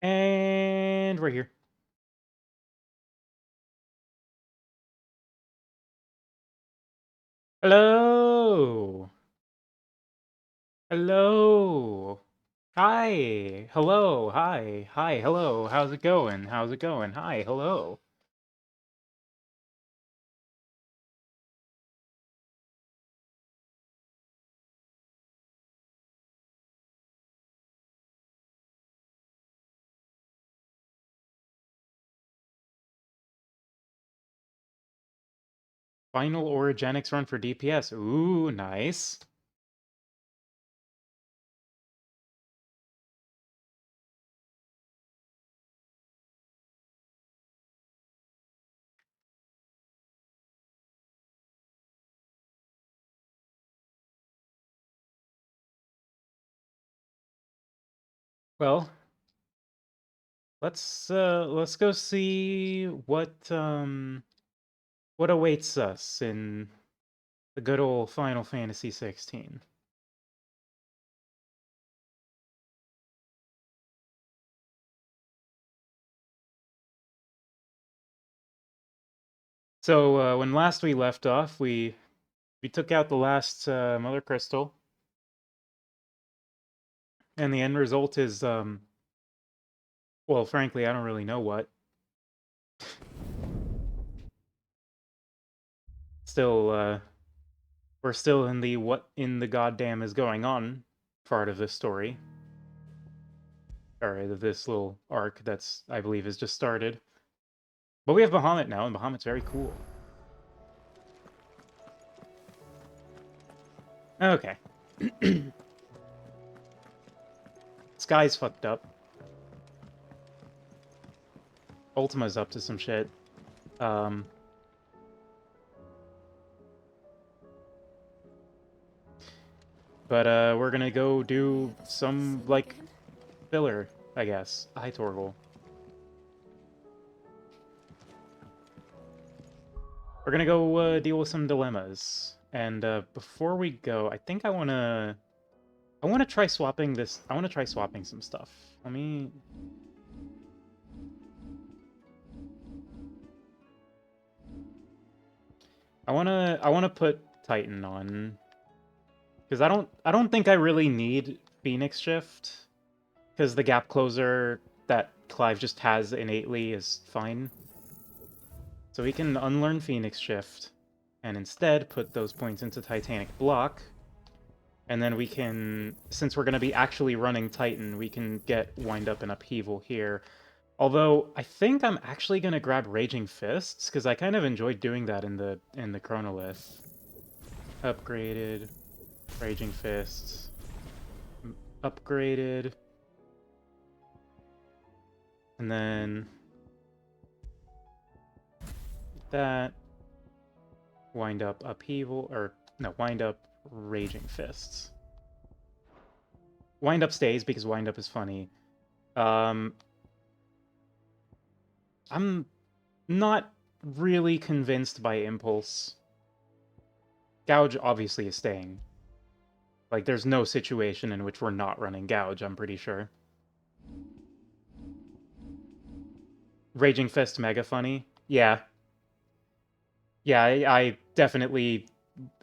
And we're here. Hello. Hello. Hi. Hello. Hi. Hi. Hello. How's it going? How's it going? Hi. Hello. Final orogenics run for DPS. Ooh, nice. Well, let's go see what awaits us in the good old Final Fantasy XVI. So when last we left off, we took out the last Mother Crystal, and the end result is well, frankly, I don't really know what. Still, we're still in the what in the goddamn is going on part of this story. Or this little arc that's, I believe, has just started. But we have Bahamut now, and Bahamut's very cool. Okay. Sky's fucked up. Ultima's up to some shit. Um, but we're gonna go do some, like, filler, I guess. Hi, Torgal. We're gonna go deal with some dilemmas. And before we go, I think I wanna try swapping this. I wanna try swapping some stuff. Let me. I wanna put Titan on because I don't think I really need Phoenix Shift because the gap closer that Clive just has innately is fine. So we can unlearn Phoenix Shift and instead put those points into Titanic Block. And then we can, since we're going to be actually running Titan, we can get Wind Up and Upheaval here. Although I think I'm actually going to grab Raging Fists because I kind of enjoyed doing that in the Chronolith. Upgraded, Raging Fists, upgraded, and then that Wind Up Upheaval, or no, Wind Up Raging Fists. Wind Up stays because Wind Up is funny. Um, I'm not really convinced by Impulse. Gouge obviously is staying. Like, there's no situation in which we're not running Gouge, I'm pretty sure. Raging Fist mega funny. Yeah. Yeah, I definitely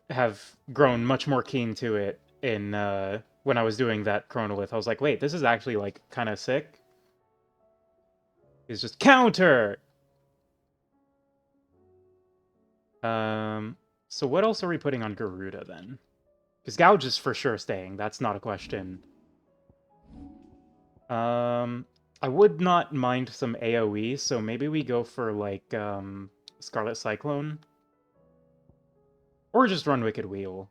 have grown much more keen to it in when I was doing that Chronolith. I was like, wait, this is actually like kind of sick. It's just counter. Um, so what else are we putting on Garuda then? Because Gouge is for sure staying. That's not a question. Um, I would not mind some AoE, so maybe we go for like Scarlet Cyclone, or just run Wicked Wheel,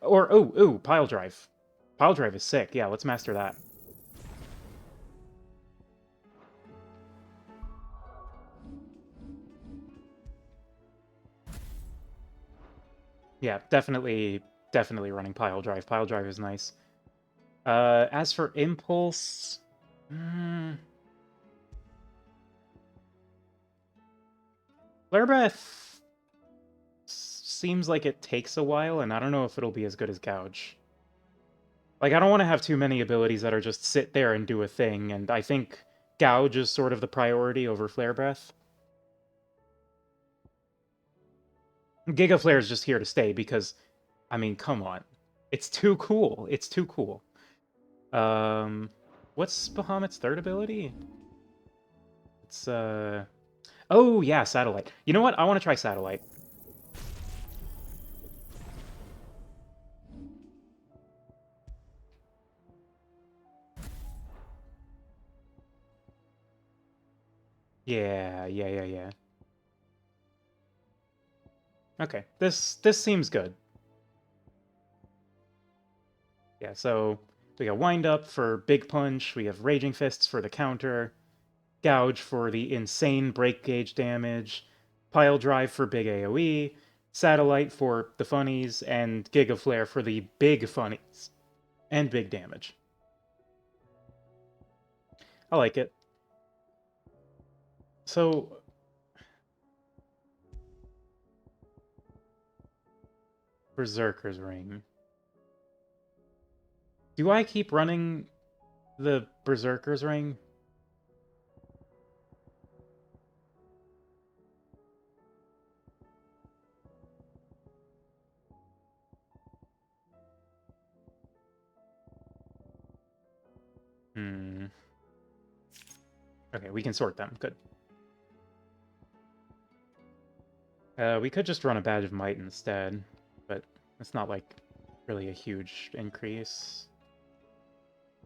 or Pile Drive. Pile Drive is sick. Yeah, let's master that. Yeah, definitely running Pile Drive. Pile Drive is nice. As for Impulse, Flare Breath seems like it takes a while, and I don't know if it'll be as good as Gouge. Like, I don't want to have too many abilities that are just sit there and do a thing, and I think Gouge is sort of the priority over Flare Breath. Giga Flare is just here to stay because, I mean, come on. It's too cool. It's too cool. What's Bahamut's third ability? It's, oh, yeah, Satellite. You know what? I want to try Satellite. Yeah. Okay, this seems good. Yeah, so we got Wind Up for Big Punch, we have Raging Fists for the counter, Gouge for the insane break gauge damage, Pile Drive for big AoE, Satellite for the funnies, and Giga Flare for the big funnies and big damage. I like it. So, Berserker's Ring. Do I keep running the Berserker's Ring? Hmm. Okay, we can sort them. Good. We could just run a Badge of Might instead, but it's not like really a huge increase.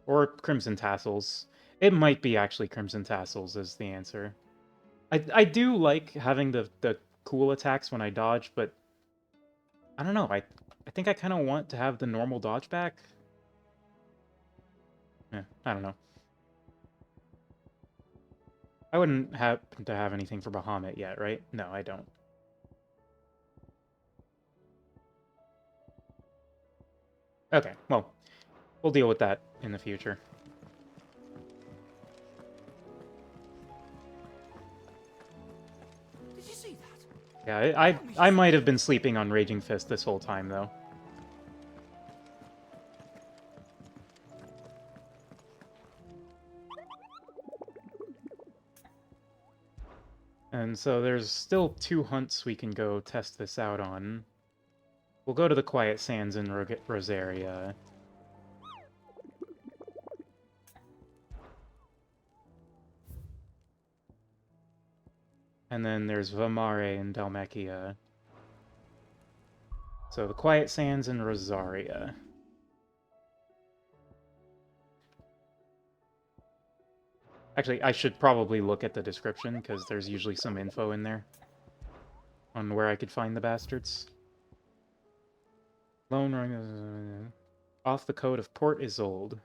Or Crimson Tassels. It might be actually Crimson Tassels is the answer. I do like having the cool attacks when I dodge, but I don't know. I think I kind of want to have the normal dodge back. I don't know. I wouldn't happen to have anything for Bahamut yet, right? No, I don't. Okay, well, we'll deal with that in the future. Did you see that? Yeah, I might have been sleeping on Raging Fist this whole time, though. And so there's still 2 hunts we can go test this out on. We'll go to the Quiet Sands in Rosaria. And then there's Vamare in Dalmekia. So the Quiet Sands in Rosaria. Actually, I should probably look at the description, because there's usually some info in there on where I could find the bastards. Lone Run... Off the Code of Port Isolde.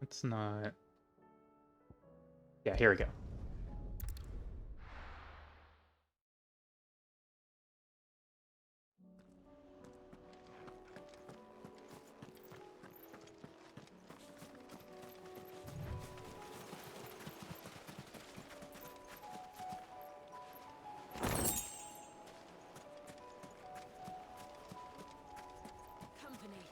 It's not... Yeah, here we go. Company.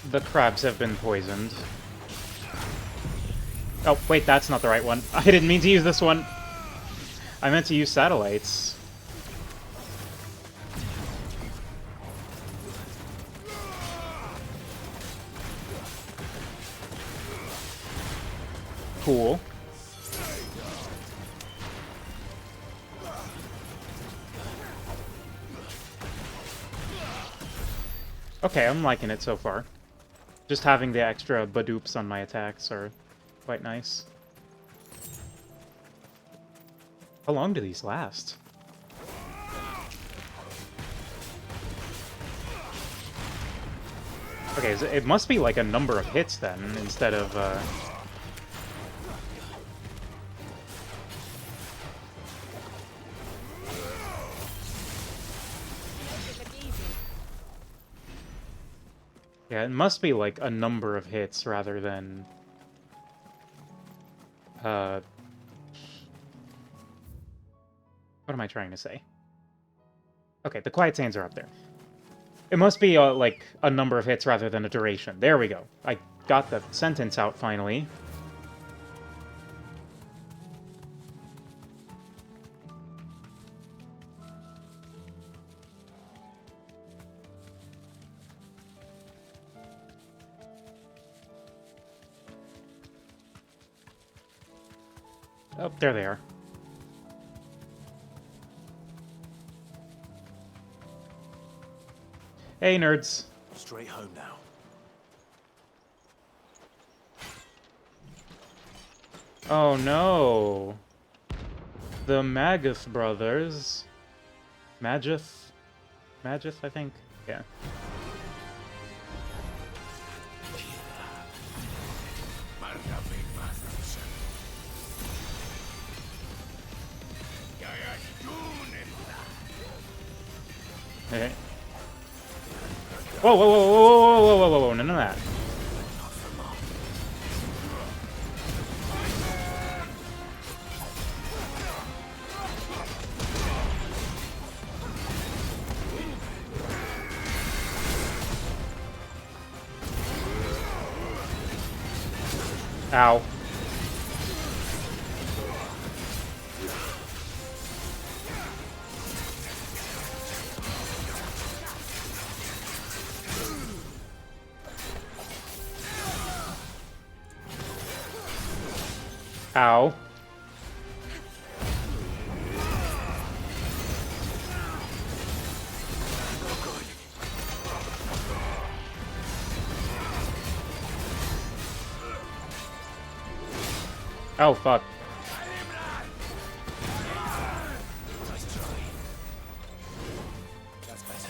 The crabs have been poisoned. Oh, wait, that's not the right one. I didn't mean to use this one. I meant to use satellites. Cool. Okay, I'm liking it so far. Just having the extra badoops on my attacks are quite nice. How long do these last? Okay, so it must be like a number of hits then, instead of, Yeah, it must be like a number of hits rather than, what am I trying to say? Okay, the Quiet Sands are up there. It must be, like, a number of hits rather than a duration. There we go. I got the sentence out finally. Oh, there they are. Hey, nerds. Straight home now. Oh no. The Magath brothers. Magith? Magith, I think? Yeah. Hey. Whoa, whoa, whoa, whoa, whoa, whoa, whoa, whoa, whoa, none of that. Ow. Ow. Oh, fuck. That's better.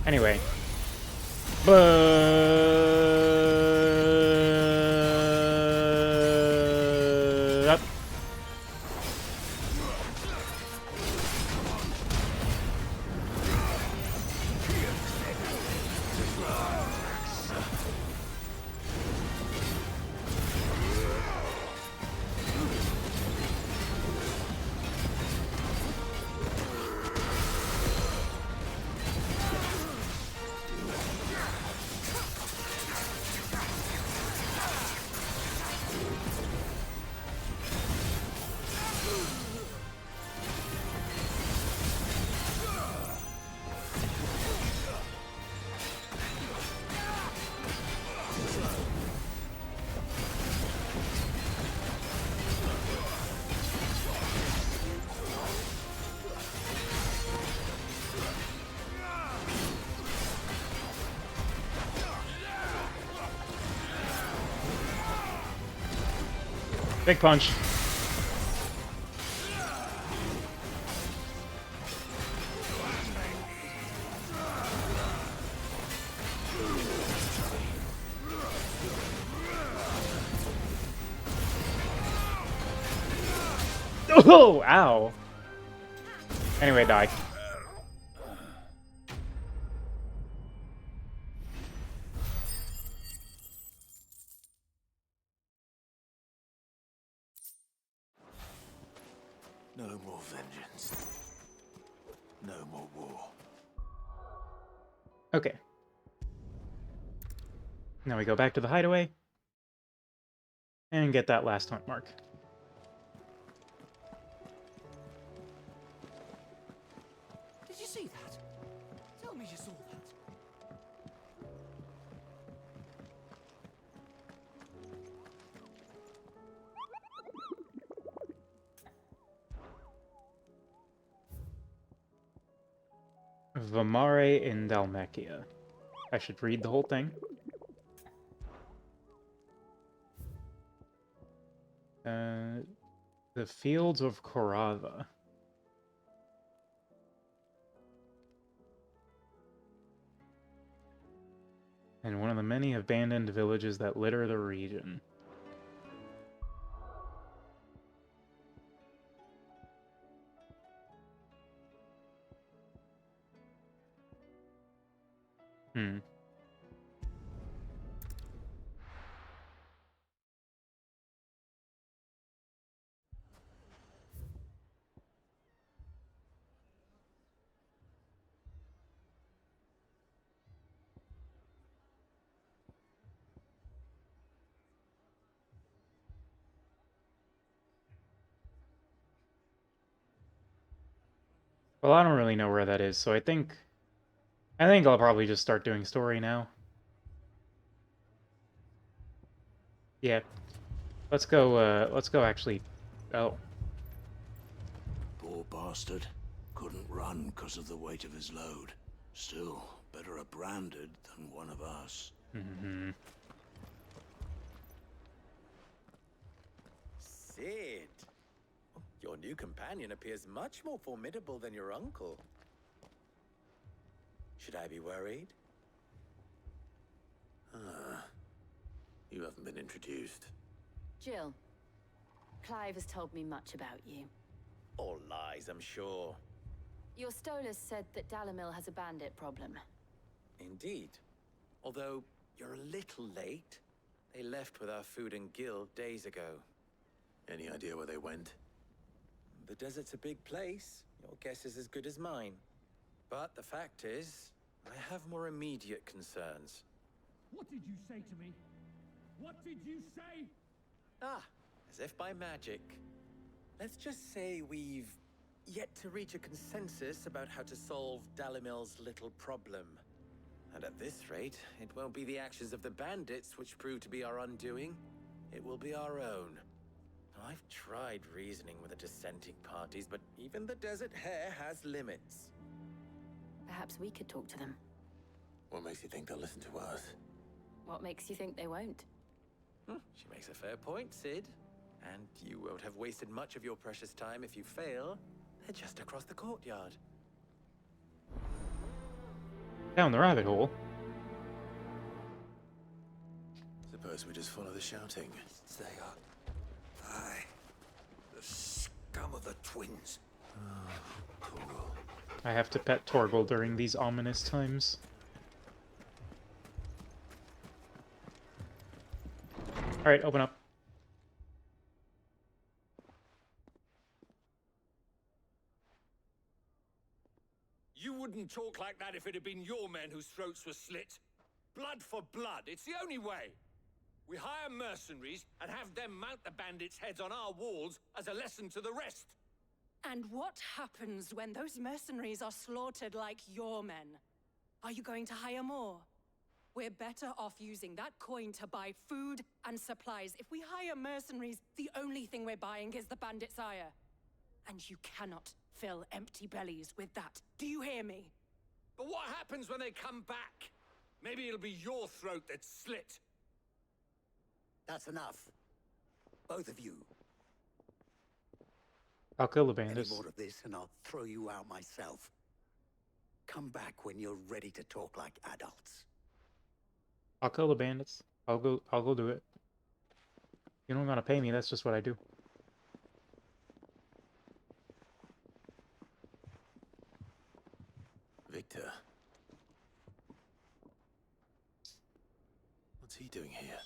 Anyway. But... Big punch. Oh, ow. Anyway, die. No more vengeance. No more war. Okay. Now we go back to the hideaway. And get that last hunt mark. Did you see that? Tell me you saw that. Vamare in Dalmekia. I should read the whole thing. The Fields of Korava. And one of the many abandoned villages that litter the region. Hmm. Well, I don't really know where that is, so I think I'll probably just start doing story now. Yeah. Let's go actually. Oh. Poor bastard. Couldn't run because of the weight of his load. Still, better a branded than one of us. Mm-hmm. Sid! Your new companion appears much more formidable than your uncle. Should I be worried? You haven't been introduced. Jill, Clive has told me much about you. All lies, I'm sure. Your Stolas said that Dalamil has a bandit problem. Indeed. Although, you're a little late. They left with our food and guild days ago. Any idea where they went? The desert's a big place. Your guess is as good as mine. But the fact is, I have more immediate concerns. What did you say to me? What did you say? Ah, as if by magic. Let's just say we've yet to reach a consensus about how to solve Dalimil's little problem. And at this rate, it won't be the actions of the bandits which prove to be our undoing. It will be our own. I've tried reasoning with the dissenting parties, but even the Desert Hare has limits. Perhaps we could talk to them. What makes you think they'll listen to us? What makes you think they won't? She makes a fair point, Sid. And you won't have wasted much of your precious time if you fail. They're just across the courtyard. Down the rabbit hole. Suppose we just follow the shouting. They are. Aye. The scum of the twins. I have to pet Torgal during these ominous times. Alright, open up. You wouldn't talk like that if it had been your men whose throats were slit. Blood for blood, it's the only way. We hire mercenaries and have them mount the bandits' heads on our walls as a lesson to the rest. And what happens when those mercenaries are slaughtered like your men? Are you going to hire more? We're better off using that coin to buy food and supplies. If we hire mercenaries, the only thing we're buying is the bandits' ire. And you cannot fill empty bellies with that. Do you hear me? But what happens when they come back? Maybe it'll be your throat that's slit. That's enough. Both of you. I'll kill the Any bandits. more of this and I'll throw you out myself. Come back when you're ready to talk like adults. I'll kill the bandits. I'll go do it. You don't gotta pay me, that's just what I do. Victor. What's he doing here?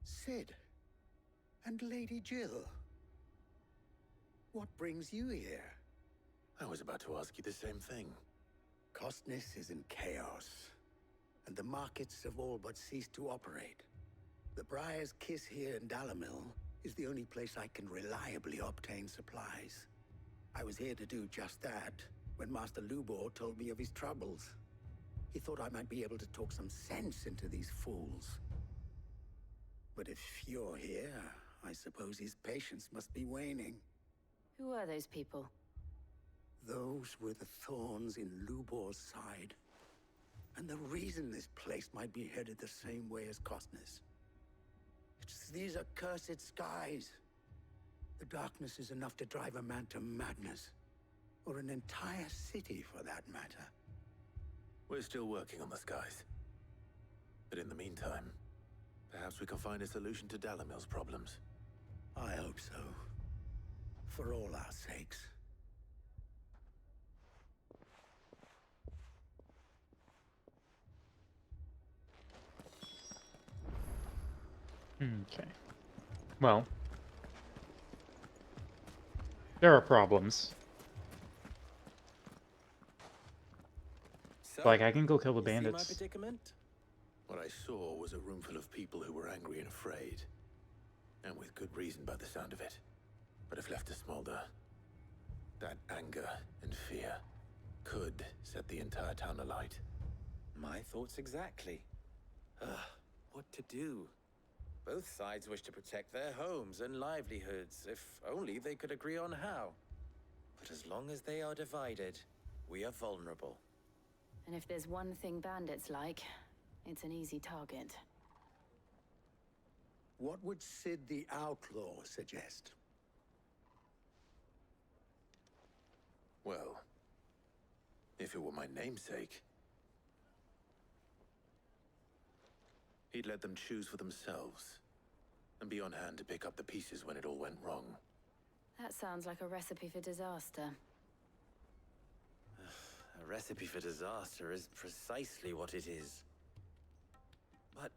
Sid. And Lady Jill. What brings you here? I was about to ask you the same thing. Costness is in chaos, and the markets have all but ceased to operate. The Briar's Kiss here in Dalamil is the only place I can reliably obtain supplies. I was here to do just that when Master Lubor told me of his troubles. He thought I might be able to talk some sense into these fools. But if you're here, I suppose his patience must be waning. Who are those people? Those were the thorns in Lubor's side. And the reason this place might be headed the same way as Costner's. It's these accursed skies. The darkness is enough to drive a man to madness. Or an entire city, for that matter. We're still working on the skies. But in the meantime, perhaps we can find a solution to Dalimil's problems. I hope so. For all our sakes. Okay. Well, there are problems. So, Like, I can go kill the you see my bandits. predicament? What I saw was a room full of people who were angry and afraid. And with good reason by the sound of it. But if left to smolder, that anger and fear could set the entire town alight. My thoughts exactly. What to do? Both sides wish to protect their homes and livelihoods, if only they could agree on how. But as long as they are divided, we are vulnerable. And if there's one thing bandits like, it's an easy target. What would Sid the Outlaw suggest? Well, if it were my namesake, he'd let them choose for themselves, and be on hand to pick up the pieces when it all went wrong. That sounds like a recipe for disaster. A recipe for disaster is precisely what it is. But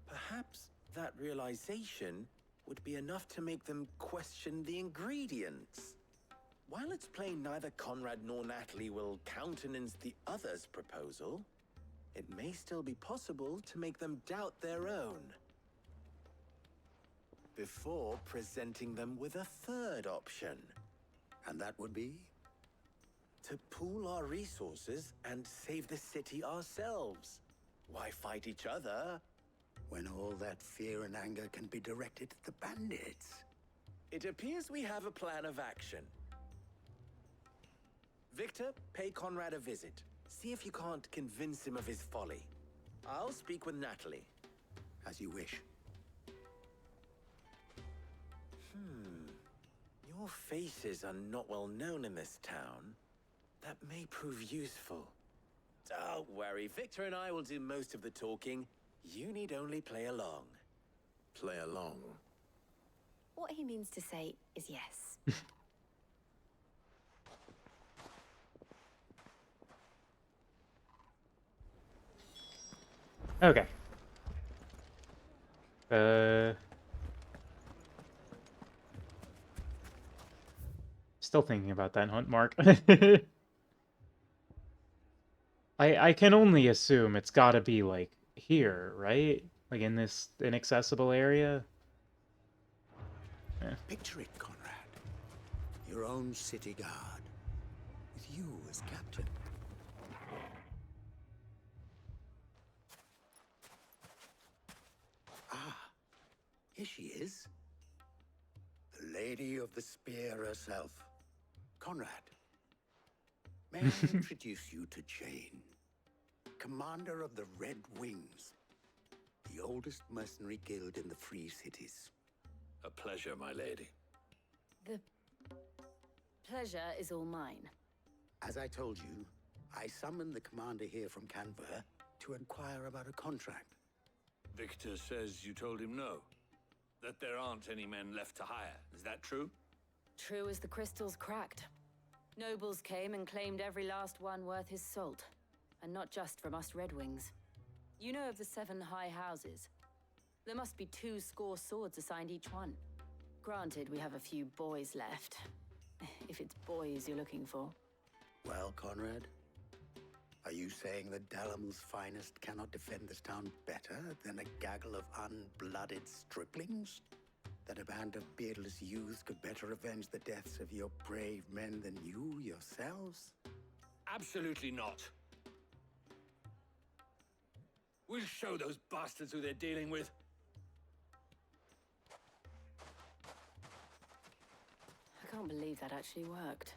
perhaps that realization would be enough to make them question the ingredients. While it's plain neither Conrad nor Natalie will countenance the other's proposal, it may still be possible to make them doubt their own. Before presenting them with a third option. And that would be? To pool our resources and save the city ourselves. Why fight each other? When all that fear and anger can be directed at the bandits. It appears we have a plan of action. Victor, pay Conrad a visit. See if you can't convince him of his folly. I'll speak with Natalie. As you wish. Your faces are not well known in this town. That may prove useful. Don't worry, Victor and I will do most of the talking. You need only play along. Play along? What he means to say is yes. Okay. Still thinking about that hunt, Mark. I can only assume it's gotta be, like, here, right? Like, in this inaccessible area? Picture it, Conrad. Your own city guard. With you as captain. Ah, here she is. The Lady of the Spear herself. Conrad. May I introduce you to Jane, commander of the Red Wings, the oldest mercenary guild in the Free Cities. A pleasure, my lady. The pleasure is all mine. As I told you, I summoned the commander here from Canver to inquire about a contract. Victor says you told him no. That there aren't any men left to hire. Is that true? True as the crystals cracked. Nobles came and claimed every last one worth his salt. And not just from us Red Wings. You know of the 7 high houses. There must be 2 swords assigned each one. Granted, we have a few boys left. If it's boys you're looking for. Well, Conrad, are you saying that Dalimil's finest cannot defend this town better than a gaggle of unblooded striplings? That a band of beardless youths could better avenge the deaths of your brave men than you yourselves? Absolutely not. We'll show those bastards who they're dealing with. I can't believe that actually worked.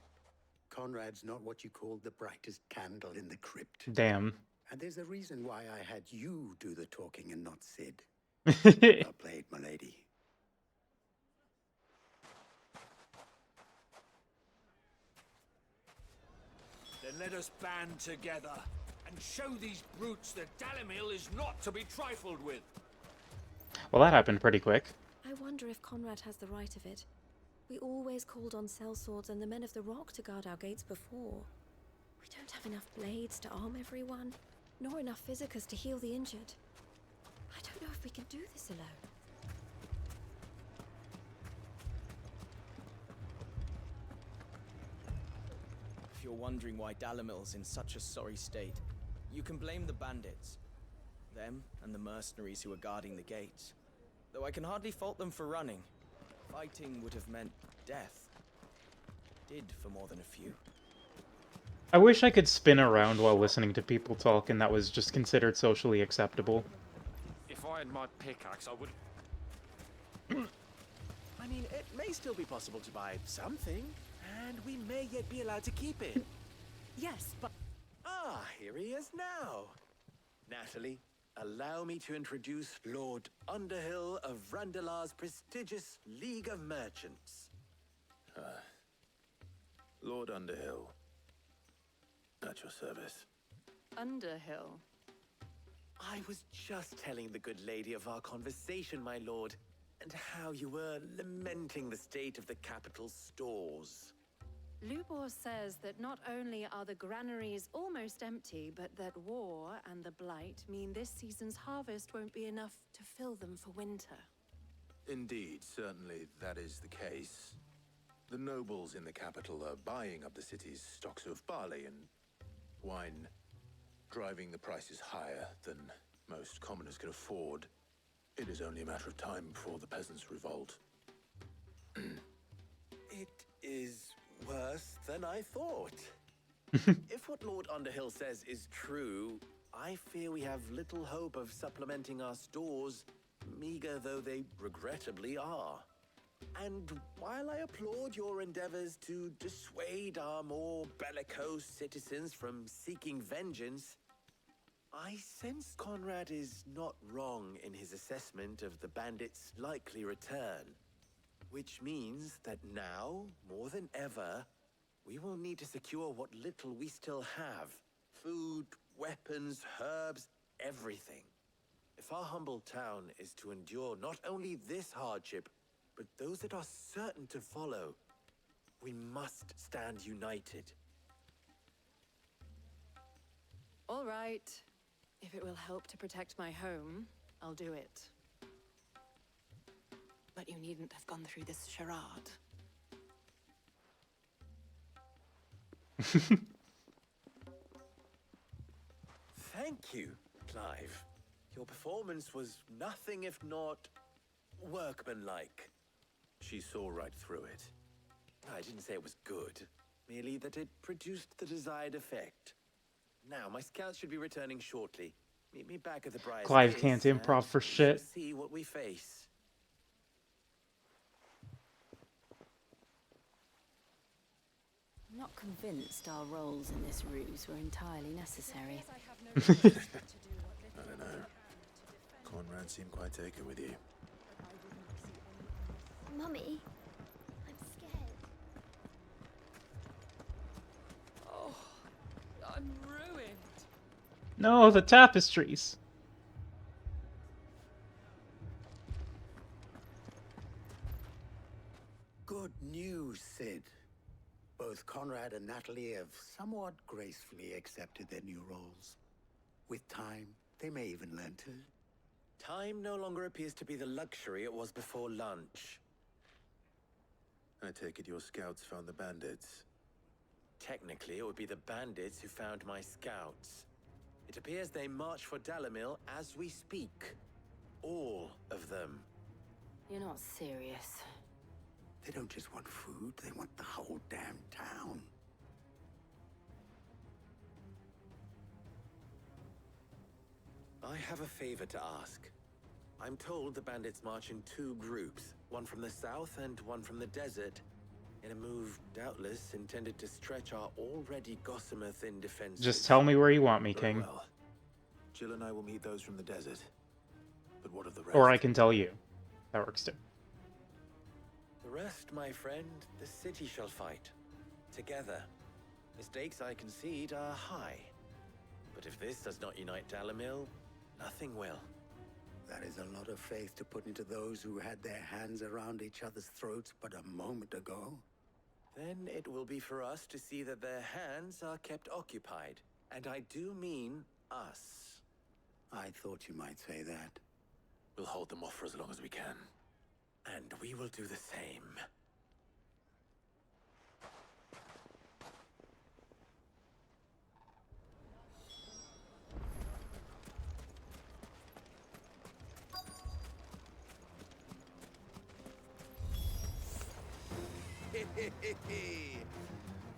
Conrad's not what you call the brightest candle in the crypt. Damn. And there's a reason why I had you do the talking and not Sid. I Well played, my lady. Then let us band together and show these brutes that Dalimil is not to be trifled with. Well, that happened pretty quick. I wonder if Conrad has the right of it. We always called on sellswords and the men of the rock to guard our gates before. We don't have enough blades to arm everyone, nor enough physicers to heal the injured. I don't know if we can do this alone. If you're wondering why Dalimil's in such a sorry state, you can blame the bandits. Them and the mercenaries who are guarding the gates. Though I can hardly fault them for running. Fighting would have meant death. Did for more than a few. I wish I could spin around while listening to people talk and that was just considered socially acceptable. If I had my pickaxe, I would... I mean, it may still be possible to buy something, and we may yet be allowed to keep it. Yes, but Ah, here he is now. Natalie, allow me to introduce Lord Underhill of Randalar's prestigious League of Merchants. Lord Underhill. At your service. Underhill. I was just telling the good lady of our conversation, my lord, and how you were lamenting the state of the capital's stores. Lubor says that not only are the granaries almost empty, but that war and the blight mean this season's harvest won't be enough to fill them for winter. Indeed, certainly that is the case. The nobles in the capital are buying up the city's stocks of barley and wine, driving the prices higher than most commoners can afford. It is only a matter of time before the peasants revolt. It is worse than I thought. If what Lord Underhill says is true, I fear we have little hope of supplementing our stores, meager though they regrettably are. And while I applaud your endeavors to dissuade our more bellicose citizens from seeking vengeance, I sense Conrad is not wrong in his assessment of the bandits' likely return. Which means that now, more than ever, we will need to secure what little we still have. Food, weapons, herbs, everything. If our humble town is to endure not only this hardship, but those that are certain to follow, we must stand united. All right. If it will help to protect my home, I'll do it. But you needn't have gone through this charade. Thank you, Clive. Your performance was nothing if not workmanlike. She saw right through it. I didn't say it was good, merely that it produced the desired effect. Now, my scouts should be returning shortly. Meet me back at the Briar's Clive Kiss, can't and improv for we shall shit. see what we face. I'm not convinced our roles in this ruse were entirely necessary. I don't know. Conrad seemed quite taken with you. Mummy, I'm scared. Oh, I'm ruined. No, the tapestries. Good news, Sid. Both Conrad and Natalie have somewhat gracefully accepted their new roles. With time, they may even learn to. Time no longer appears to be the luxury it was before lunch. I take it your scouts found the bandits. Technically, it would be the bandits who found my scouts. It appears they march for Dalimil as we speak. All of them. You're not serious. They don't just want food, they want the whole damn town. I have a favor to ask. I'm told the bandits march in two groups, one from the south and one from the desert. in a move doubtless intended to stretch our already gossamer thin defenses. Just tell me where you want me, Very King. well. Jill and I will meet those from the desert. But what of the rest? Or I can tell you. That works too. The rest, my friend, the city shall fight. Together. The stakes, I concede, are high. But if this does not unite Dalimil, nothing will. That is a lot of faith to put into those who had their hands around each other's throats but a moment ago. Then it will be for us to see that their hands are kept occupied. And I do mean us. I thought you might say that. We'll hold them off for as long as we can. And we will do the same.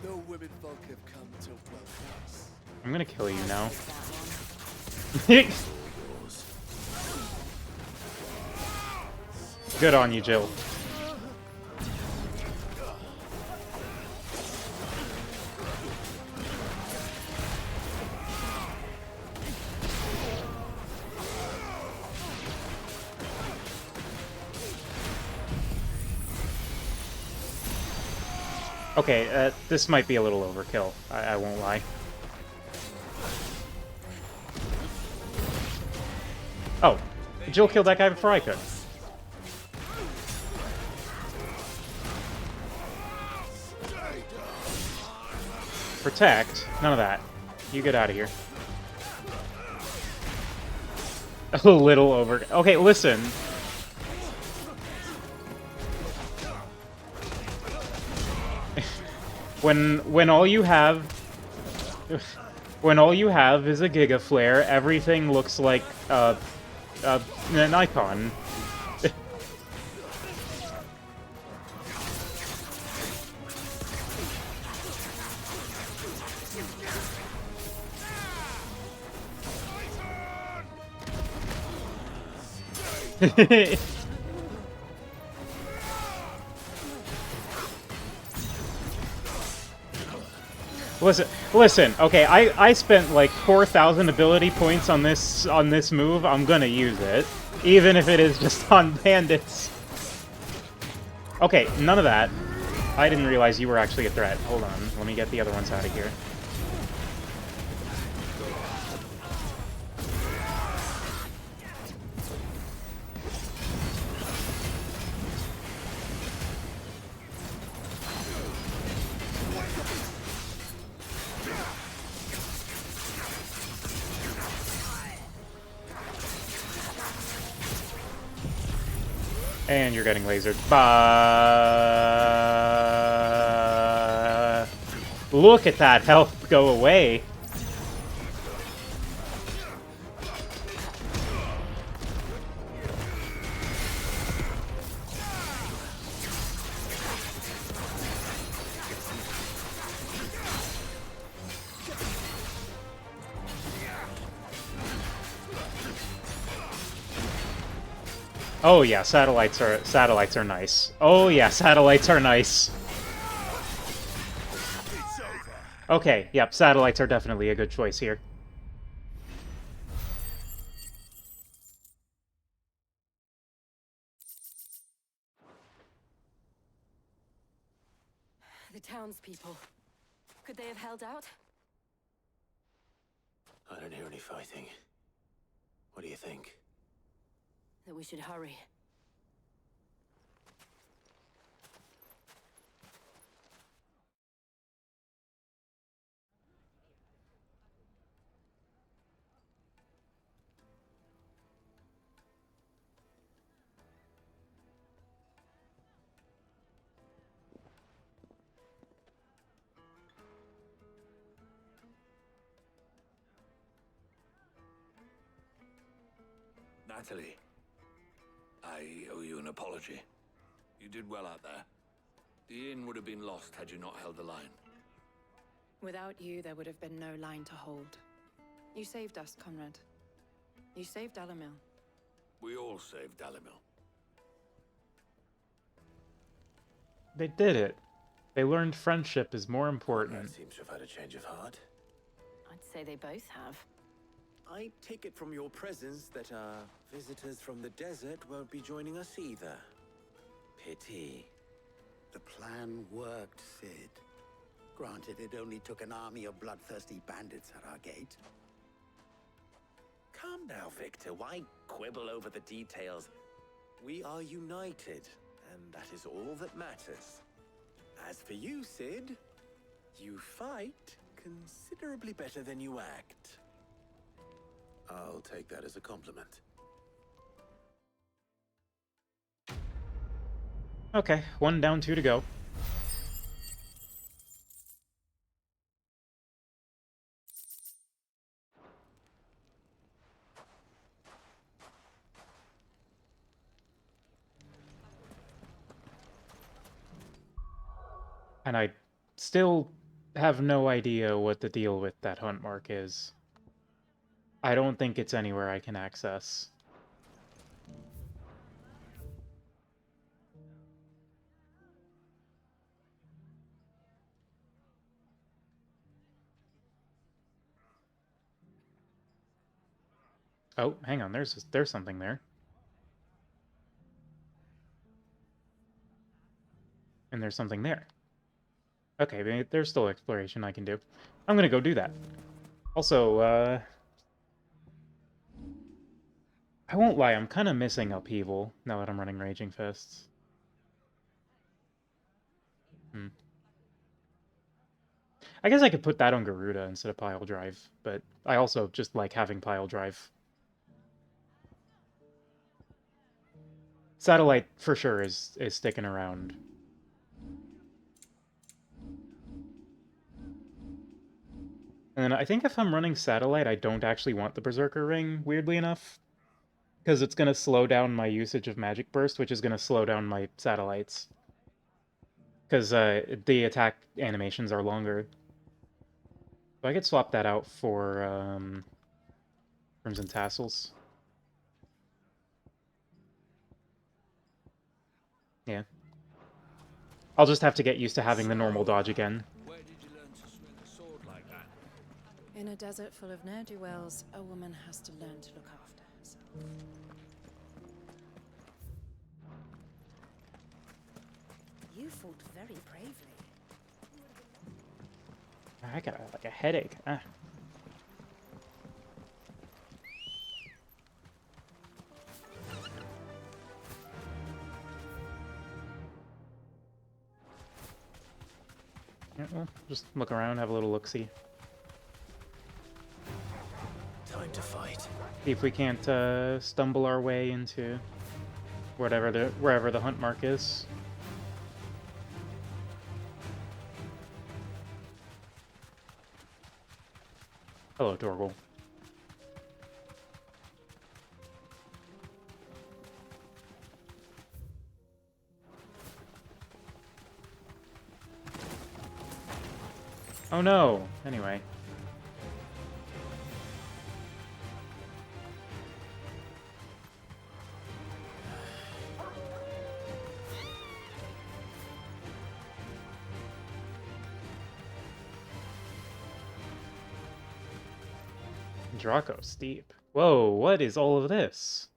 The women folk have come to welcome us. I'm gonna kill you now. Good on you, Jill. Okay, this might be a little overkill. I won't lie. Oh, Jill killed that guy before I could. Protect? None of that. You get out of here. A little over... Okay, listen. When all you have... When all you have is a Giga Flare, everything looks like, an icon. Listen. Okay, I spent like 4,000 ability points on this move. I'm gonna use it, even if it is just on bandits. Okay, none of that. I didn't realize you were actually a threat. Hold on, let me get the other ones out of here. And you're getting lasered. Look at that health go away. Oh yeah, satellites are nice. Oh yeah, satellites are nice. Okay, yep, satellites are definitely a good choice here. The townspeople. Could they have held out? I don't hear any fighting. What do you think? That we should hurry. Natalie, I owe you an apology. You did well out there. The inn would have been lost had you not held the line. Without you, there would have been no line to hold. You saved us, Conrad. You saved Dalimil. We all saved Dalimil. They did it. They learned friendship is more That important. seems to have had a change of heart. I'd say they both have. I take it from your presence that our visitors from the desert won't be joining us either. Pity. The plan worked, Sid. Granted, it only took an army of bloodthirsty bandits at our gate. Calm now, Victor. Why quibble over the details? We are united, and that is all that matters. As for you, Sid, you fight considerably better than you act. I'll take that as a compliment. Okay, 1 down, 2 to go. And I still have no idea what the deal with that hunt mark is. I don't think it's anywhere I can access. Oh, hang on, there's something there. And there's something there. Okay, there's still exploration I can do. I'm gonna go do that. Also, I won't lie, I'm kind of missing Upheaval now that I'm running Raging Fists. I guess I could put that on Garuda instead of Pile Drive, but I also just like having Pile Drive. Satellite, for sure, is sticking around. And I think if I'm running Satellite, I don't actually want the Berserker Ring, weirdly enough. Because it's going to slow down my usage of Magic Burst, which is going to slow down my Satellites. Because the attack animations are longer. So I could swap that out for Crimson Tassels. Yeah. I'll just have to get used to having the normal dodge again. Where did you learn to swing a sword like that? In a desert full of ne'er-do-wells, a woman has to learn to look after herself. You fought very bravely. I got like a headache. Ah. Yeah, well, just look around, have a little look-see. Time to fight. See if we can't stumble our way into wherever the hunt mark is. Hello, Torgal. Oh no! Anyway. Draco Steep. Whoa, what is all of this?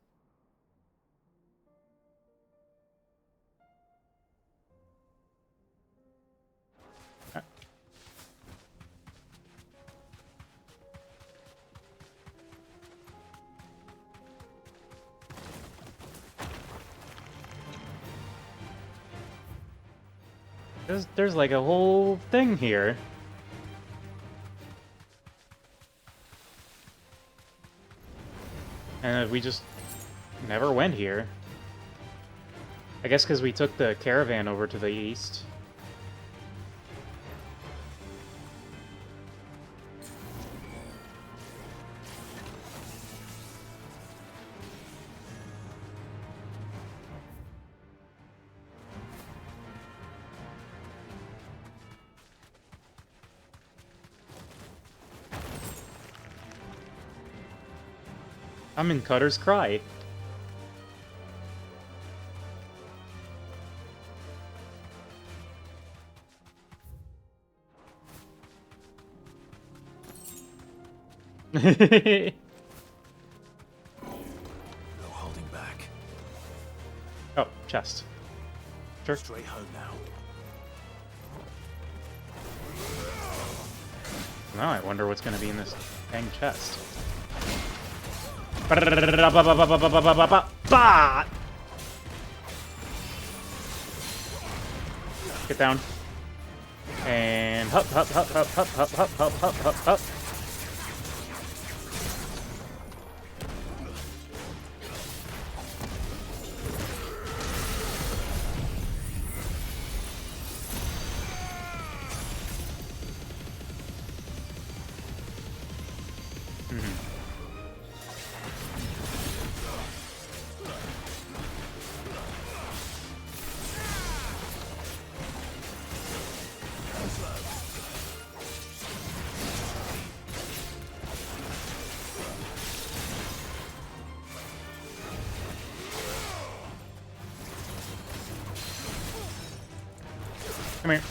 There's like a whole thing here. And we just never went here. I guess because we took the caravan over to the east. I'm in Cutter's Cry. No holding back. Oh, chest. Sure. Straight home now. Now I wonder what's gonna be in this dang chest. Get down. And hop, hop, hop, hop, hop, hop, hop, hop, hop, hop, hop. Come here.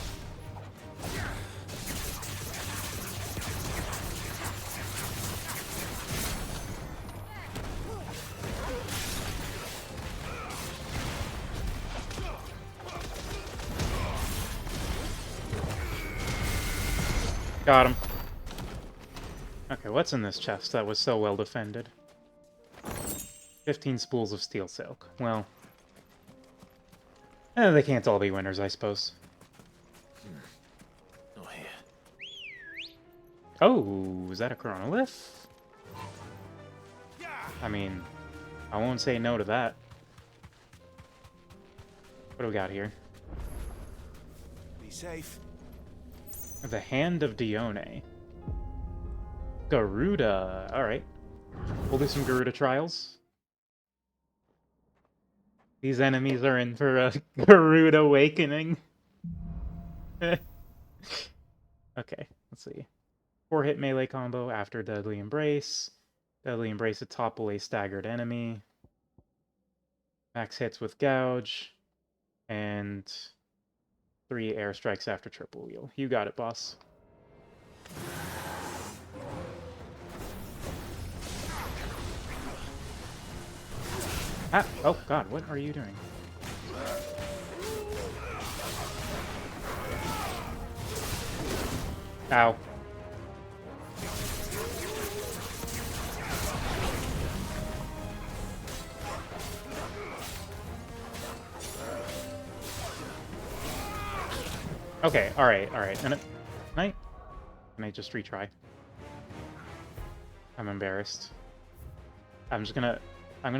Got him. Okay, what's in this chest that was so well defended? 15 spools of steel silk. Well, they can't all be winners, I suppose. Not here. Oh, is that a chronolith? I mean, I won't say no to that. What do we got here? Be safe. The Hand of Dione. Garuda. Alright. We'll do some Garuda trials. These enemies are in for a Garuda awakening. Okay, let's see. 4-hit melee combo after Deadly Embrace. Deadly Embrace to topple a staggered enemy. Max hits with Gouge. And 3 airstrikes after triple wheel. You got it, boss. Ah, oh god, what are you doing? Ow. Okay, alright. Can I just retry? I'm embarrassed. I'm gonna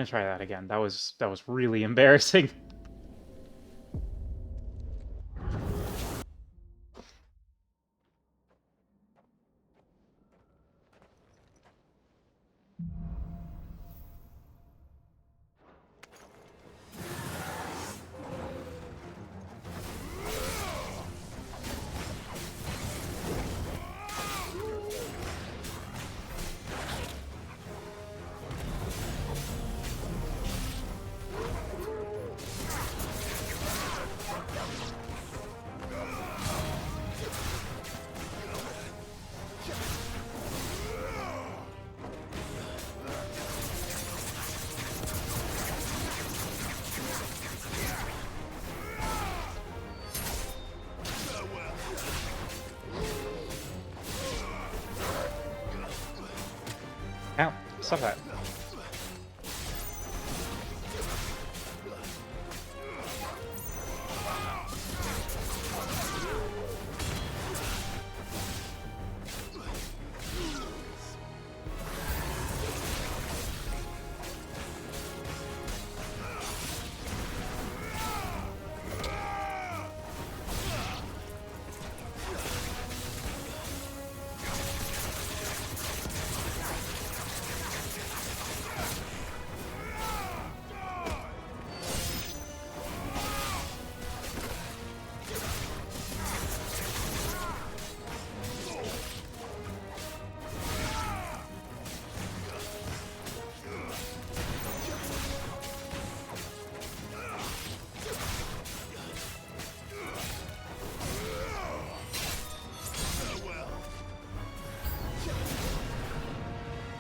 try that again. That was really embarrassing. Ow, stop that.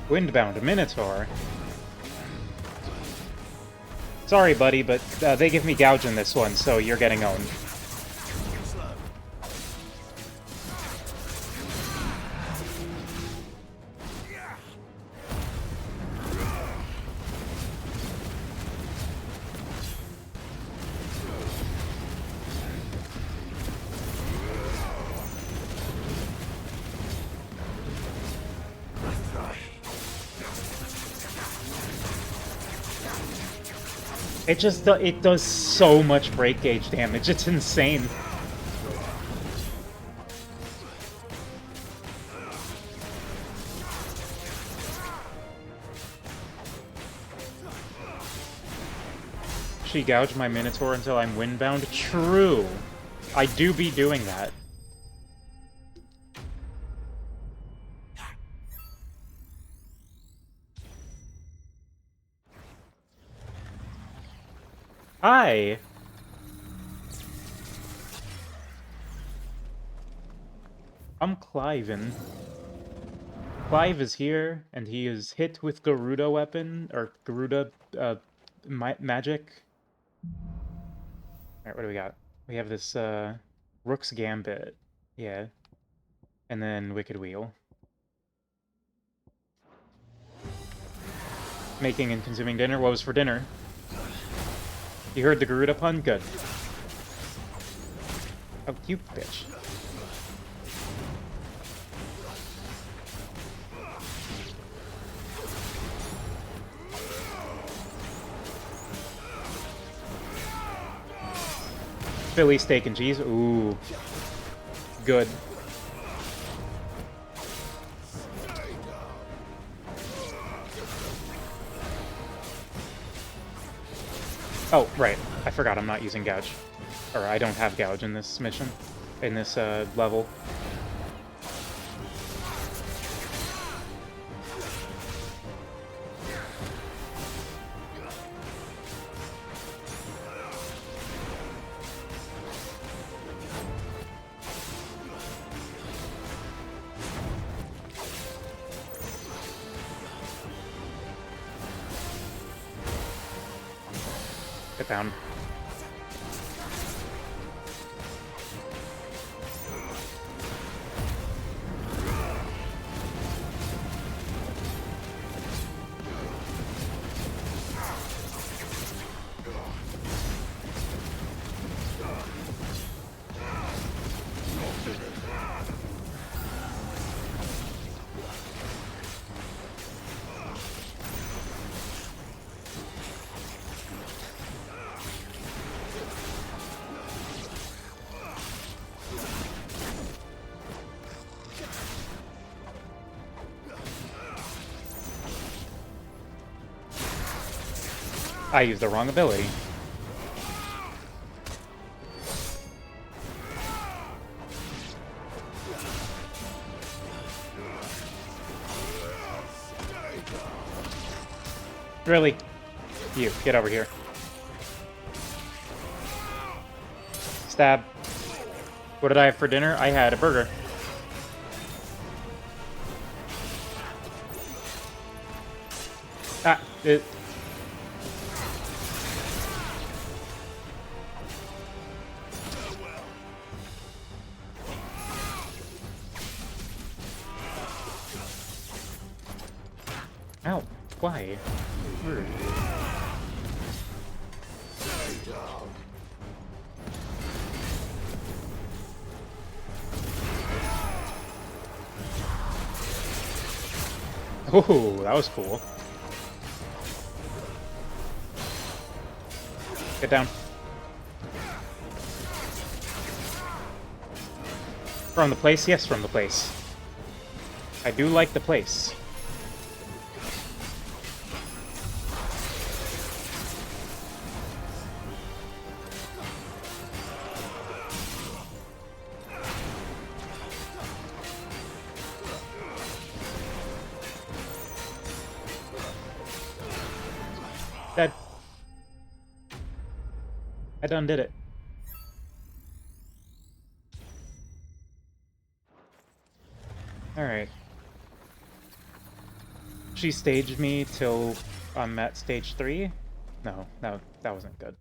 Windbound Minotaur. Sorry, buddy, but they give me gouge in this one, so you're getting owned. It does so much break gauge damage, it's insane. She gouged my Minotaur until I'm windbound? True! I do be doing that. Hi! I'm Cliven. Clive is here, and he is hit with Garuda weapon, or Garuda, magic. Alright, what do we got? We have this, Rook's Gambit. Yeah. And then Wicked Wheel. Making and consuming dinner. What was for dinner? You heard the Garuda pun? Good. Oh, you bitch. Philly steak and cheese? Ooh. Good. Oh, right. I forgot I'm not using gouge. Or I don't have gouge in this mission. In this, level. Get down. I used the wrong ability. Really? You, get over here. Stab. What did I have for dinner? I had a burger. Ah, it... Ow, why? Rude. Oh, that was cool. Get down. From the place? Yes, from the place. I do like the place. Dead. I done did it. Alright. She staged me till I'm at stage 3. No, that wasn't good.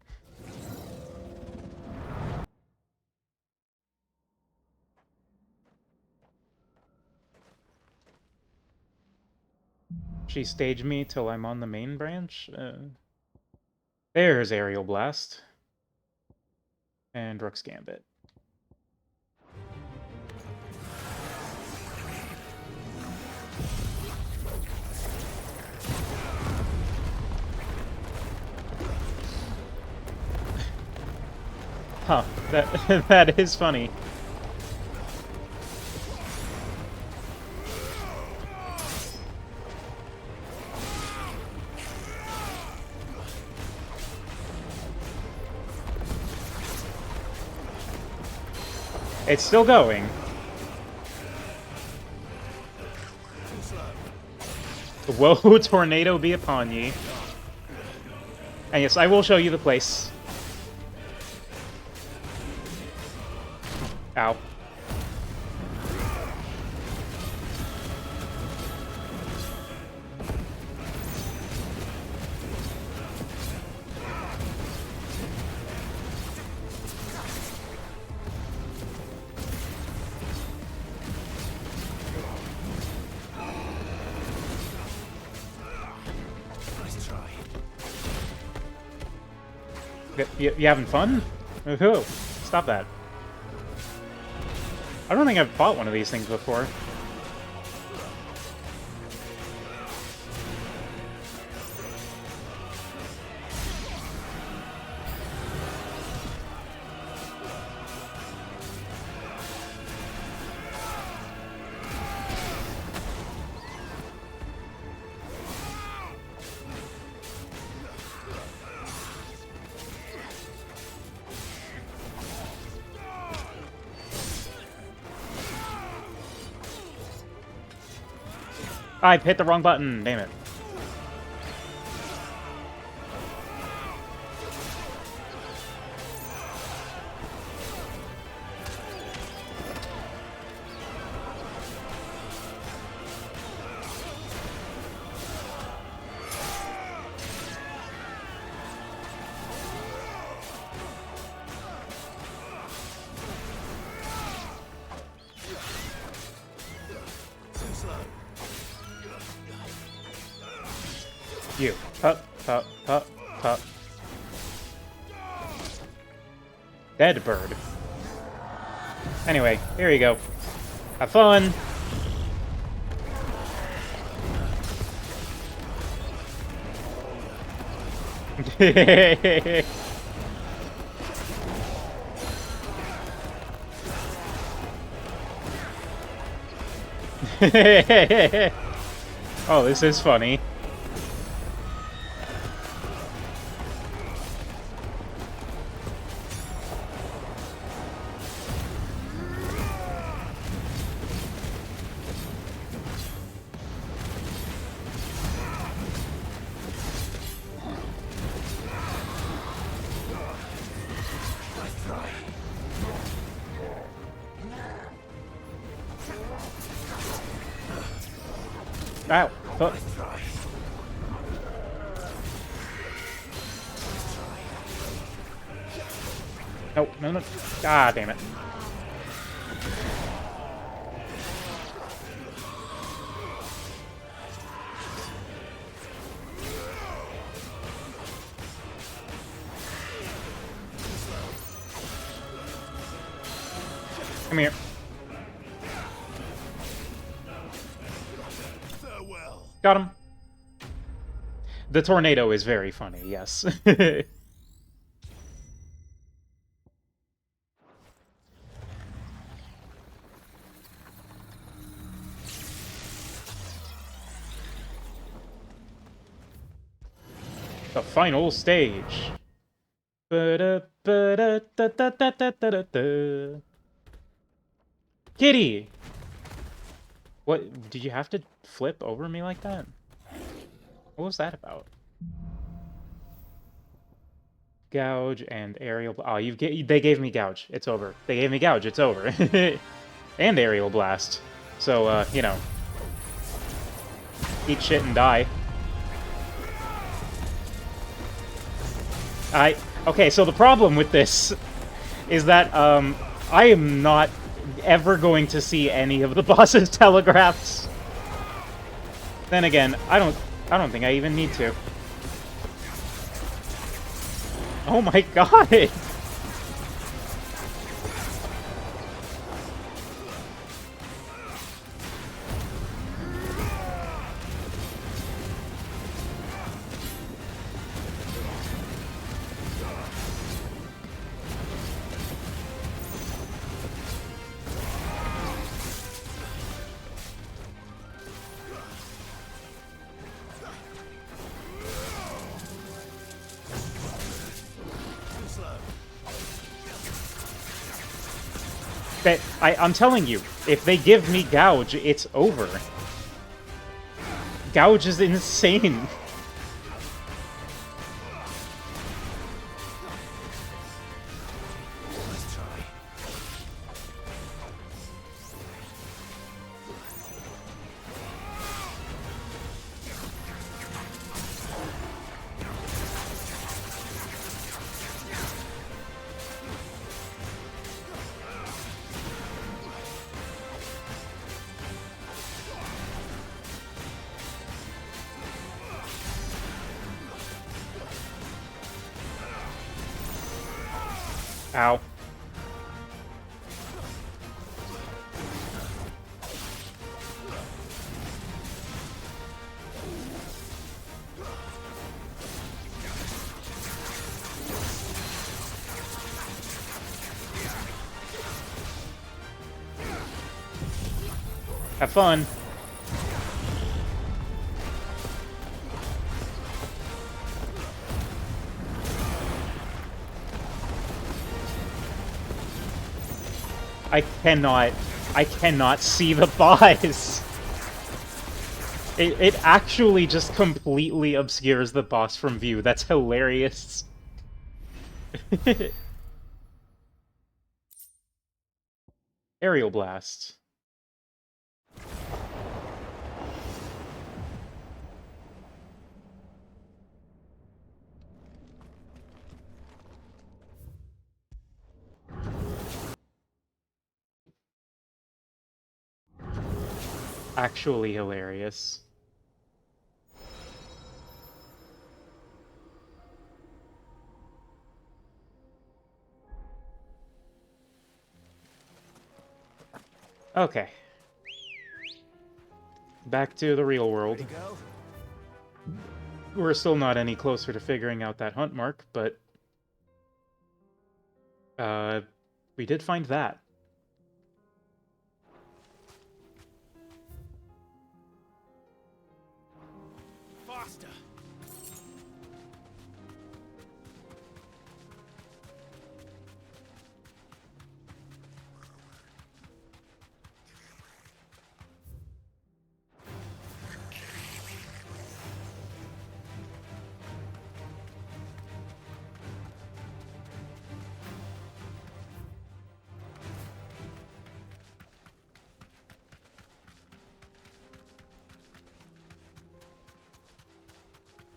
She staged me till I'm on the main branch. There's Aerial Blast. And Rook's Gambit. Huh, that is funny. It's still going. Woe tornado be upon ye. And yes, I will show you the place. Ow. You having fun? Woohoo! Stop that. I don't think I've fought one of these things before. I hit the wrong button, damn it. You. Pup, pup, pup, pup. Dead bird. Anyway, here you go. Have fun! Oh, this is funny. Ow! Oh. No, no, no. Ah, damn it. Come here. Got him. The tornado is very funny, yes. The final stage. Kitty! What? Did you have to flip over me like that? What was that about? Gouge and aerial. Oh, they gave me gouge. It's over. They gave me gouge. It's over. And aerial blast. So, you know. Eat shit and die. Okay, so the problem with this is that, I am not ever going to see any of the boss's telegraphs. Then again, I don't think I even need to. Oh my god! I'm telling you, if they give me Gouge, it's over. Gouge is insane. Ow. Have fun. I cannot see the boss. It actually just completely obscures the boss from view. That's hilarious. Aerial Blast. Actually hilarious. Okay. Back to the real world. We're still not any closer to figuring out that hunt mark, but we did find that. Faster.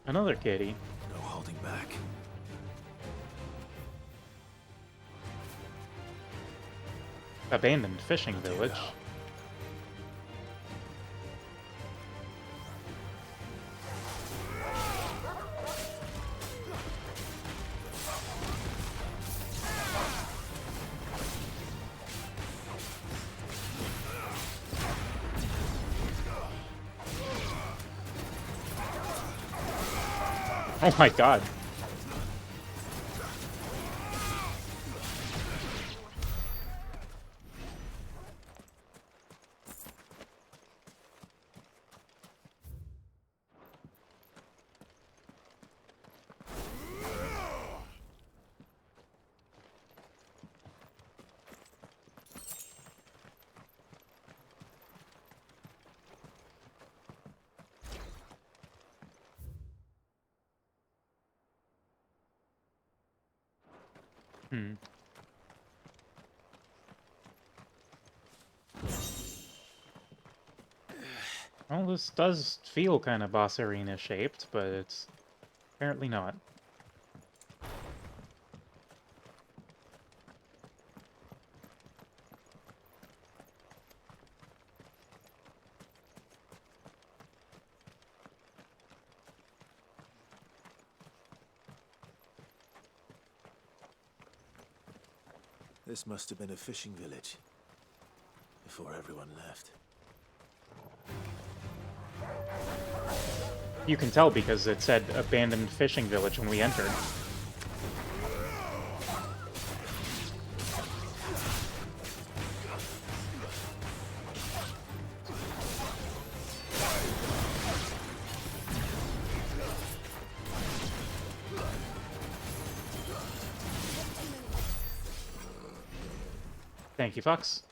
Another kitty. No holding back. Abandoned fishing village. Oh my god. Hmm. Well, this does feel kind of boss arena shaped, but it's apparently not. This must have been a fishing village before everyone left. You can tell because it said abandoned fishing village when we entered. Thank you, Fox.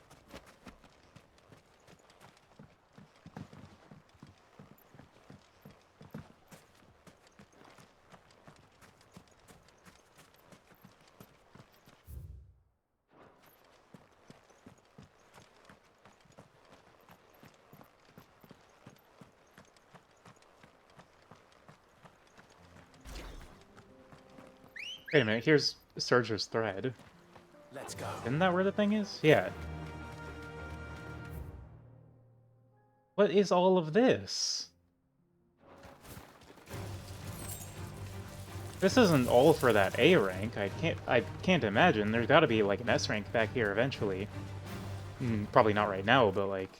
Wait a minute, here's Surger's thread. Let's go. Isn't that where the thing is? Yeah. What is all of this? This isn't all for that A rank. I can't imagine. There's got to be like an S rank back here eventually. Probably not right now, but like.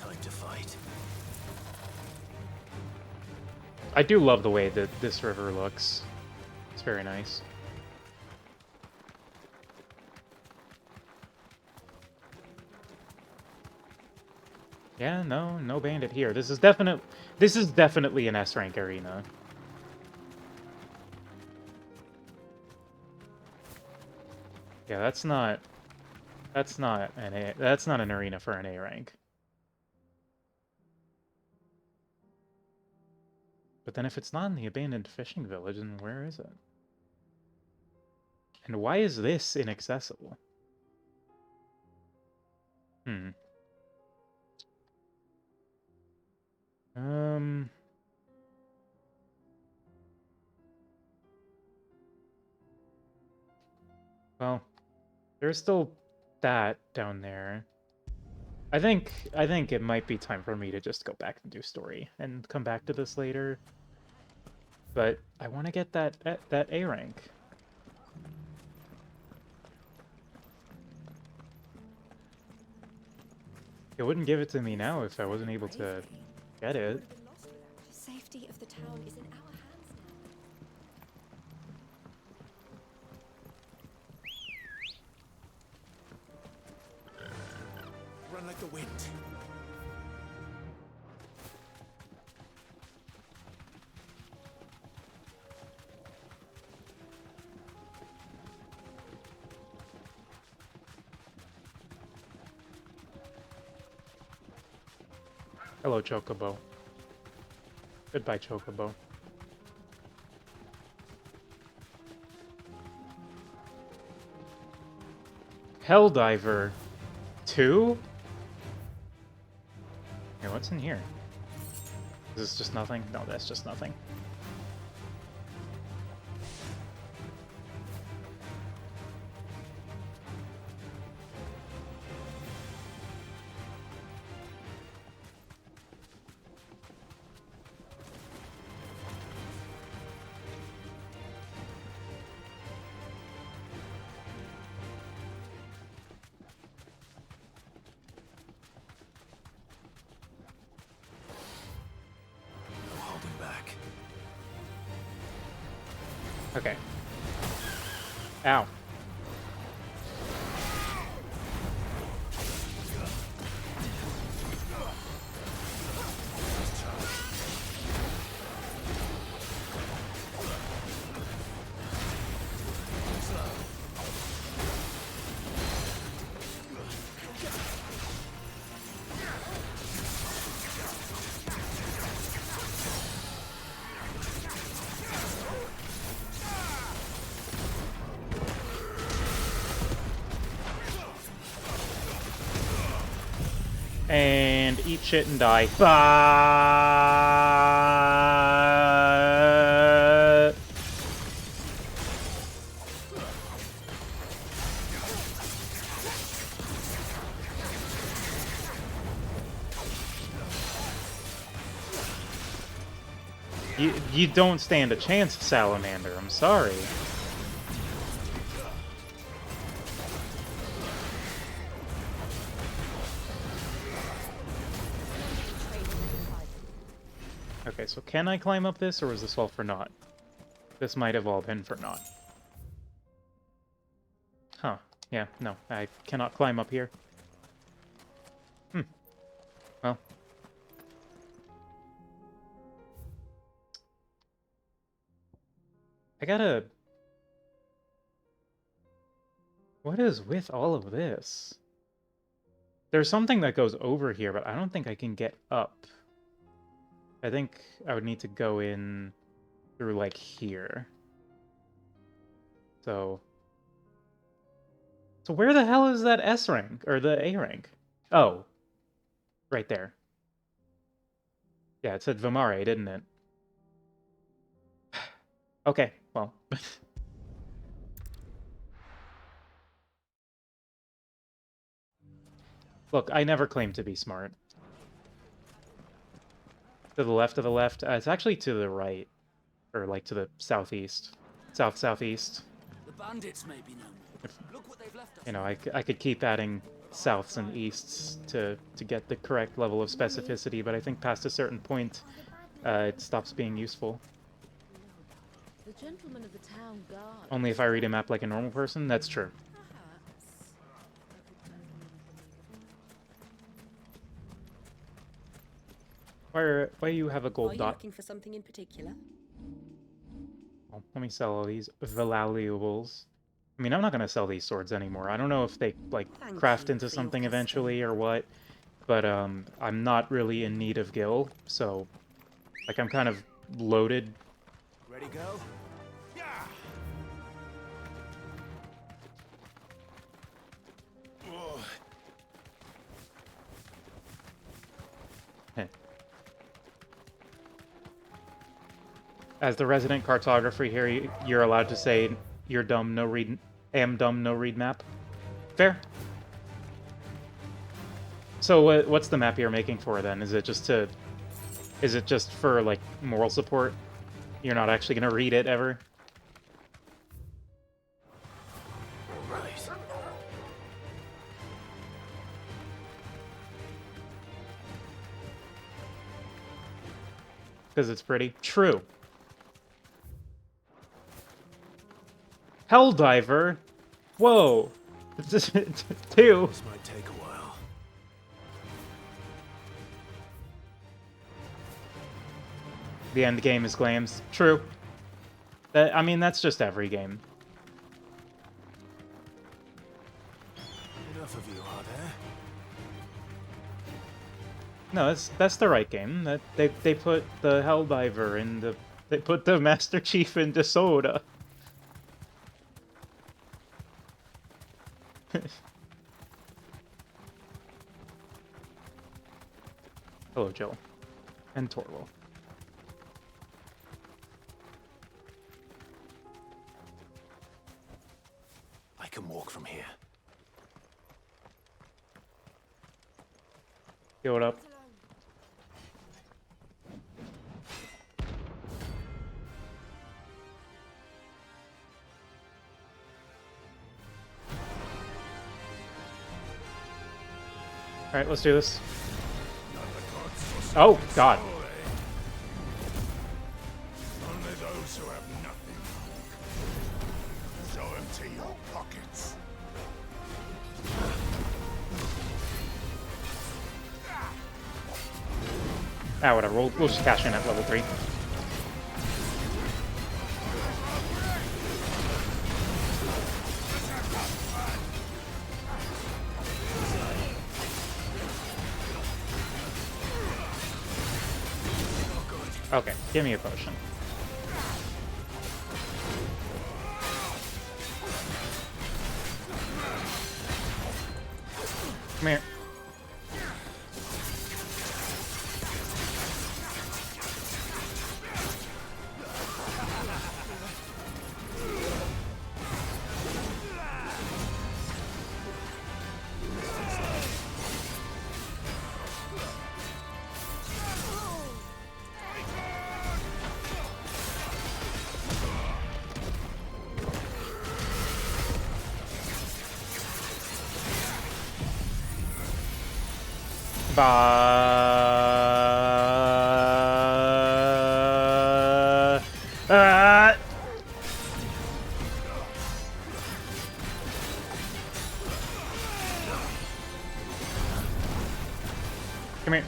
Time to fight. I do love the way that this river looks. It's very nice. Yeah, no bandit here. This is definitely an S rank arena. Yeah, that's not an arena for an A rank. But then if it's not in the abandoned fishing village, then where is it? And why is this inaccessible? Well, there's still that down there. I think it might be time for me to just go back and do story and come back to this later. But I want to get that A rank. It wouldn't give it to me now if I wasn't able to get it. The safety of the town is in our hands now. Run like the wind. Hello, Chocobo. Goodbye, Chocobo. Helldiver 2? Hey, what's in here? Is this just nothing? No, that's just nothing. No holding back. Okay. Ow. And eat shit and die. Bah! You don't stand a chance, Salamander. I'm sorry. Okay, so can I climb up this, or was this all for naught? This might have all been for naught. Huh. Yeah, no, I cannot climb up here. Well. I gotta... What is with all of this? There's something that goes over here, but I don't think I can get up. I think I would need to go in through, like, here. So where the hell is that S rank? Or the A rank? Oh. Right there. Yeah, it said Vimare, didn't it? Okay, well. Look, I never claimed to be smart. To the left of the left? It's actually to the right. Or, like, to the southeast. South-southeast. The bandits may be no more. Look what they've left us. You know, I could keep adding souths and easts to get the correct level of specificity, but I think past a certain point, it stops being useful. The gentleman of the town guard. Only if I read a map like a normal person? That's true. Why you have a gold Are you dot? looking for something in particular? Well, let me sell all these valuables. I mean, I'm not going to sell these swords anymore. I don't know if they, like, craft into something eventually or what, but I'm not really in need of gil, so, like, I'm kind of loaded. Ready, go? Yeah. As the resident cartographer here, you're allowed to say you're dumb, no read, am dumb, no read map. Fair. So what's the map you're making for then? Is it just for, like, moral support? You're not actually gonna read it ever? Right. Because it's pretty. True. Helldiver? Whoa! Two! This might take a while. The end game is Glams. True. I mean, that's just every game. Enough of you, are there? No, that's the right game. That they put the Helldiver in the... They put the Master Chief into Soda. Hello, Joel. And Torwell. I can walk from here. Yo, what up? Alright, let's do this. Oh, God. Only those who have nothing. So empty your pockets. Ah, whatever. We'll just cash in at level 3. Okay, give me a potion. Come here. Come here.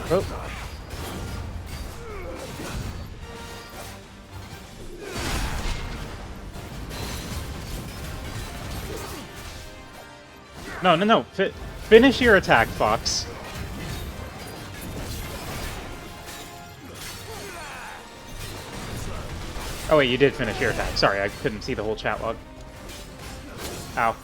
Oh. No. Finish your attack, Fox. Oh wait, you did finish your attack. Sorry, I couldn't see the whole chat log. Ow.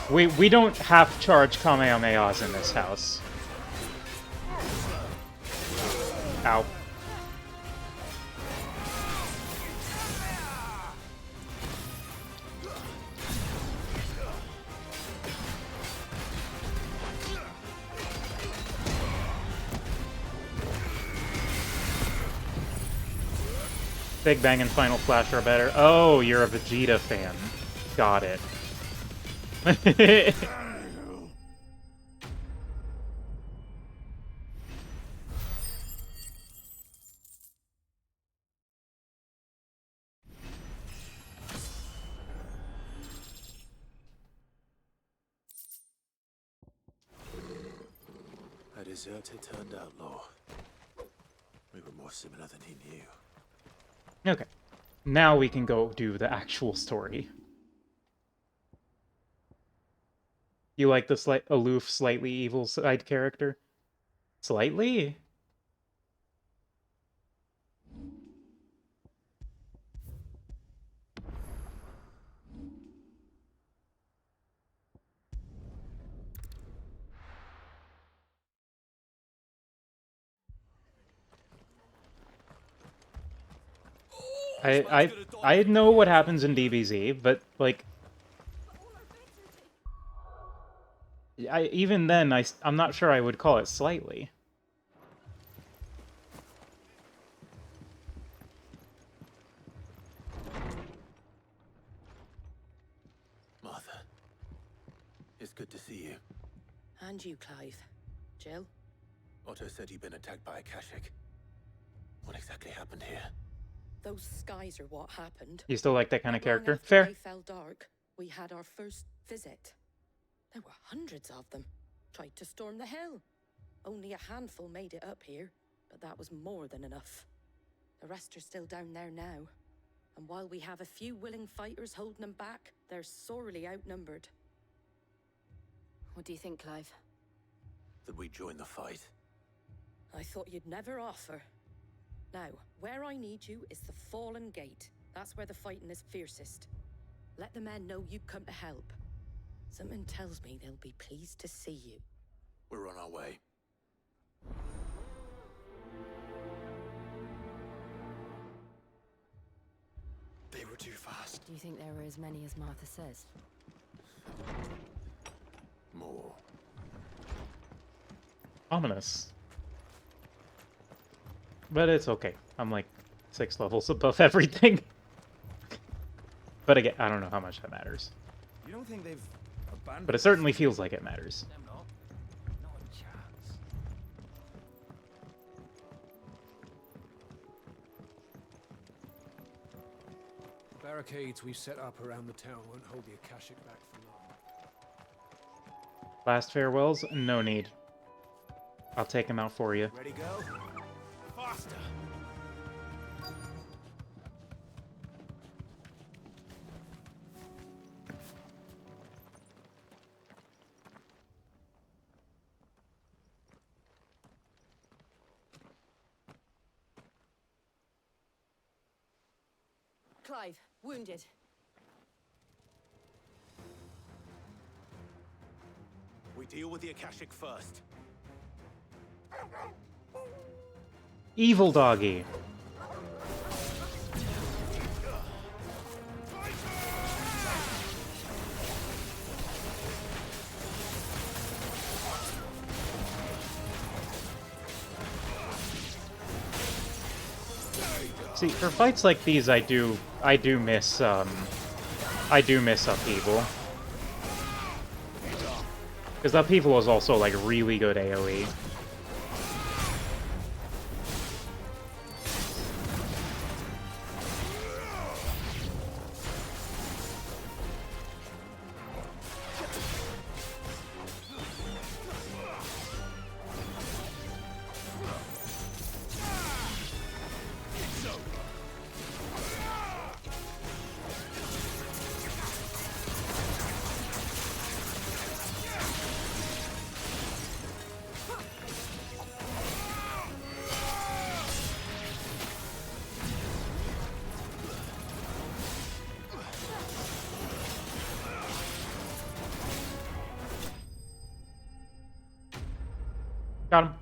We don't half-charge Kamehamehas in this house. Ow. Big Bang and Final Flash are better. Oh, you're a Vegeta fan. Got it. A deserter turned outlaw. We were more similar than he knew. Okay. Now we can go do the actual story. You like the aloof, slightly evil side character? Slightly? I know what happens in DBZ, but like, even then I'm not sure I would call it slightly. Martha, it's good to see you. And you, Clive. Jill? Otto said you'd been attacked by a Kashik. What exactly happened here? Those skies are what happened. You still like that kind of Not long character? after Fair. They fell dark. We had our first visit. There were hundreds of them. Tried to storm the hill. Only a handful made it up here, but that was more than enough. The rest are still down there now. And while we have a few willing fighters holding them back, they're sorely outnumbered. What do you think, Clive? That we join the fight. I thought you'd never offer. Now, where I need you is the Fallen Gate. That's where the fighting is fiercest. Let the men know you come to help. Something tells me they'll be pleased to see you. We're on our way. They were too fast. Do you think there were as many as Martha says? More. Ominous. But it's okay. I'm like 6 levels above everything. But again, I don't know how much that matters. You don't think they've abandoned? But it certainly feels like it matters. Them not. Not a chance. The barricades we've set up around the town won't hold the Akashic back for long. Last farewells? No need. I'll take him out for you. Ready, go? Faster! Clive, wounded. Deal with the Akashic first. Evil doggy. See, for fights like these, I do miss Upheaval. Because Upheaval is also, like, really good AoE. Got him.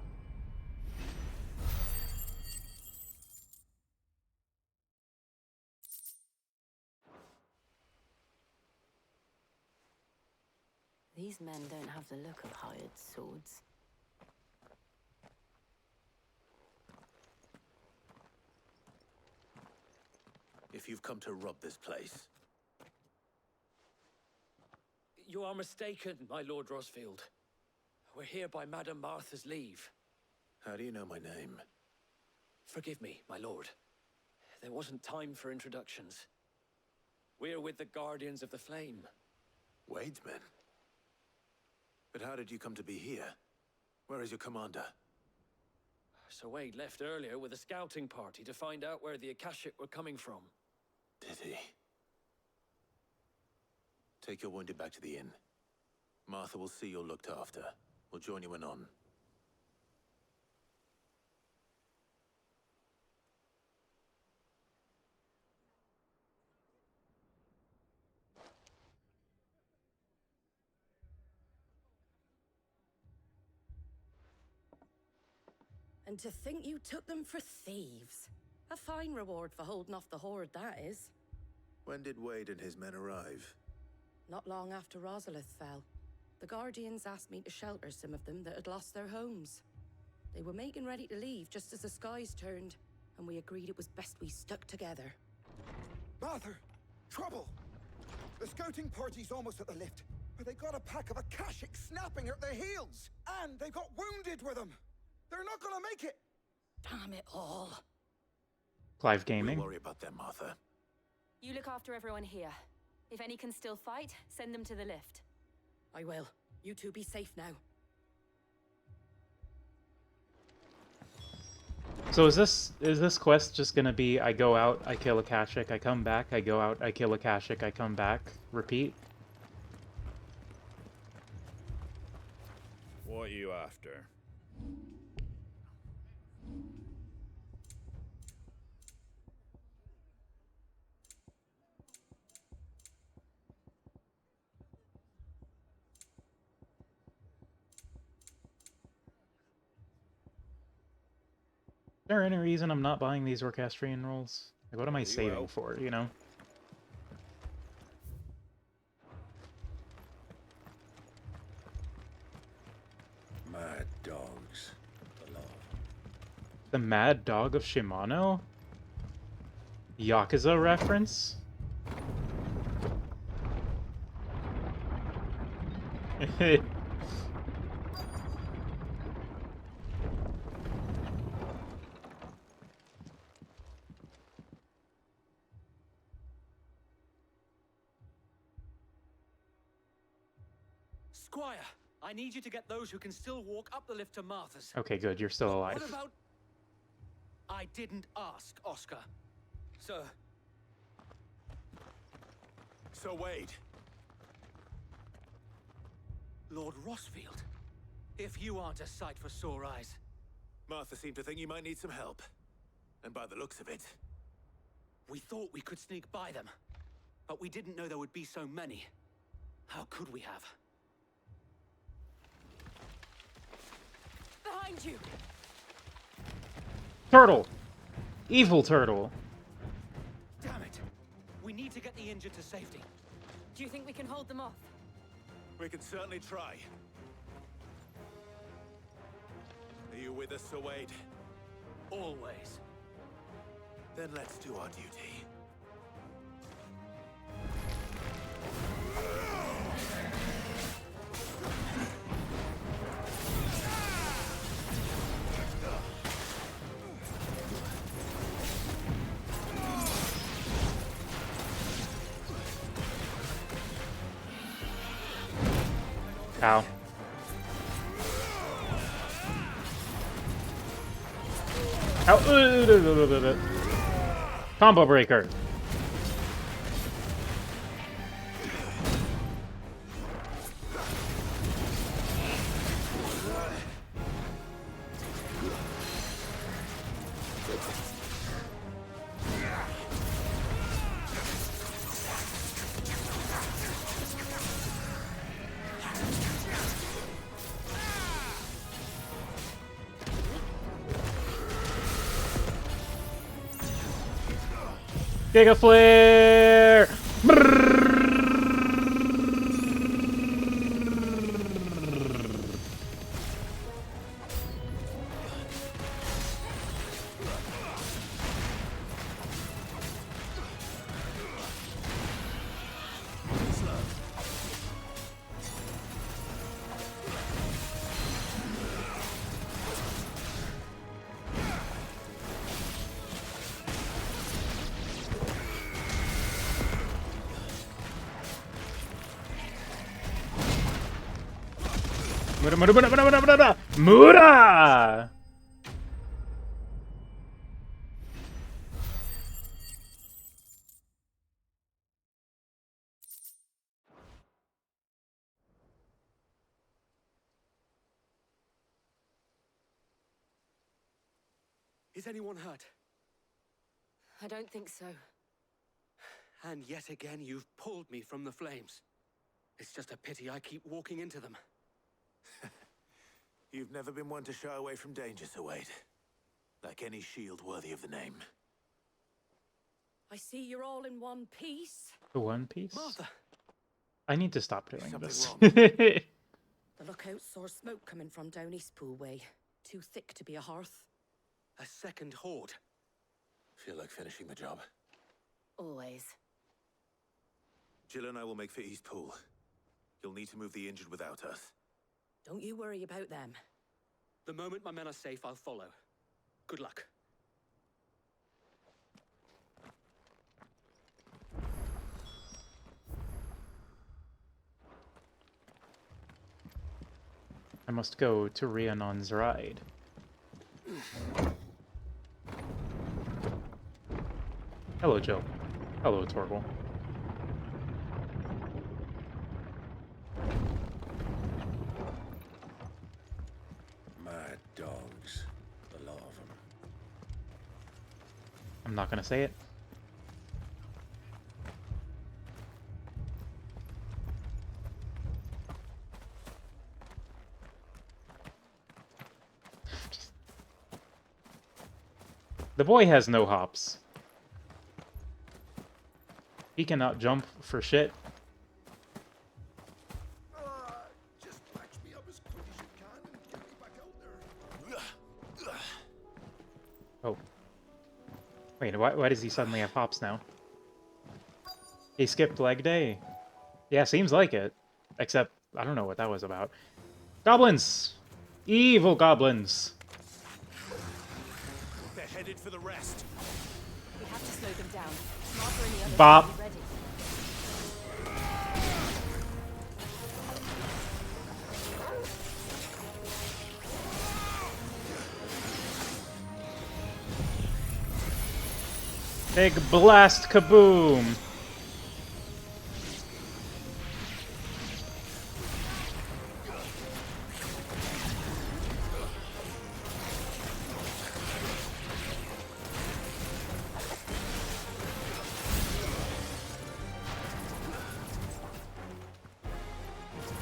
These men don't have the look of hired swords. If you've come to rob this place, You are mistaken, my Lord Rosfield. We're here by Madame Martha's leave. how do you know my name? Forgive me, my lord. There wasn't time for introductions. We're with the Guardians of the Flame. Wade's men? But how did you come to be here? Where is your commander? Sir Wade left earlier with a scouting party to find out where the Akashic were coming from. Did he? Take your wounded back to the inn. Martha will see you're looked after. We'll join you anon. And to think you took them for thieves. A fine reward for holding off the horde, that is. When did Wade and his men arrive? Not long after Rosalith fell. The Guardians asked me to shelter some of them that had lost their homes. They were making ready to leave just as the skies turned, and we agreed it was best we stuck together. Martha! Trouble! The scouting party's almost at the lift, but they got a pack of Akashic snapping at their heels! And they got wounded with them! They're not gonna make it! Damn it all. Clive Gaming. We'll worry about them, Martha. You look after everyone here. If any can still fight, send them to the lift. I will. You two be safe now. So is this quest just gonna be I go out, I kill Akashic, I come back, I go out, I kill Akashic, I come back, repeat? What are you after? Is there any reason I'm not buying these Orchestrion rolls? Like, what am I saving for, you know? Mad dogs. The Mad Dog of Shimano? Yakuza reference? Squire, I need you to get those who can still walk up the lift to Martha's. Okay, good, you're still alive. What about... I didn't ask, Oscar. Sir. Sir Wade. Lord Rosfield. If you aren't a sight for sore eyes. Martha seemed to think you might need some help. And by the looks of it... We thought we could sneak by them. But we didn't know there would be so many. How could we have? behind you! Turtle! Evil turtle! Damn it! We need to get the injured to safety. Do you think we can hold them off? We can certainly try. Are you with us, Sir Wade? Always. Then let's do our duty. Ow. Ow. Combo breaker. Giga Flare! Mura! Is anyone hurt? I don't think so. And yet again, you've pulled me from the flames. It's just a pity I keep walking into them. You've never been one to shy away from danger, Sir Wade. Like any shield worthy of the name. I see you're all in one piece. The One Piece? Martha! I need to stop doing this. The lookout saw smoke coming from down Eastpool way. Too thick to be a hearth. A second horde. Feel like finishing the job. Always. Jill and I will make for Eastpool. You'll need to move the injured without us. Don't you worry about them. The moment my men are safe, I'll follow. Good luck. I must go to Rhiannon's ride. Hello, Jill. Hello, Torgal. Mad dogs. The lot of them. I'm not gonna say it. The boy has no hops. He cannot jump for shit. Just patch me up as quick as you can and get me back out there. Oh. Wait, why does he suddenly have hops now? He skipped leg day? Yeah, seems like it. Except, I don't know what that was about. Goblins! Evil goblins! They're headed for the rest. We have to slow them down. Martha and the others Bop. will be ready. Big blast kaboom!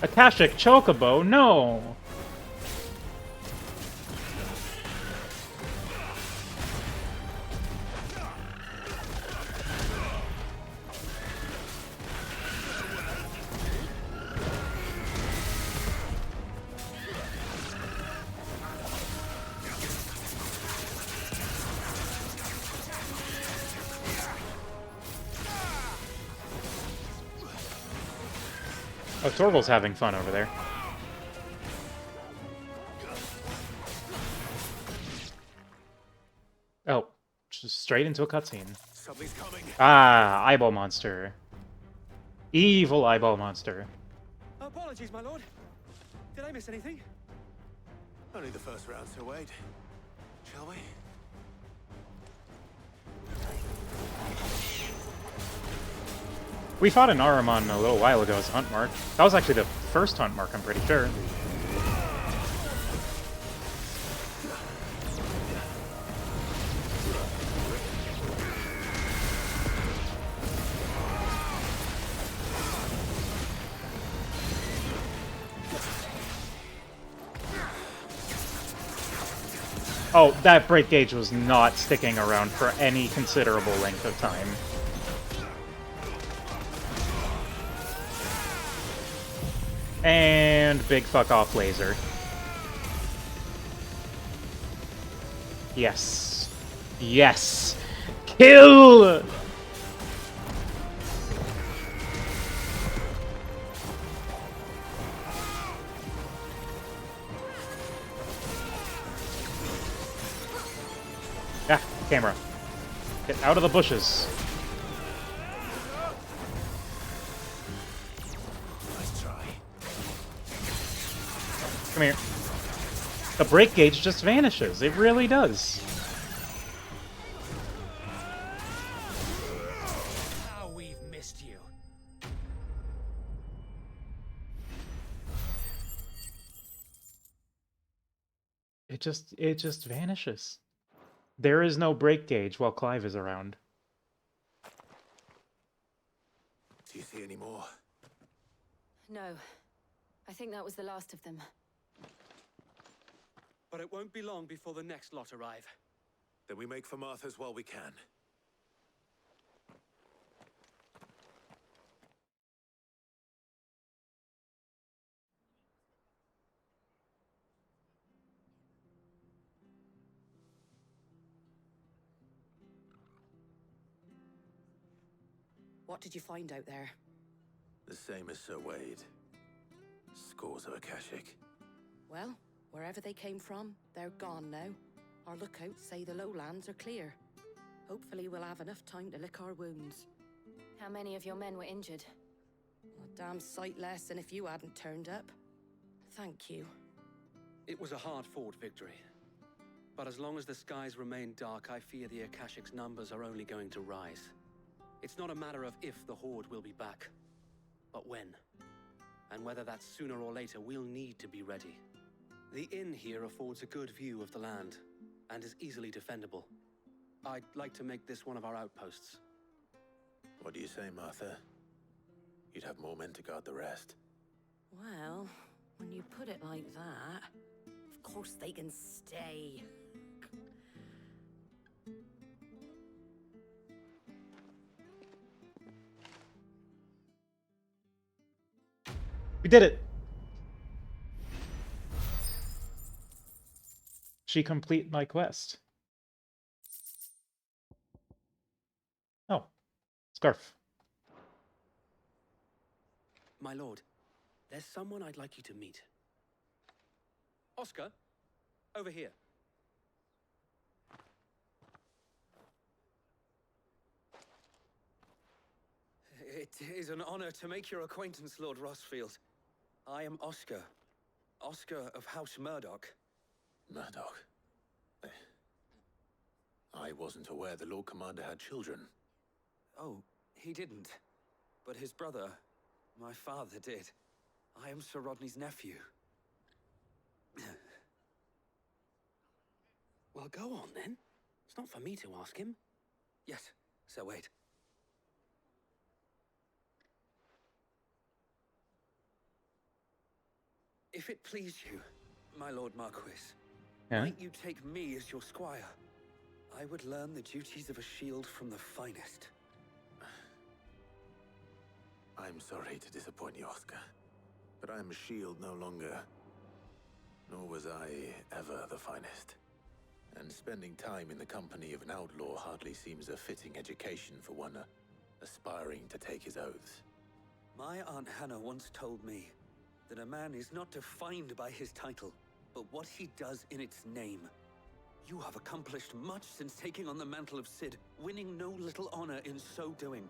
Akashic Chocobo, no! Oh, Torval's having fun over there. Oh, just straight into a cutscene. Something's coming. Ah, eyeball monster. Evil eyeball monster. Apologies, my lord. Did I miss anything? Only the first round, so wait. Shall we? We fought an Ahriman a little while ago as a hunt mark. That was actually the first hunt mark, I'm pretty sure. Oh, that break gauge was not sticking around for any considerable length of time. And big fuck off laser. Yes. Yes! Kill! Ah, camera. Get out of the bushes. Nice try. Come here. The break gauge just vanishes. It really does. How we've missed you. It just vanishes. There is no break gauge while Clive is around. Do you see any more? No. I think that was the last of them. But it won't be long before the next lot arrive. Then we make for Martha's while we can. What did you find out there? The same as Sir Wade. Scores of Akashic. Well, wherever they came from, they're gone now. Our lookouts say the lowlands are clear. Hopefully we'll have enough time to lick our wounds. How many of your men were injured? A damn sight less than if you hadn't turned up. Thank you. It was a hard-fought victory. But as long as the skies remain dark, I fear the Akashic's numbers are only going to rise. It's not a matter of if the Horde will be back, but when. And whether that's sooner or later, we'll need to be ready. The inn here affords a good view of the land, and is easily defendable. I'd like to make this one of our outposts. What do you say, Martha? You'd have more men to guard the rest. Well, when you put it like that, of course they can stay. We did it! She complete my quest. Oh. Scarf. My lord, there's someone I'd like you to meet. Oscar, over here. It is an honor to make your acquaintance, Lord Rossfield. I am Oscar. Oscar of House Murdoch. Murdoch? I wasn't aware the Lord Commander had children. Oh, he didn't. But his brother, my father, did. I am Sir Rodney's nephew. Well, go on, then. It's not for me to ask him. Yes, Sir Wade. If it please you, my Lord Marquis, might you take me as your squire? I would learn the duties of a shield from the finest. I'm sorry to disappoint you, Oscar, but I'm a shield no longer. Nor was I ever the finest. And spending time in the company of an outlaw hardly seems a fitting education for one aspiring to take his oaths. My Aunt Hannah once told me that a man is not defined by his title, but what he does in its name. You have accomplished much since taking on the mantle of Cid, winning no little honor in so doing.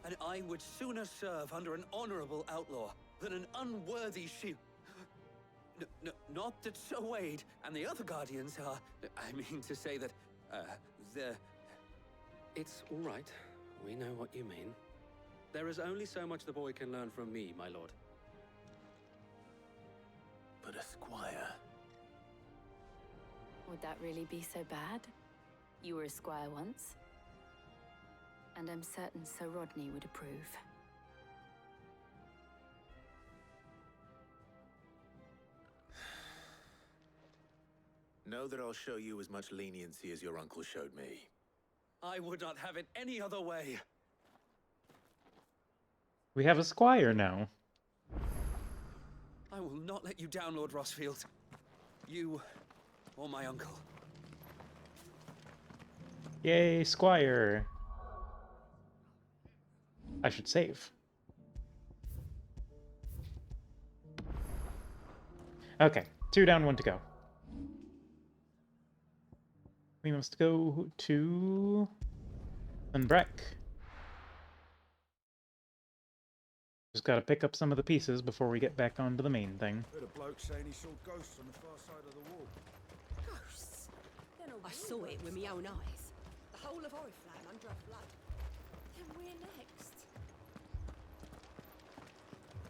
And I would sooner serve under an honorable outlaw than an unworthy shield. Not that Sir Wade and the other Guardians are... I mean to say that, they're... It's all right. We know what you mean. There is only so much the boy can learn from me, my lord. But a squire... Would that really be so bad? You were a squire once. And I'm certain Sir Rodney would approve. Know that I'll show you as much leniency as your uncle showed me. I would not have it any other way. We have a squire now. I will not let you down, Lord Rossfield. You or my uncle. Yay, squire. I should save. Okay, 2 down, 1 to go. We must go to Unbreck. Just gotta pick up some of the pieces before we get back onto the main thing. Heard a bloke saying he saw ghosts on the far side of the wall. Ghosts? I saw it with my own eyes. The whole of Oriflamme under a flood. Then we're next.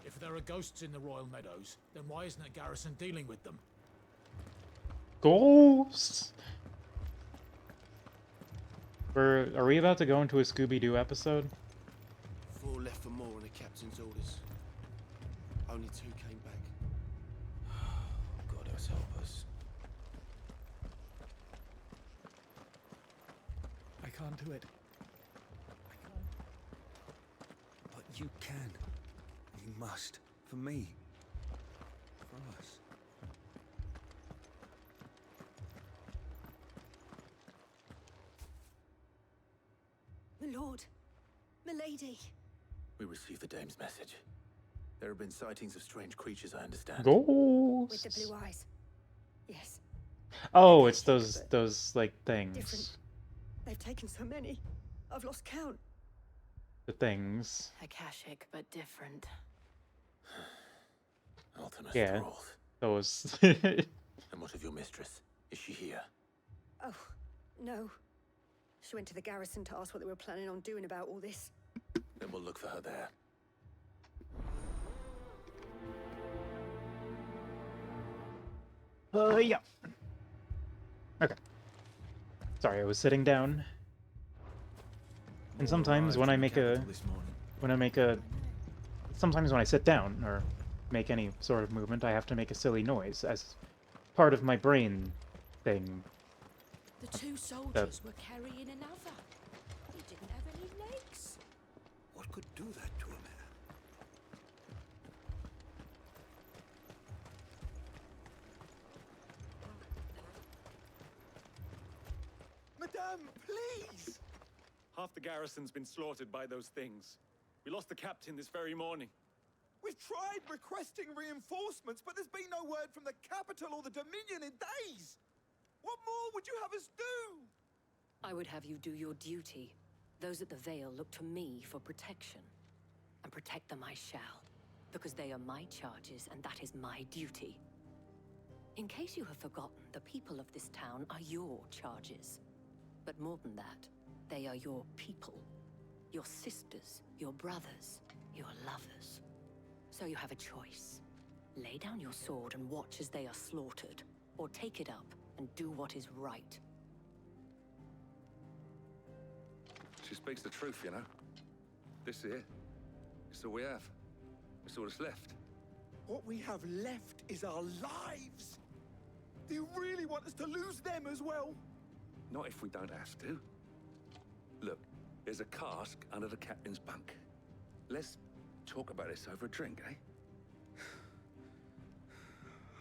If there are ghosts in the Royal Meadows, then why isn't a garrison dealing with them? Ghosts! Are we about to go into a Scooby-Doo episode? 4 left for more on the captain's orders. Only 2 came back. God else help us. I can't do it. I can't. But you can. You must. For me. For us. My lord. Milady. We received the dame's message. There have been sightings of strange creatures, I understand. Ghosts! With the blue eyes. Yes. Oh, it's those like things. Different. They've taken so many. I've lost count. The things. Akashic, but different. Ultimate Yeah. thralls. Those. And what of your mistress? Is she here? Oh, no. She went to the garrison to ask what they were planning on doing about all this. Then we'll look for her there. Yeah. Okay. Sorry, I was sitting down. And sometimes when I make a... Sometimes when I sit down, or make any sort of movement, I have to make a silly noise as part of my brain thing. The 2 soldiers were carrying another. He didn't have any legs. What could do that to a man? Madame, please! Half the garrison's been slaughtered by those things. We lost the captain this very morning. We've tried requesting reinforcements, but there's been no word from the capital or the Dominion in days! What more would you have us do? I would have you do your duty. Those at the Vale look to me for protection. And protect them I shall, because they are my charges and that is my duty. In case you have forgotten, the people of this town are your charges. But more than that, they are your people. Your sisters, your brothers, your lovers. So you have a choice. Lay down your sword and watch as they are slaughtered, or take it up and do what is right. She speaks the truth, you know. This here, it's all we have. It's all that's left. What we have left is our lives! Do you really want us to lose them as well? Not if we don't have to. Look, there's a cask under the captain's bunk. Let's talk about this over a drink, eh?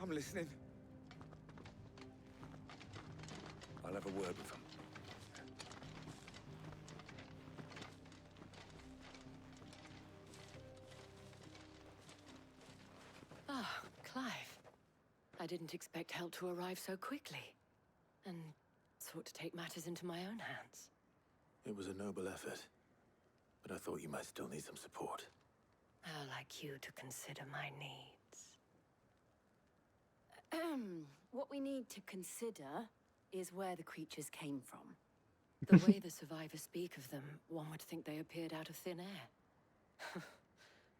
I'm listening. I'll have a word with him. Clive. I didn't expect help to arrive so quickly, and sought to take matters into my own hands. It was a noble effort, but I thought you might still need some support. I'd like you to consider my needs. What we need to consider is where the creatures came from. The way the survivors speak of them, one would think they appeared out of thin air.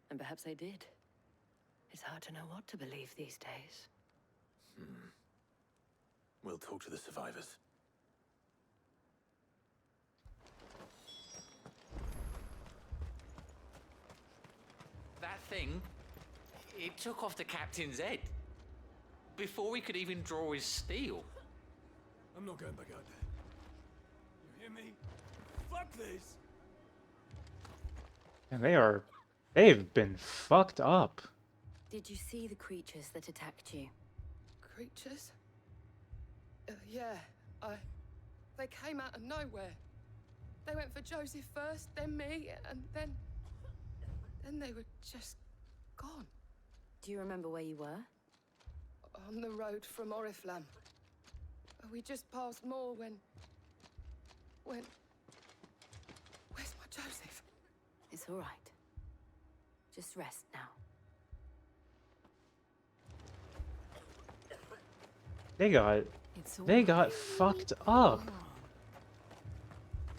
And perhaps they did. It's hard to know what to believe these days. We'll talk to the survivors. That thing, it took off the captain's head. Before we could even draw his steel. I'm not going back out there. You hear me? Fuck this! And they've been fucked up. Did you see the creatures that attacked you? Creatures? Yeah, they came out of nowhere. They went for Joseph first, then me, and then they were just gone. Do you remember where you were? On the road from Oriflamme. We just passed Moor when... Where's my Joseph? It's all right. Just rest now. They got fucked up.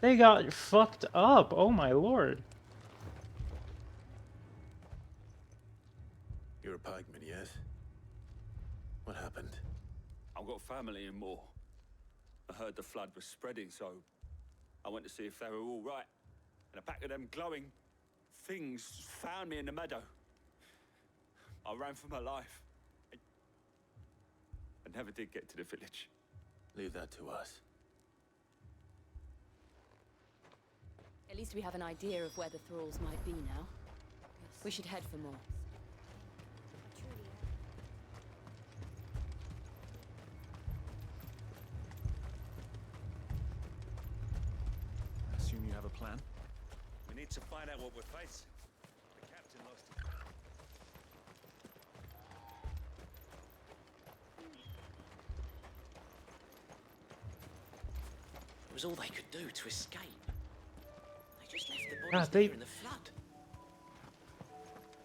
They got fucked up. Oh my lord. You're a pikeman, yes? What happened? I've got family in Moor. I heard the flood was spreading, so I went to see if they were all right. And a pack of them glowing things found me in the meadow. I ran for my life. I never did get to the village. Leave that to us. At least we have an idea of where the thralls might be now. We should head for more. Assume you have a plan? We need to find out what we're facing. The captain lost it. It was all they could do to escape. They just left the bodies God, there in the flood.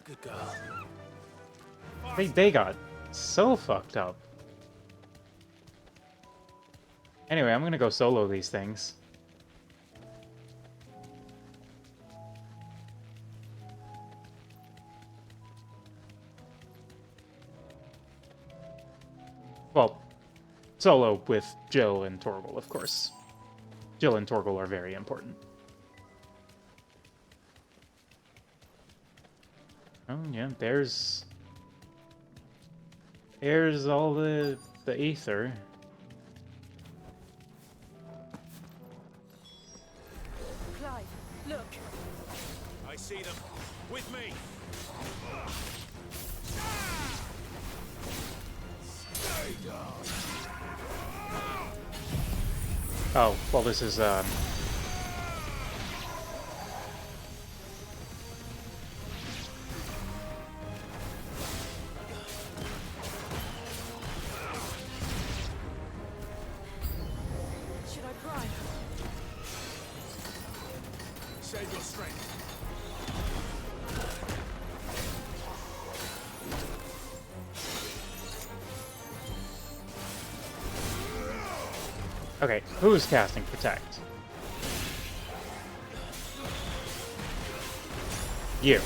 Good girl. They got so fucked up. Anyway, I'm gonna go solo these things. Well, solo with Jill and Torgal, of course. Jill and Torgal are very important. Oh yeah, there's all the ether. Clive, look. I see them. With me. Oh, well this is Should I bribe? Save your strength. okay, who's casting Protect? You.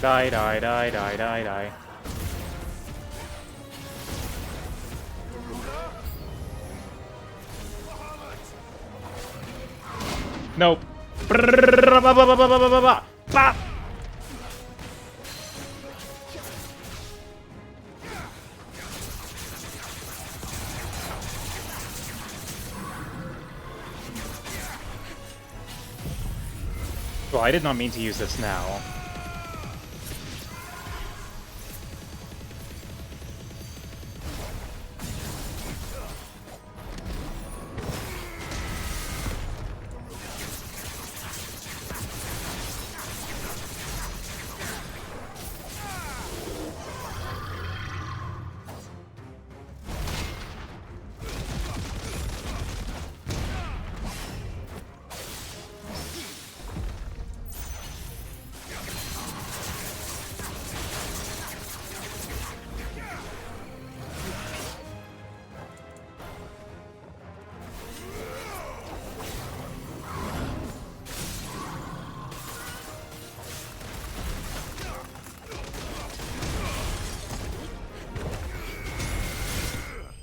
Die, die, die, die, die, die. Nope. Bah! Well, I did not mean to use this now.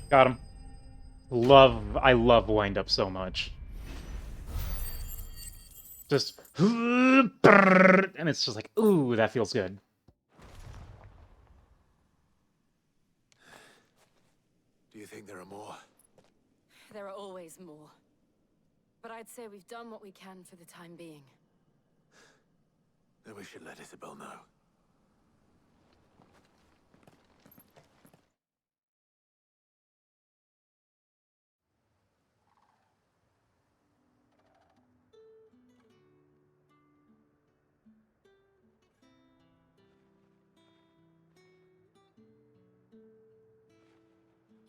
Got him. I love wind up so much. Just and it's just like, ooh, that feels good. Do you think there are more? There are always more. But I'd say we've done what we can for the time being. Then we should let Isabel know.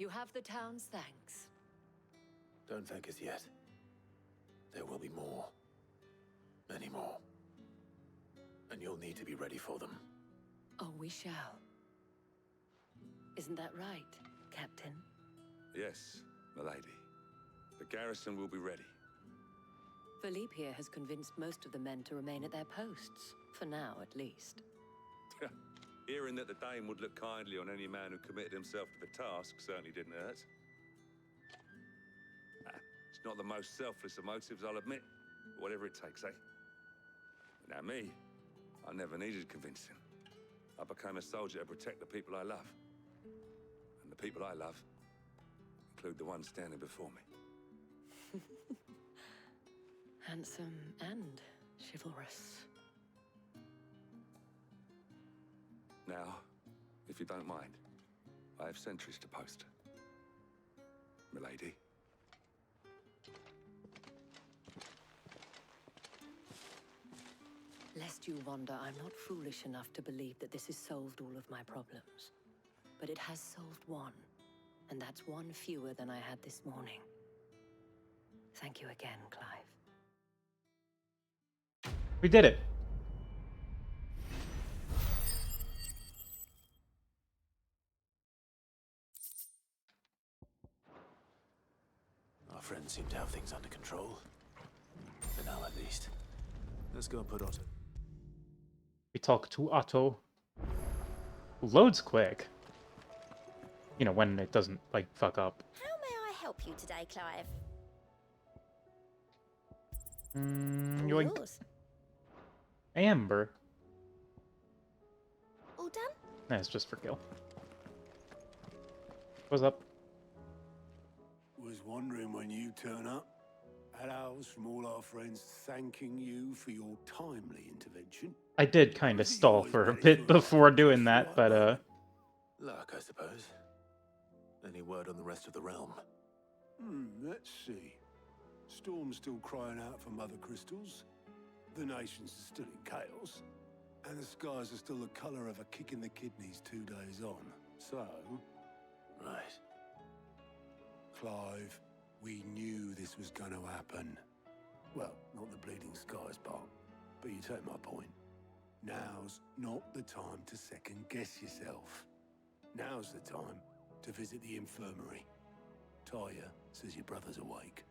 You have the town's thanks. Don't thank us yet. There will be more. Many more. And you'll need to be ready for them. Oh, we shall. Isn't that right, Captain? Yes, milady. The garrison will be ready. Philippe here has convinced most of the men to remain at their posts. For now, at least. Hearing that the Dame would look kindly on any man who committed himself to the task certainly didn't hurt. It's not the most selfless of motives, I'll admit. But whatever it takes, eh? Now me, I never needed convincing. I became a soldier to protect the people I love. And the people I love include the one standing before me. Handsome and chivalrous. Now, if you don't mind, I have sentries to post. Milady. Lest you wonder, I'm not foolish enough to believe that this has solved all of my problems. But it has solved one, and that's one fewer than I had this morning. Thank you again, Clive. We did it. Our friends seem to have things under control. For now, at least. Let's go and put Otto. We talk to Otto. Loads quick. You know, when it doesn't, like, fuck up. How may I help you today, Clive? Yoink. Yours. Amber. All done? Nah, it's just for Gil. What's up? Was wondering when you turn up. Had owls from all our friends thanking you for your timely intervention. I did kind of stall for a bit before doing that, but Luck, I suppose. Any word on the rest of the realm? Let's see. Storm's still crying out for mother crystals. The nations are still in chaos. And the skies are still the colour of a kick in the kidneys 2 days on. So... Right. Clive, we knew this was going to happen. Well, not the bleeding skies part, but you take my point. Now's not the time to second-guess yourself. Now's the time to visit the infirmary. Taya says your brother's awake.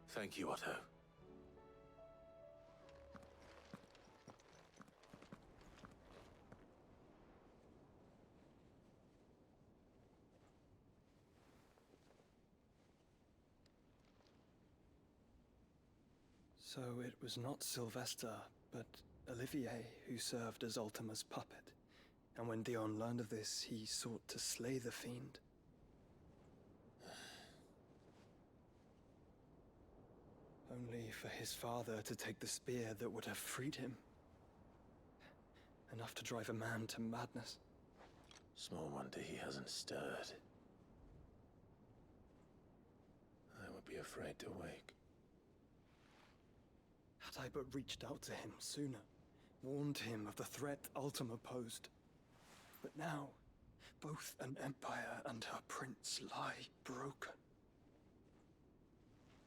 Thank you, Otto. So it was not Sylvester, but Olivier who served as Ultima's puppet. And when Dion learned of this, he sought to slay the fiend. only for his father to take the spear that would have freed him. Enough to drive a man to madness. Small wonder he hasn't stirred. I would be afraid to wake. Had I but reached out to him sooner, warned him of the threat Ultima posed. But now, both an empire and her prince lie broken.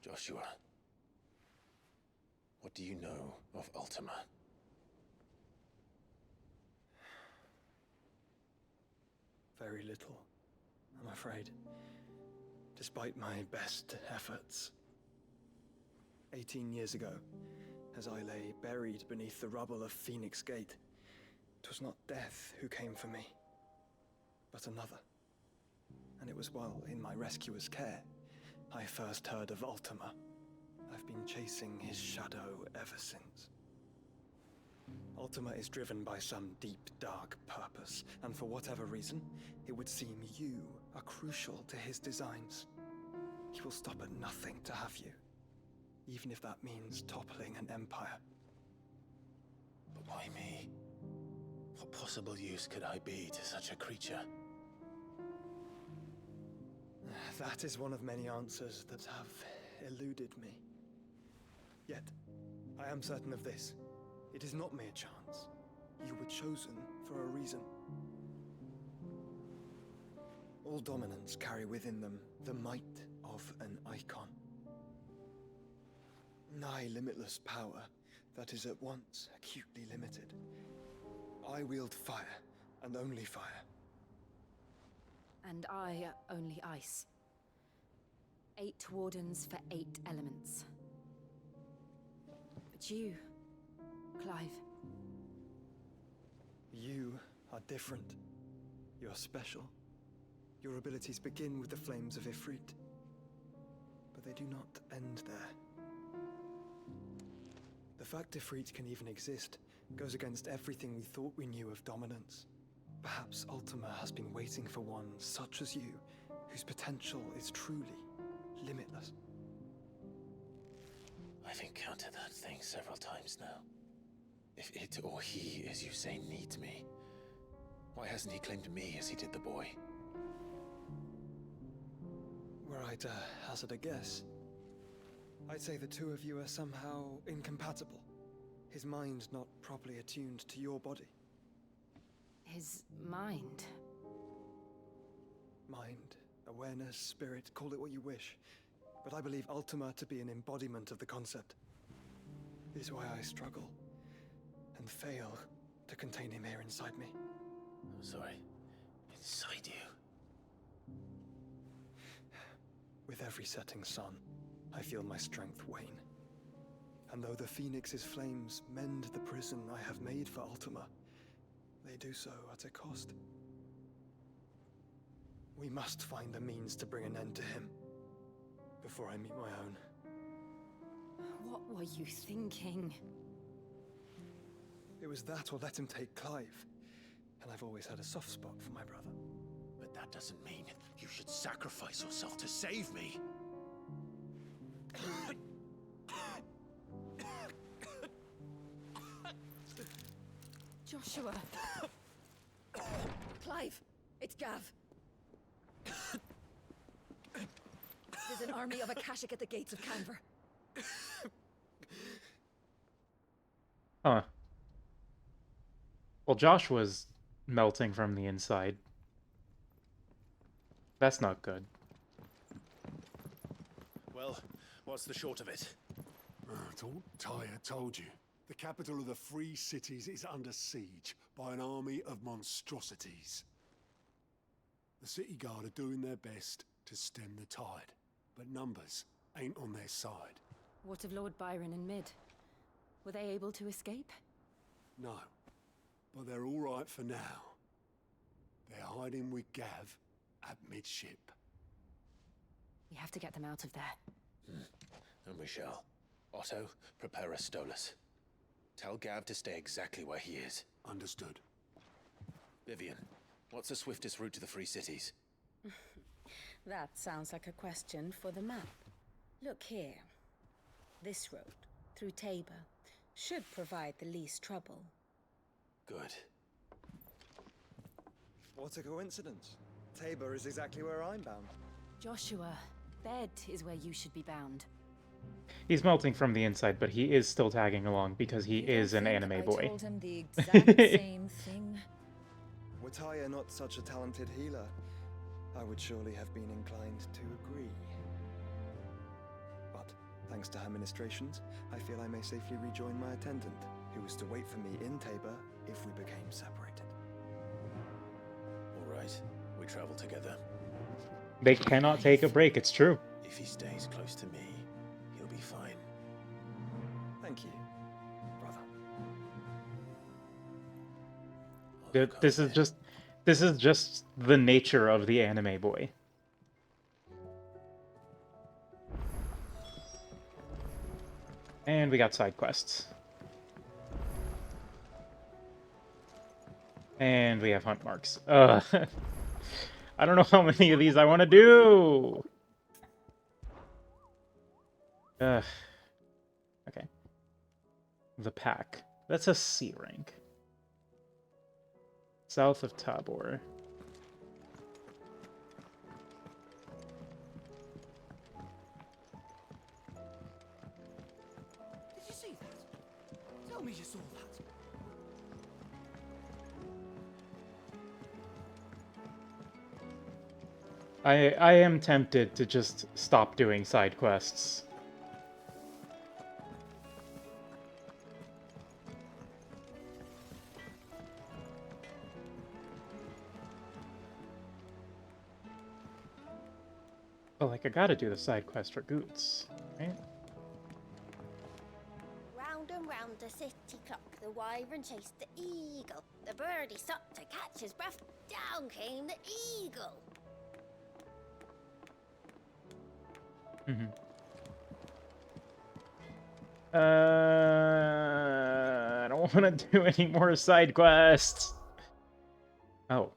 Joshua, what do you know of Ultima? Very little, I'm afraid. Despite my best efforts. 18 years ago, as I lay buried beneath the rubble of Phoenix Gate, 'twas not death who came for me, but another. And it was while in my rescuer's care, I first heard of Ultima. I've been chasing his shadow ever since. Ultima is driven by some deep, dark purpose, and for whatever reason, it would seem you are crucial to his designs. He will stop at nothing to have you, even if that means toppling an empire. But why me? What possible use could I be to such a creature? That is one of many answers that have eluded me. Yet, I am certain of this. It is not mere chance. You were chosen for a reason. All dominants carry within them the might of an icon. Nigh limitless power that is at once acutely limited. I wield fire, and only fire. And I only ice. 8 wardens for 8 elements. But you, Clive. You are different. You're special. Your abilities begin with the flames of Ifrit. But they do not end there. The fact Ifrit can even exist goes against everything we thought we knew of dominance. Perhaps Ultima has been waiting for one such as you, whose potential is truly limitless. I've encountered that thing several times now. If it or he, as you say, needs me, why hasn't he claimed me as he did the boy? Were I to hazard a guess, I'd say the two of you are somehow incompatible. His mind not properly attuned to your body. His mind. Mind, awareness, spirit, call it what you wish. But I believe Ultima to be an embodiment of the concept. It is why I struggle and fail to contain him here inside me. I'm sorry. Inside you? With every setting sun, I feel my strength wane. And though the Phoenix's flames mend the prison I have made for Ultima, they do so at a cost. We must find the means to bring an end to him before I meet my own. What were you thinking? It was that or let him take Clive. And I've always had a soft spot for my brother. But that doesn't mean you should sacrifice yourself to save me. Joshua. Clive, it's Gav. There's an army of Akashic at the gates of Canver. Huh. Well, Josh was melting from the inside. That's not good. Well, what's the short of it? Tyre told you. The capital of the Free Cities is under siege by an army of monstrosities. The city guard are doing their best to stem the tide, but numbers ain't on their side. What of Lord Byron and Mid? Were they able to escape? No, but they're all right for now. They're hiding with Gav at midship. We have to get them out of there. And we shall. Otto, prepare a Stolas. Tell Gav to stay exactly where he is. Understood. Vivian, what's the swiftest route to the Free Cities? That sounds like a question for the map. Look here. This road, through Tabor, should provide the least trouble. Good. What a coincidence. Tabor is exactly where I'm bound. Joshua, bed is where you should be bound. He's melting from the inside, but he is still tagging along because he is an anime boy. I told him the exact same thing. Were Tyre not such a talented healer, I would surely have been inclined to agree. But thanks to her ministrations, I feel I may safely rejoin my attendant, who was to wait for me in Tabor if we became separated. All right, we travel together. They cannot take a break, it's true. If he stays close to me, he'll be fine. Thank you, brother. This is just the nature of the anime boy. And we got side quests. And we have hunt marks. I don't know how many of these I want to do. Okay. The Pack. That's a C rank. South of Tabor. Did you see that? Tell me you saw that. I am tempted to just stop doing side quests. But like I gotta do the side quest for Goots, right? Round and round the city clock, the wyvern chased the eagle. The birdie stopped to catch his breath. Down came the eagle. Mm-hmm. I don't want to do any more side quests. Oh.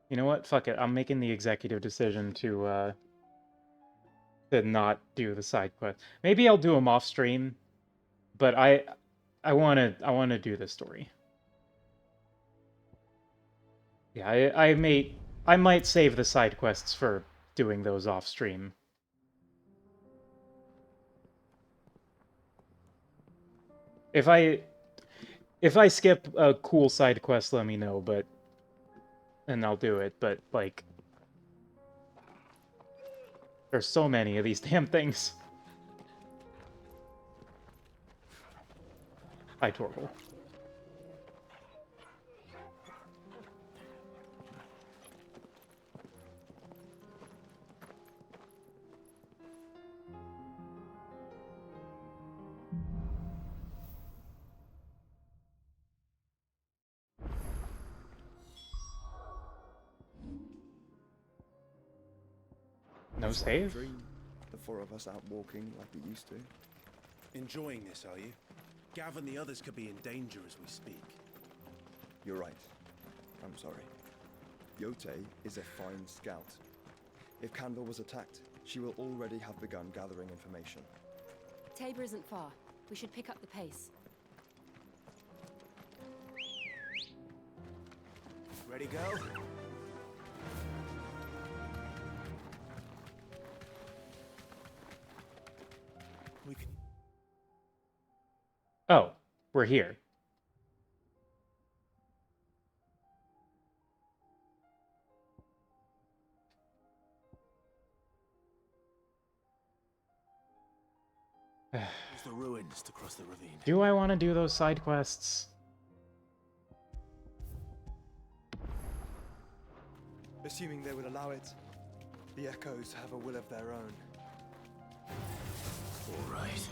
You know what? Fuck it. I'm making the executive decision to not do the side quest. Maybe I'll do them off stream, but I want to do the story. Yeah, I might save the side quests for doing those off stream. If I skip a cool side quest, let me know, and I'll do it, but like there's so many of these damn things. Hi, Torval. No It's like a save? dream. The four of us out walking like we used to. Enjoying this, are you? Gav and the others could be in danger as we speak. You're right. I'm sorry. Yote is a fine scout. If Candle was attacked, she will already have begun gathering information. Tabor isn't far. We should pick up the pace. Ready, go? We can... Oh, we're here. Use the ruins to cross the ravine. Do I want to do those side quests? Assuming they would allow it, the Echoes have a will of their own. All right.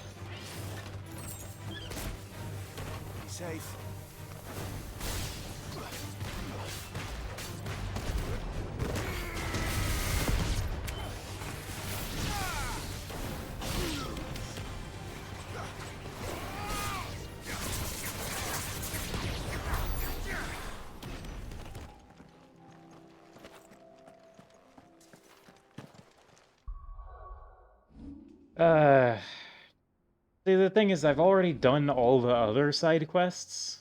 Be safe. See, the thing is, I've already done all the other side quests.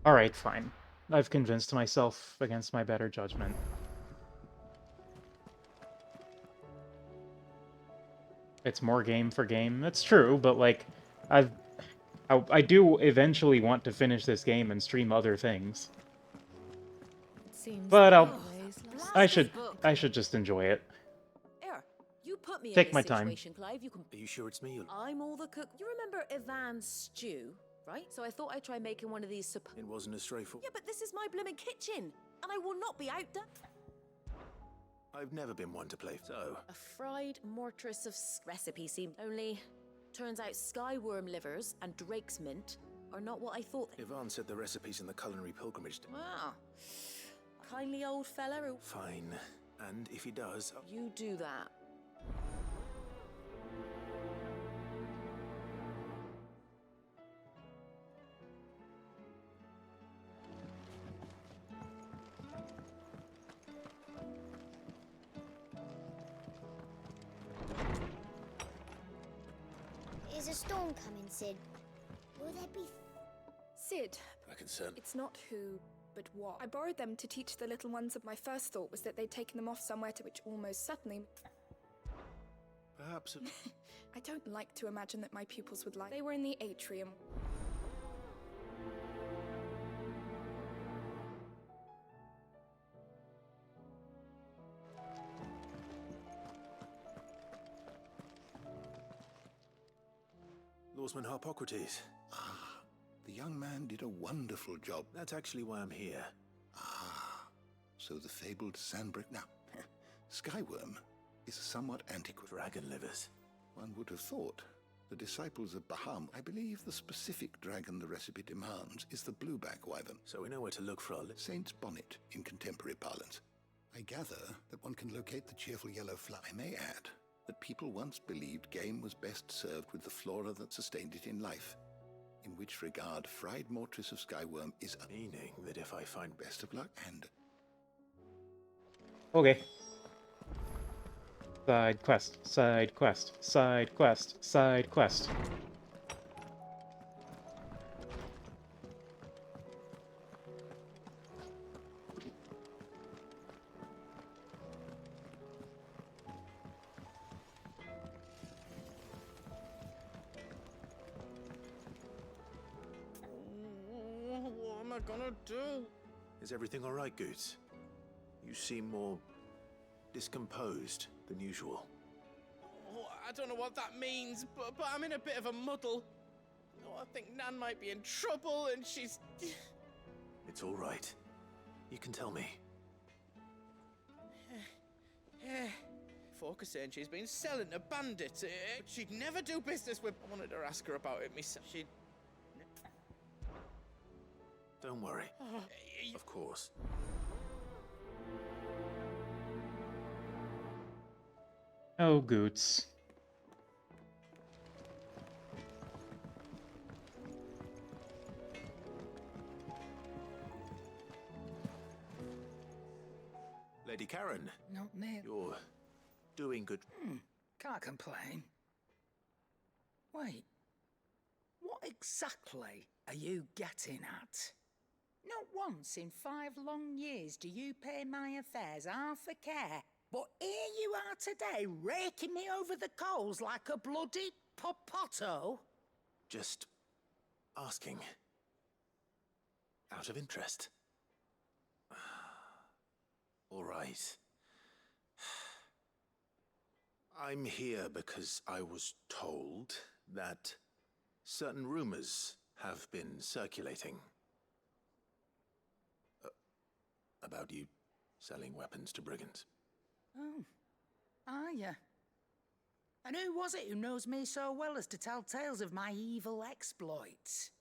Alright, fine. I've convinced myself against my better judgment. It's more game for game. That's true, but like, I do eventually want to finish this game and stream other things. But I should just enjoy it. Here, you put me Take in my this time. situation, Clive. You can. Are you sure it's me? I'm all the cook. You remember Ivan's stew, right? So I thought I'd try making one of these. It wasn't as straightforward. Yeah, but this is my blooming kitchen, and I will not be outdone. I've never been one to play, so... A fried mortress of recipe seemed only. Turns out skyworm livers and drake's mint are not what I thought. Ivan said the recipe's in the culinary pilgrimage. Wow. Kindly old fella who. Fine. And if he does... You do that. Is a storm coming, Sid? Will there be... Sid. A concern. It's not who, but what. I borrowed them to teach the little ones, and my first thought was that they'd taken them off somewhere to which almost certainly... Perhaps... I don't like to imagine that my pupils would like... They were in the atrium. Lawsman Harpocrates. Ah, the young man did a wonderful job. That's actually why I'm here. Ah, so the fabled sandbrick... Now, Skyworm is a somewhat antiquated... Dragon livers. One would have thought. The disciples of Baham, I believe the specific dragon the recipe demands is the blueback wyvern. So we know where to look for our... Saint's bonnet, in contemporary parlance. I gather that one can locate the cheerful yellow flower. I may add that people once believed game was best served with the flora that sustained it in life. In which regard, fried mortress of Skyworm is a... Meaning that if I find... Best of luck, and... Okay. Side quest, side quest, side quest, side quest. What am I gonna do? Is everything all right, Goots? You seem more discomposed than usual. Oh, I don't know what that means, but I'm in a bit of a muddle. Oh, I think Nan might be in trouble, and she's... It's all right. You can tell me. Forker saying she's been selling to bandits. But she'd never do business with... I wanted to ask her about it myself. She'd... Don't worry. Of course. Oh, Goots. Lady Karen. Not me. You're doing good. Can't complain. Wait. What exactly are you getting at? Not once in 5 long years do you pay my affairs half a care. But here you are today, raking me over the coals like a bloody popoto. Just asking. Out of interest. All right. I'm here because I was told that certain rumors have been circulating about you selling weapons to brigands. Oh, are you? And who was it who knows me so well as to tell tales of my evil exploits?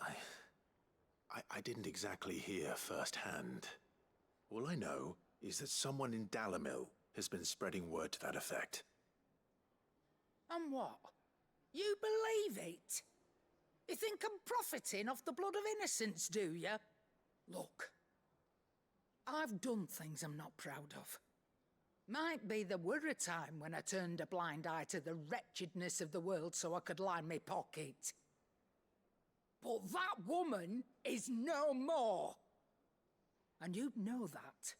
I didn't exactly hear firsthand. All I know is that someone in Dalamil has been spreading word to that effect. And what? You believe it? You think I'm profiting off the blood of innocents, do you? Look, I've done things I'm not proud of. Might be there were a time when I turned a blind eye to the wretchedness of the world so I could line my pocket. But that woman is no more. And you'd know that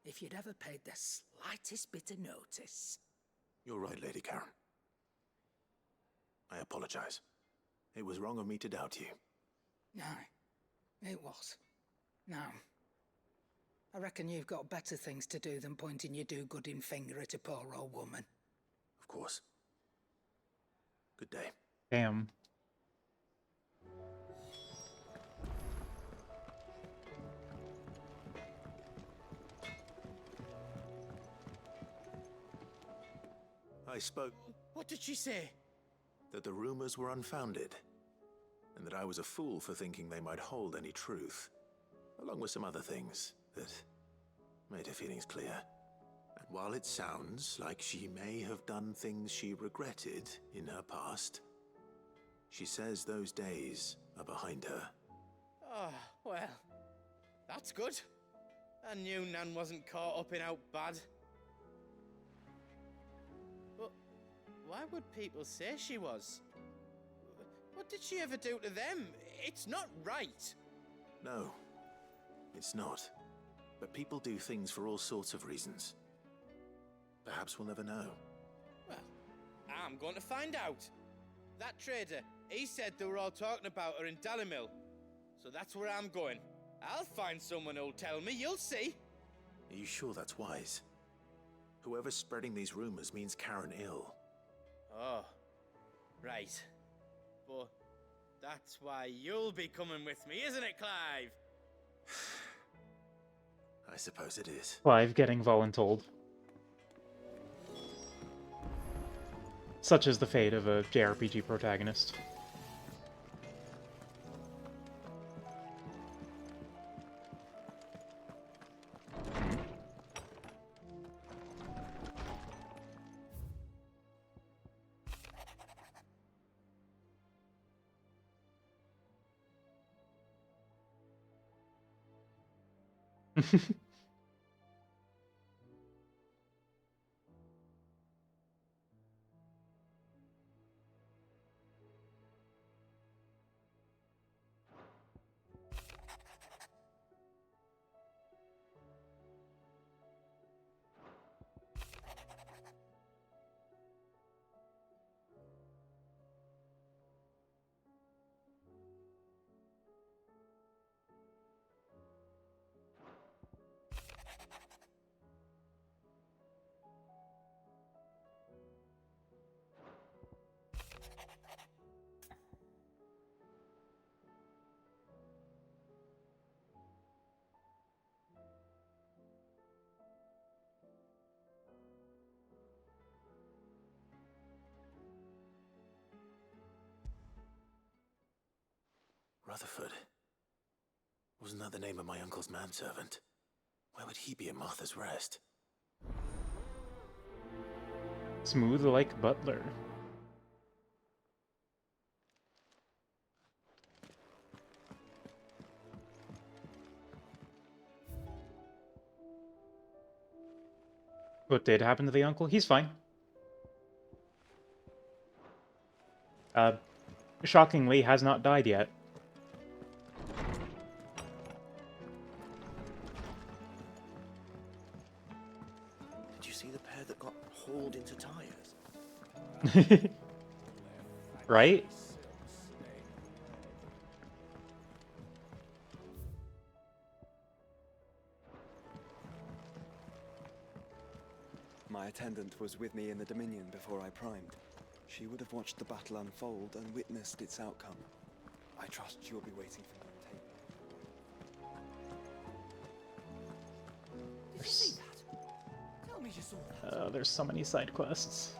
if you'd ever paid the slightest bit of notice. You're right, Lady Karen. I apologize. It was wrong of me to doubt you. No, it was. Now, I reckon you've got better things to do than pointing your do-gooding finger at a poor old woman. Of course. Good day. Damn. I spoke What did she say? that the rumors were unfounded, and that I was a fool for thinking they might hold any truth, along with some other things that made her feelings clear. And while it sounds like she may have done things she regretted in her past, she says those days are behind her. Oh, well, that's good. I knew Nan wasn't caught up in out bad. But why would people say she was? What did she ever do to them? It's not right. No, it's not. But people do things for all sorts of reasons. Perhaps we'll never know. Well, I'm going to find out. That trader, he said they were all talking about her in Dalimil. So that's where I'm going. I'll find someone who'll tell me, you'll see. Are you sure that's wise? Whoever's spreading these rumors means Karen ill. Oh, right. But that's why you'll be coming with me, isn't it, Clive? I suppose it is. Clive getting voluntold. Such is the fate of a JRPG protagonist. Rutherford. Wasn't that the name of my uncle's manservant? Why would he be at Martha's Rest? Smooth like butler. What did happen to the uncle? He's fine. Shockingly, has not died yet. Did you see the pair that got hauled into tires? Right? My attendant was with me in the Dominion before I primed. She would have watched the battle unfold and witnessed its outcome. I trust you'll be waiting for me to take. Did you see that? Tell me you saw that. There's so many side quests.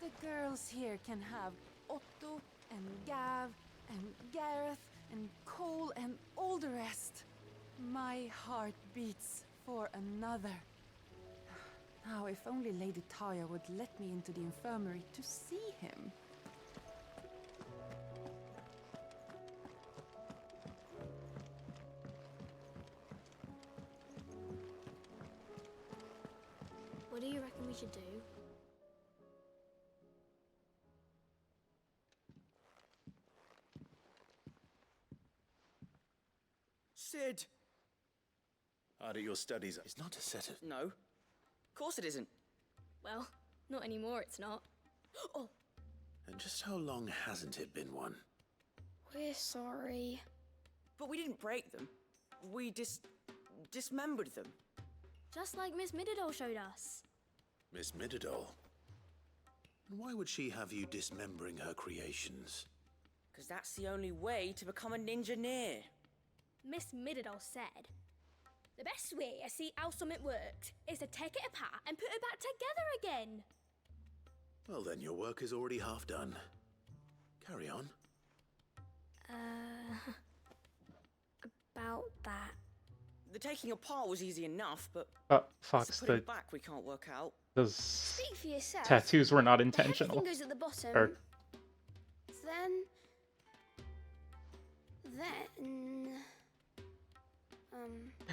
The girls here can have Otto and Gav and Gareth and coal and all the rest. My heart beats for another. Now, if only Lady Taya would let me into the infirmary to see him. What do you reckon we should do? Sid! Hard at your studies. It's not a set of... No. Of course it isn't. Well, not anymore, it's not. Oh, And just how long hasn't it been one? we're sorry. But we didn't break them. We dismembered them. Just like Miss Mididol showed us. Miss Mididol? And why would she have you dismembering her creations? Because that's the only way to become a ninja-neer. Miss Mididol said, the best way to see how something works is to take it apart and put it back together again. Well then, your work is already half done. Carry on. About that. The taking apart was easy enough, but Fox, putting it back we can't work out. those Speak for yourself. tattoos were not The intentional. heavy thing goes at the bottom. Or- Then,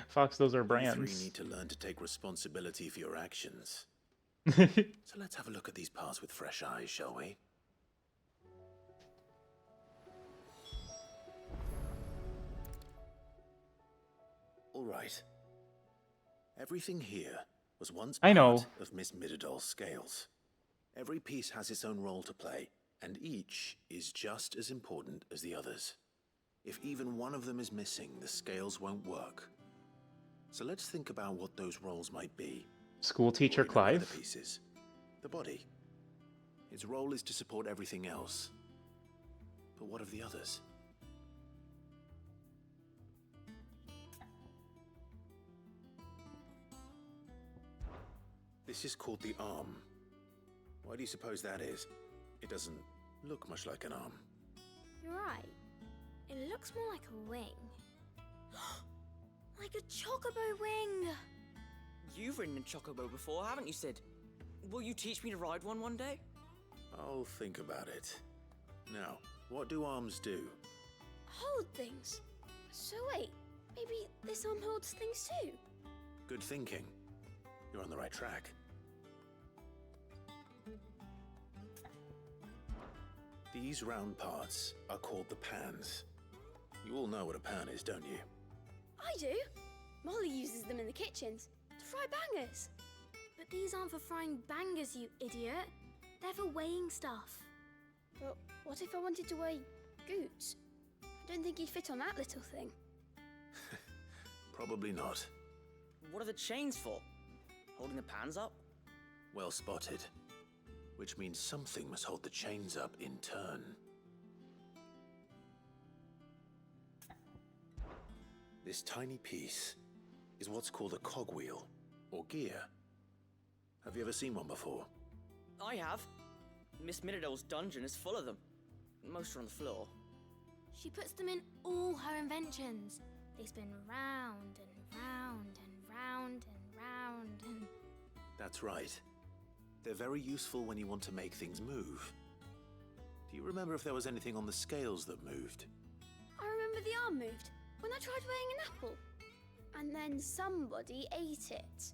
Fox, those are You brands. three need to learn to take responsibility for your actions. So let's have a look at these parts with fresh eyes, shall we? All right. Everything here was once I know. part of Miss Mididol's scales. Every piece has its own role to play, and each is just as important as the others. If even one of them is missing, the scales won't work. So let's think about what those roles might be. School teacher Already know one of Clive. the pieces. The body. Its role is to support everything else. But what of the others? This is called the arm. Why do you suppose that is? It doesn't look much like an arm. you're right. It looks more like a wing. Like a chocobo wing. You've ridden a chocobo before, haven't you, Sid? Will you teach me to ride one day? I'll think about it. Now, what do arms do? Hold things. So wait, maybe this arm holds things too? Good thinking. You're on the right track. These round parts are called the pans. You all know what a pan is, don't you? I do. Molly uses them in the kitchens to fry bangers. But these aren't for frying bangers, you idiot. They're for weighing stuff. But what if I wanted to weigh Goots? I don't think he'd fit on that little thing. Probably not. What are the chains for? Holding the pans up? Well spotted. Which means something must hold the chains up in turn. This tiny piece is what's called a cogwheel, or gear. Have you ever seen one before? I have. Miss Mididol's dungeon is full of them. Most are on the floor. She puts them in all her inventions. They spin round and round and round and round and... That's right. They're very useful when you want to make things move. Do you remember if there was anything on the scales that moved? I remember the arm moved when I tried weighing an apple. And then somebody ate it. It's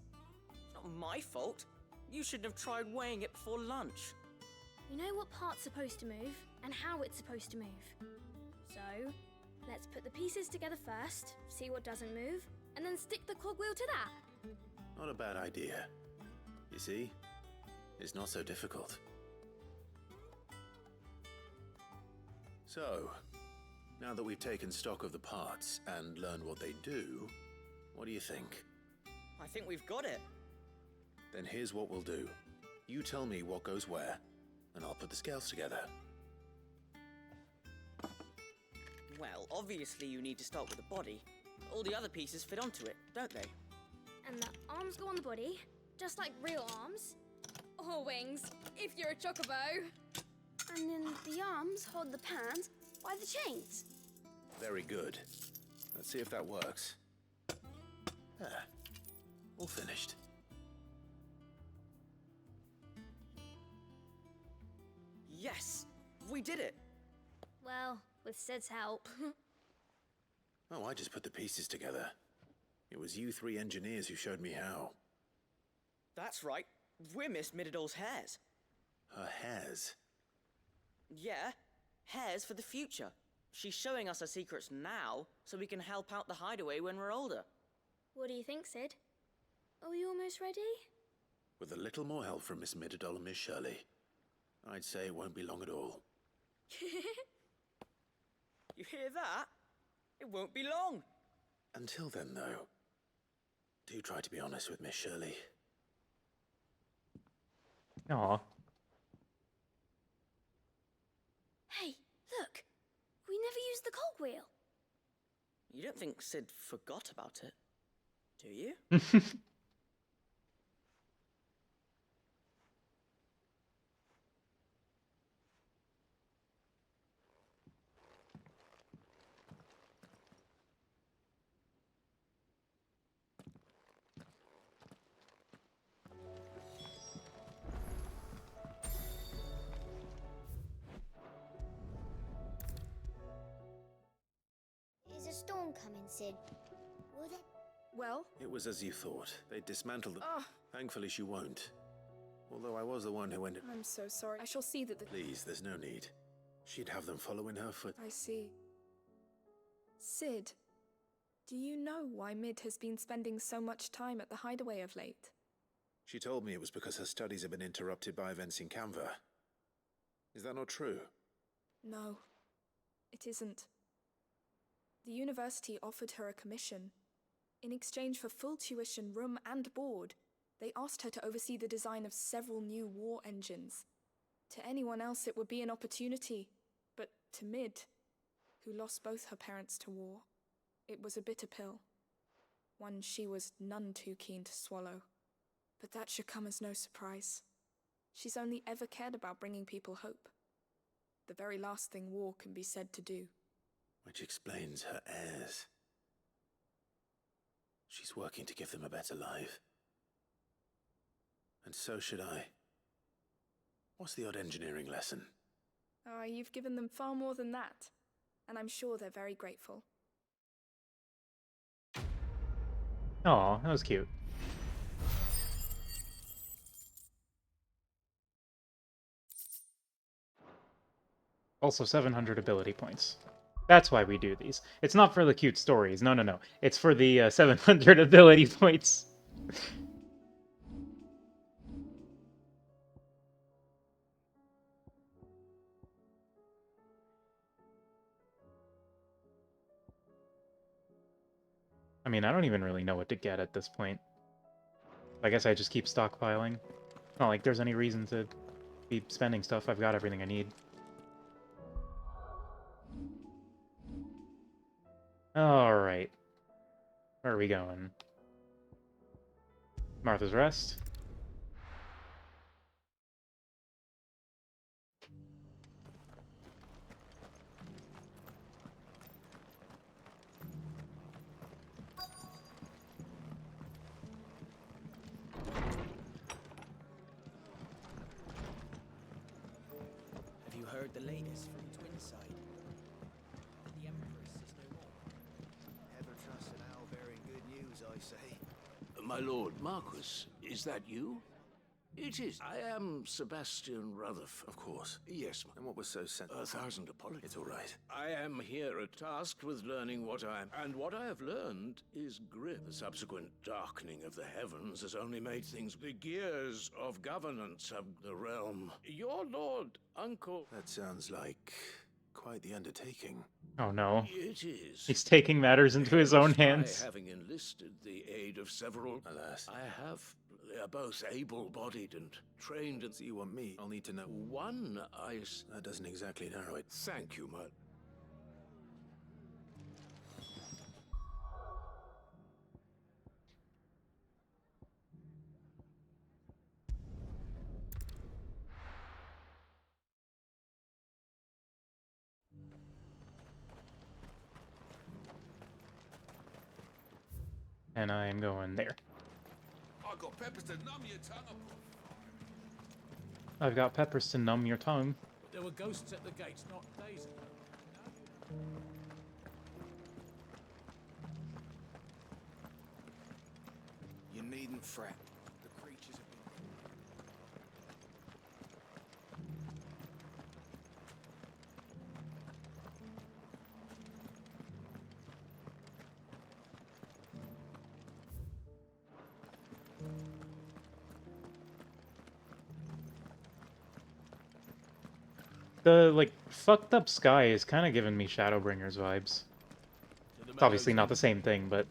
not my fault. You shouldn't have tried weighing it before lunch. You know what part's supposed to move and how it's supposed to move. So, let's put the pieces together first, see what doesn't move, and then stick the cogwheel to that. Not a bad idea. You see? It's not so difficult. So, now that we've taken stock of the parts and learned what they do, what do you think? I think we've got it. Then here's what we'll do. You tell me what goes where, and I'll put the scales together. Well, obviously you need to start with the body. All the other pieces fit onto it, don't they? And the arms go on the body, just like real arms. Or wings, if you're a chocobo. And then the arms hold the pans by the chains. Very good. Let's see if that works. Ah, all finished. Yes! We did it! Well, with Sid's help. Oh, I just put the pieces together. It was you three engineers who showed me how. That's right. We're Miss Mididol's hares. Her hairs? Yeah, hares for the future. She's showing us her secrets now, so we can help out the hideaway when we're older. What do you think, Sid? Are we almost ready? With a little more help from Miss Mididol and Miss Shirley, I'd say it won't be long at all. You hear that? It won't be long. Until then, though, do try to be honest with Miss Shirley. Aw. Hey, look! We never used the cogwheel. You don't think Sid forgot about it, do you? Is a storm coming, Sid? Will there... Well? It was as you thought. They dismantled the... Ah. Thankfully she won't. Although I was the one who ended... I'm so sorry. I shall see that the... Please, there's no need. She'd have them follow in her foot. I see. Sid, do you know why Mid has been spending so much time at the hideaway of late? She told me it was because her studies have been interrupted by events in Canva. Is that not true? No, it isn't. The university offered her a commission. In exchange for full tuition, room and board, they asked her to oversee the design of several new war engines. To anyone else it would be an opportunity, but to Mid, who lost both her parents to war, it was a bitter pill. One she was none too keen to swallow. But that should come as no surprise. She's only ever cared about bringing people hope. The very last thing war can be said to do. Which explains her heirs. She's working to give them a better life. And so should I. What's the odd engineering lesson? Ah, you've given them far more than that. And I'm sure they're very grateful. Aw, that was cute. Also 700 ability points. That's why we do these. It's not for the cute stories. No, no, no. It's for the 700 ability points. I mean, I don't even really know what to get at this point. I guess I just keep stockpiling. Not like there's any reason to be spending stuff. I've got everything I need. Alright. Where are we going? Martha's Rest. Have you heard the latest from Twinside? The Empress is no more. Ever trust an owl bearing good news, I say. My lord Marquis, is that you? It is. I am Sebastian Rutherford. Of course. Yes, And what was so sent? 1,000 apologies. It's all right. I am here tasked with learning what I am, and what I have learned is grim. The subsequent darkening of the heavens has only made things. The gears of governance of the realm. Your lord, uncle. That sounds like quite the undertaking. Oh no. It is. He's taking matters into his own By hands. having enlisted the aid of several. Alas. I have. They are both able-bodied and trained, and So you want me? I'll need to know. one That doesn't exactly narrow it. Thank you, my. and I am going there. I got peppers to numb your tongue. I've got peppers to numb your tongue. There were ghosts at the gates not days ago. You needn't fret. The creatures have been... The, like, fucked up sky is kind of giving me Shadowbringers vibes. It's obviously not the same thing, but...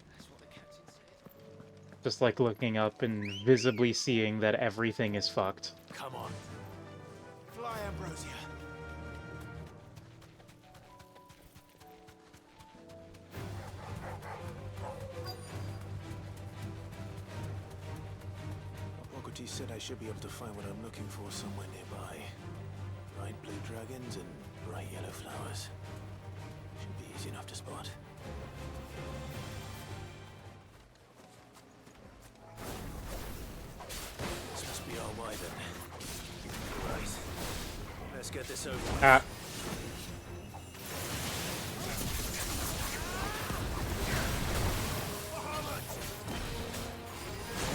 just like looking up and visibly seeing that everything is fucked. Come on. Fly, Ambrosia. Bogoti said I should be able to find what I'm looking for somewhere nearby. Bright blue dragons and bright yellow flowers. Should be easy enough to spot. This must be our wyvern. Right. Let's get this over with. Ah.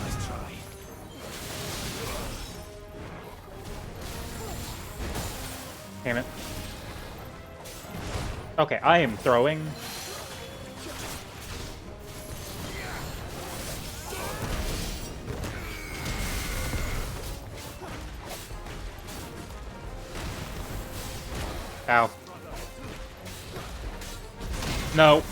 Nice try. Damn it. Okay, I am throwing. Ow. No.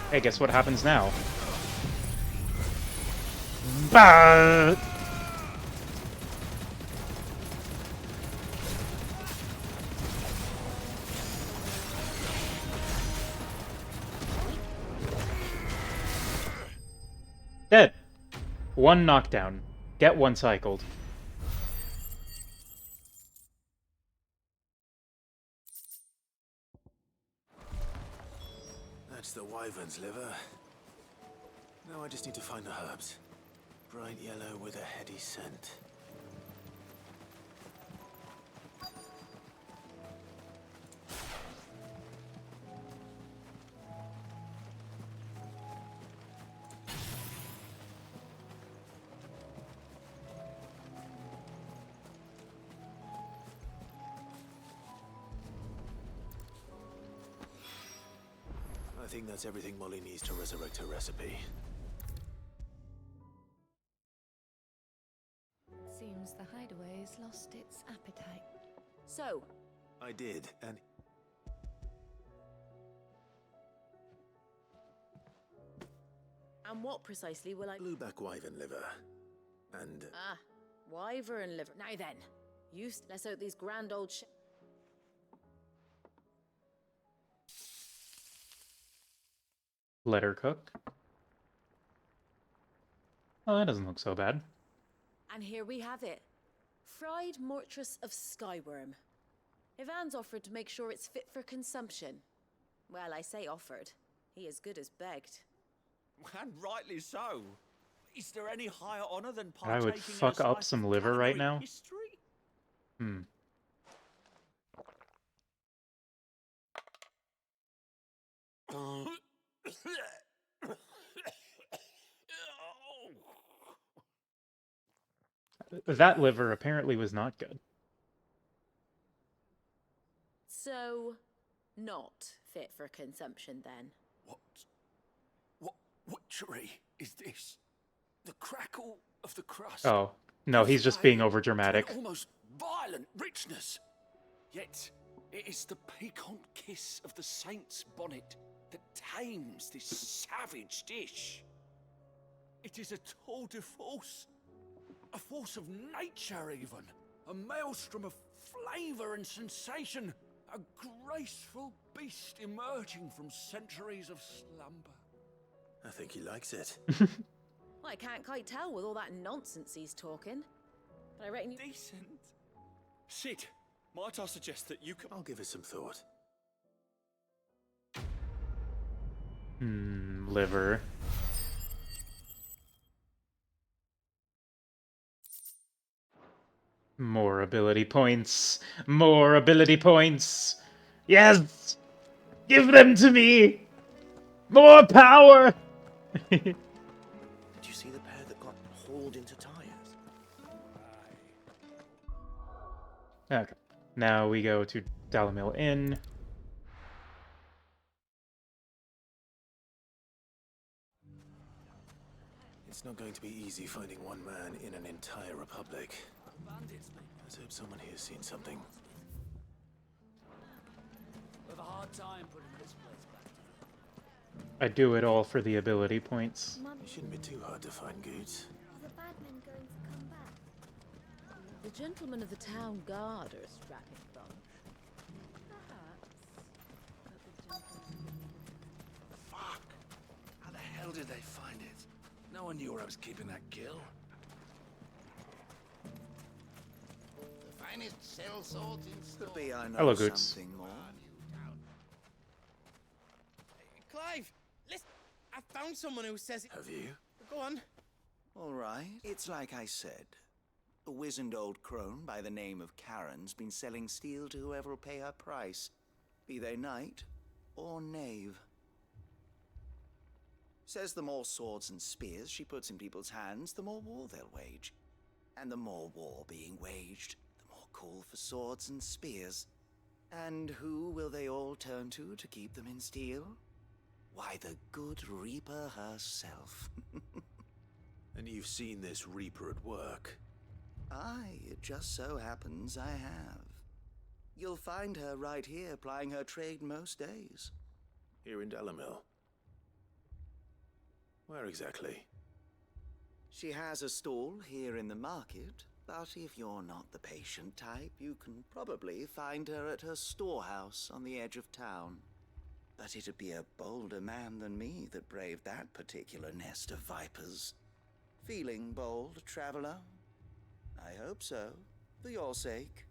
Hey, guess what happens now? Bah! Dead. One knockdown. Get one cycled. That's the wyvern's liver. Now I just need to find the herbs. Bright yellow with a heady scent. I think that's everything Molly needs to resurrect her recipe. Seems the hideaway's lost its appetite. So, I did, and... and what precisely will I... Blueback wyvern liver. And... Ah, wyvern liver. Now then, let's out these grand old Let her cook. Oh, that doesn't look so bad. And here we have it. Fried mortress of skyworm. Ivan's offered to make sure it's fit for consumption. Well, I say offered. He as good as begged. And rightly so. Is there any higher honor than I partaking would in a fuck up slice some of liver right culinary now. history? Hmm. That liver apparently was not good. So, not fit for consumption then. What witchery is this? The crackle of the crust. Oh. No, he's just being overdramatic. An almost violent richness. Yet, it is the piquant kiss of the saint's bonnet that tames this savage dish. It is a tour de force. A force of nature, even. A maelstrom of flavour and sensation. A graceful beast emerging from centuries of slumber. I think he likes it. Well, I can't quite tell with all that nonsense he's talking. But I reckon you... Decent. Sid, might I suggest that you can... I'll give it some thought. Liver. More ability points. More ability points. Yes! Give them to me! More power! Did you see the pair that got hauled into tires? Okay. Now we go to Dalamil Inn. It's not going to be easy finding one man in an entire republic. Let's hope someone here's seen something. We've a hard time putting this place back together. I do it all for the ability points. It shouldn't be too hard to find goods. Are the bad men going to come back? The gentlemen of the town guard are a strapping bunch. Perhaps. Fuck! How the hell did they find it? No one knew where I was keeping that gill. The finest cell swords in store. Could be I know Hello, Goots. something more. Clive, listen, I found someone who says it. Have you? Go on. All right. It's like I said. A wizened old crone by the name of Karen's been selling steel to whoever will pay her price, be they knight or knave. Says the more swords and spears she puts in people's hands, the more war they'll wage. And the more war being waged, the more call for swords and spears. And who will they all turn to keep them in steel? Why, the good Reaper herself. And you've seen this Reaper at work? Aye, it just so happens I have. You'll find her right here plying her trade most days. Here in Dalamil? Where exactly? She has a stall here in the market, but if you're not the patient type, you can probably find her at her storehouse on the edge of town. But it'd be a bolder man than me that braved that particular nest of vipers. Feeling bold, traveler? I hope so, for your sake.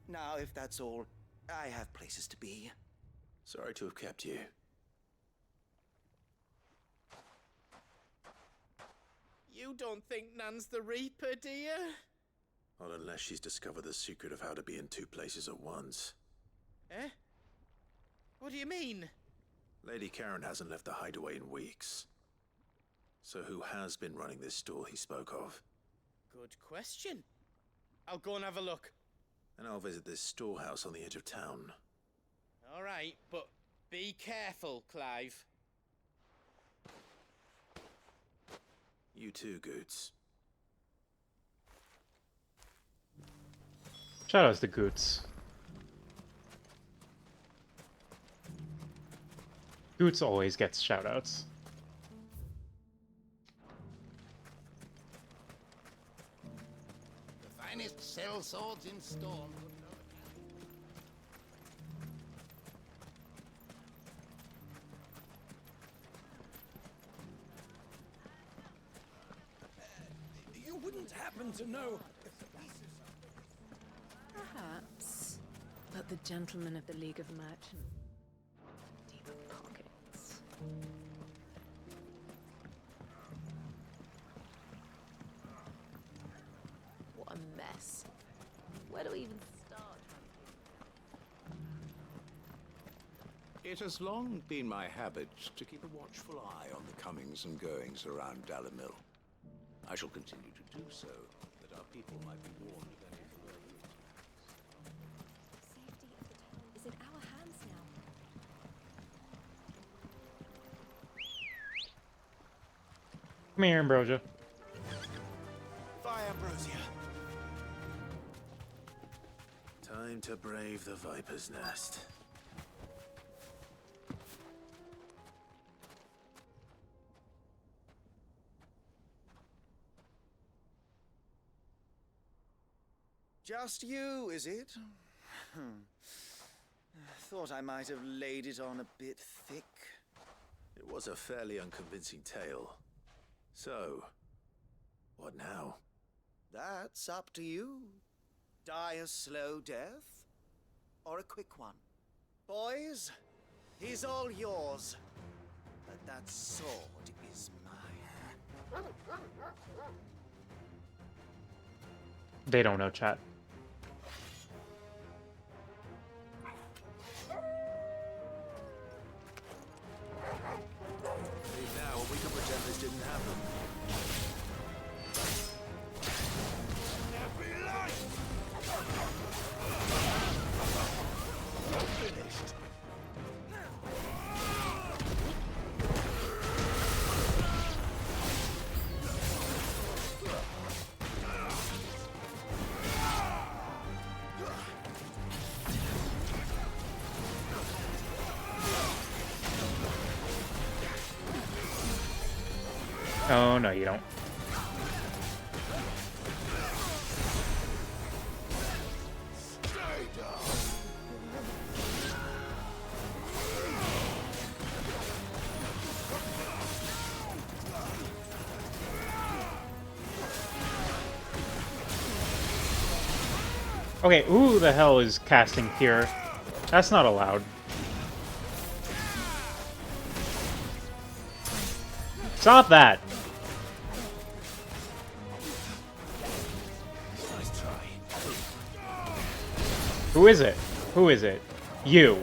Now, if that's all, I have places to be. Sorry to have kept you. You don't think Nan's the Reaper, do you? Not unless she's discovered the secret of how to be in two places at once. Eh? What do you mean? Lady Karen hasn't left the hideaway in weeks. So who has been running this stall he spoke of? Good question. I'll go and have a look. And I'll visit this storehouse on the edge of town. All right, but be careful, Clive. You too, Goots. Shoutouts to Goots. Goots always gets shoutouts. The finest cell swords in store. You wouldn't happen to know. Perhaps. But the gentlemen of the League of Merchants. Deep pockets. What a mess. Where do we even start? It has long been my habit to keep a watchful eye on the comings and goings around Dalamil. I shall continue to do so, that our people might be warned of any further attacks. Is in our hands now. Come here, Ambrosia. Bye, Ambrosia. Time to brave the Viper's Nest. Just you, is it? Thought I might have laid it on a bit thick. It was a fairly unconvincing tale. So, what now? That's up to you. Die a slow death, or a quick one. Boys, he's all yours. But that sword is mine. They don't know, chat. Leave now, and we can pretend this didn't happen. Finished. Oh, no, you don't. Okay, who the hell is casting here? That's not allowed. Stop that! Nice try. Who is it? Who is it? You.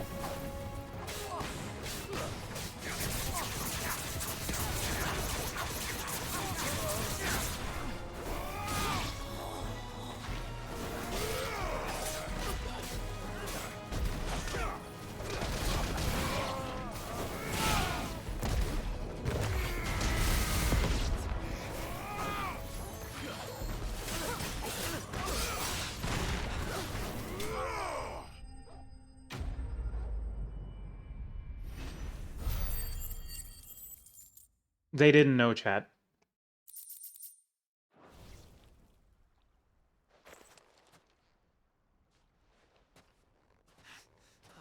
They didn't know, chat.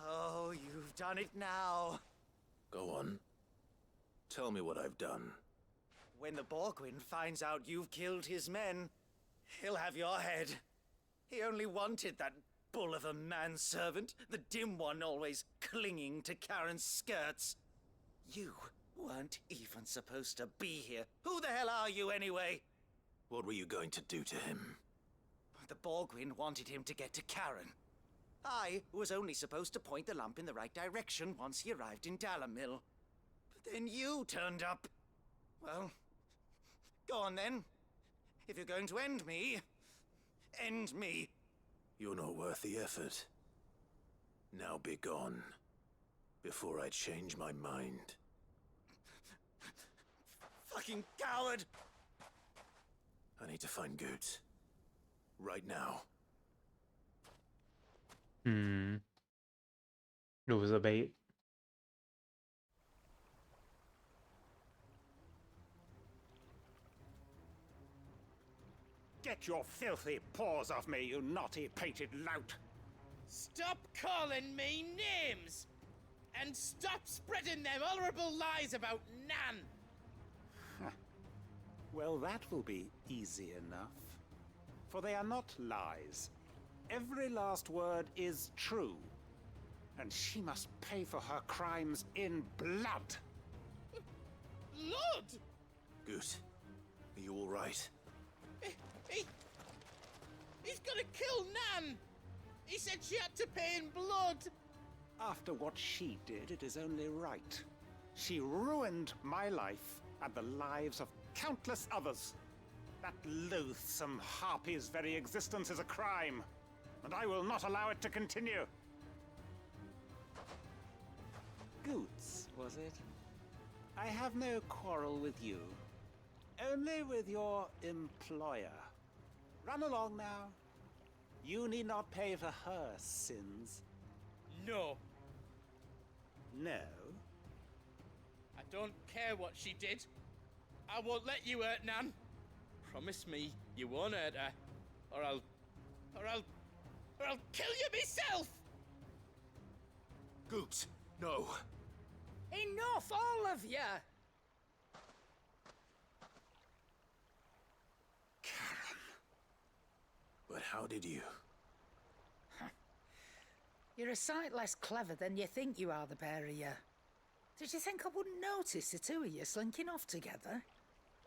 Oh, you've done it now. Go on. Tell me what I've done. When the Borgwyn finds out you've killed his men, he'll have your head. He only wanted that bull of a manservant, the dim one always clinging to Karen's skirts. You weren't even supposed to be here. Who the hell are you anyway? What were you going to do to him? The Borgwyn wanted him to get to Karen. I was only supposed to point the lamp in the right direction once he arrived in Dalamil. But then you turned up. Well, go on then. If you're going to end me, end me. You're not worth the effort. Now be gone, before I change my mind. Fucking coward! I need to find Goots. Right now. It was a bait. Get your filthy paws off me, you naughty painted lout! Stop calling me names! And stop spreading them horrible lies about Nan! Well, that will be easy enough. For they are not lies. Every last word is true. And she must pay for her crimes in blood. Blood? Goot, are you all right? He's gonna kill Nan! He said she had to pay in blood! After what she did, it is only right. She ruined my life and the lives of countless others. That loathsome harpy's very existence is a crime, and I will not allow it to continue. Goots, was it? I have no quarrel with you. Only with your employer. Run along now. You need not pay for her sins. No. No? I don't care what she did. I won't let you hurt Nan. Promise me you won't hurt her, or I'll kill you myself! Goots, no. Enough, all of you! How did you? You're a sight less clever than you think you are, the pair of you. Did you think I wouldn't notice the two of you slinking off together?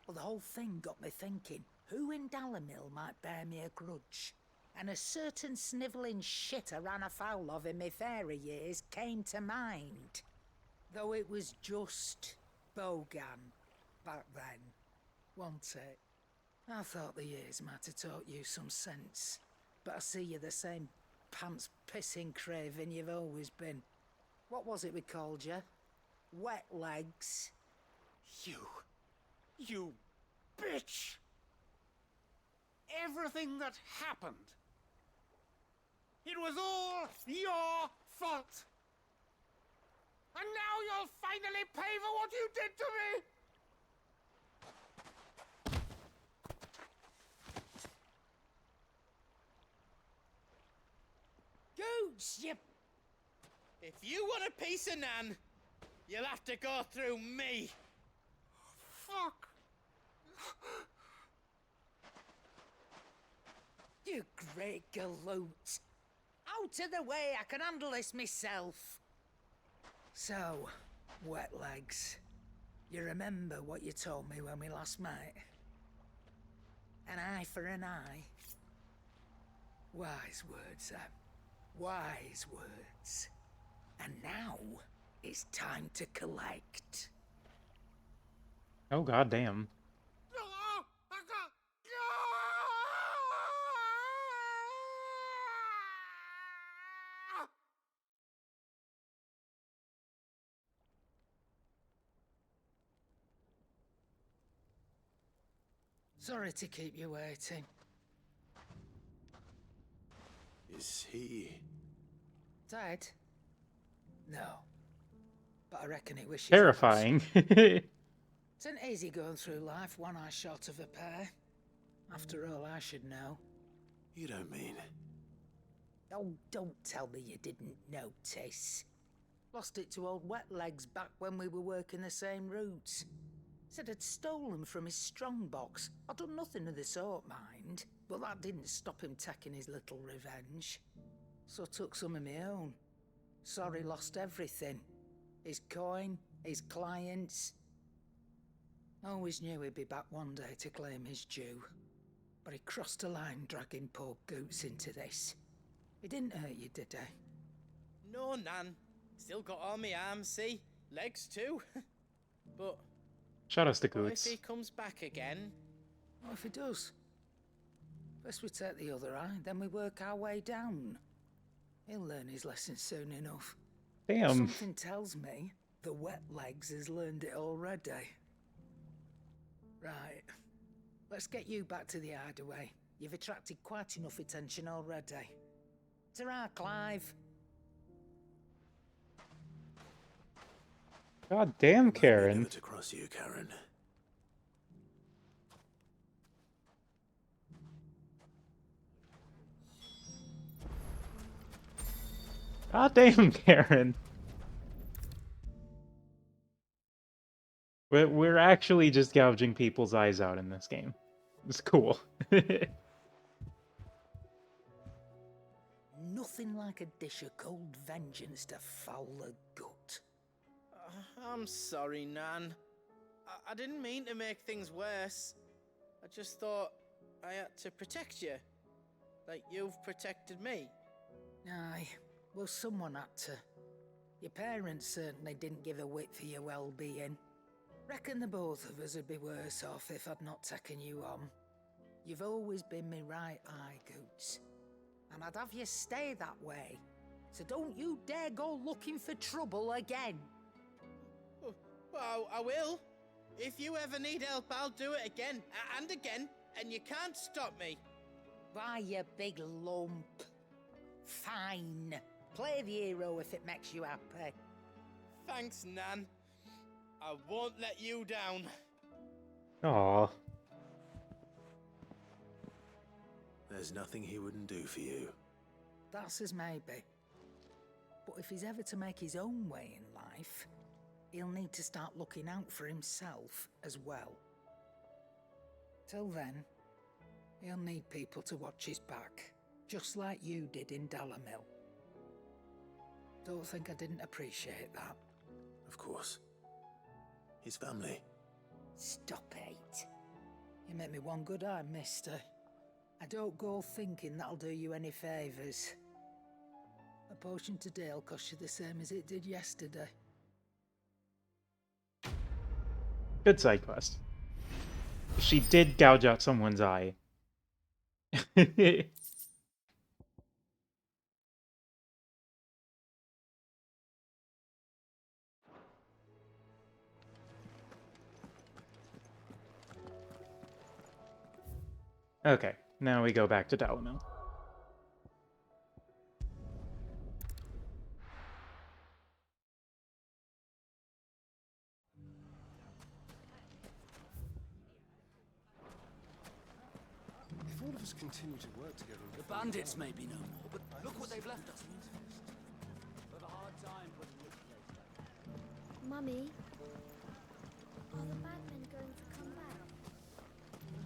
Well, the whole thing got me thinking, who in Dalimil might bear me a grudge? And a certain snivelling shit I ran afoul of in my fairy years came to mind. Though it was just Bogan back then, wasn't it? I thought the years might have taught you some sense, but I see you're the same pants-pissing craven you've always been. What was it we called you? Wet legs? You bitch! Everything that happened, it was all your fault! And now you'll finally pay for what you did to me! Goots, you... If you want a piece of Nan, you'll have to go through me. Fuck! You great galoot. Out of the way, I can handle this myself. So, wet legs, you remember what you told me when we last met? An eye for an eye. Wise words, Sam. Wise words. And now, it's time to collect. Oh, goddamn. Sorry to keep you waiting. Is he... Dead? No. But I reckon he wishes Terrifying. It isn't easy going through life one eye short of a pair. After all, I should know. You don't mean... Oh, don't tell me you didn't notice. Lost it to old Wet Legs back when we were working the same routes. Said I'd stolen from his strongbox. I'd done nothing of the sort, mind. But that didn't stop him taking his little revenge. So I took some of my own. Sorry, lost everything. His coin, his clients. Always knew he'd be back one day to claim his due. But he crossed a line dragging poor Goots into this. He didn't hurt you, did he? No, Nan. Still got all my arms, see? Legs too. But... Shout out to what Goots. if he comes back again? What if he does? First we take the other eye, then we work our way down. He'll learn his lesson soon enough. Damn. Something tells me the Wet Legs has learned it already. Right. Let's get you back to the hideaway. You've attracted quite enough attention already. Ta-ra, Clive. God damn, Karen. Never to cross you, Karen. God damn, Karen. We're actually just gouging people's eyes out in this game. It's cool. Nothing like a dish of cold vengeance to foul the gut. I'm sorry, Nan. I didn't mean to make things worse. I just thought I had to protect you. Like you've protected me. Aye, well, someone had to. Your parents certainly didn't give a whit for your well-being. Reckon the both of us would be worse off if I'd not taken you on. You've always been me right eye, Goots. And I'd have you stay that way. So don't you dare go looking for trouble again. Well, I will. If you ever need help, I'll do it again and again, and you can't stop me. Why, you big lump. Fine. Play the hero if it makes you happy. Thanks, Nan. I won't let you down. Aw. There's nothing he wouldn't do for you. That's as maybe. But if he's ever to make his own way in life, he'll need to start looking out for himself as well. Till then, he'll need people to watch his back. just like you did in Dalamil. Don't think I didn't appreciate that. Of course. His family. Stop it. You make me one good eye, mister. I don't go thinking that'll do you any favours. A potion today'll cost you the same as it did yesterday. Good side quest. She did gouge out someone's eye. Okay, now we go back to Dalamil. If all of us continue to work together... The bandits may be no more, but look what they've left us. We've a hard time putting this place back. Mummy, are the bad men going to come back?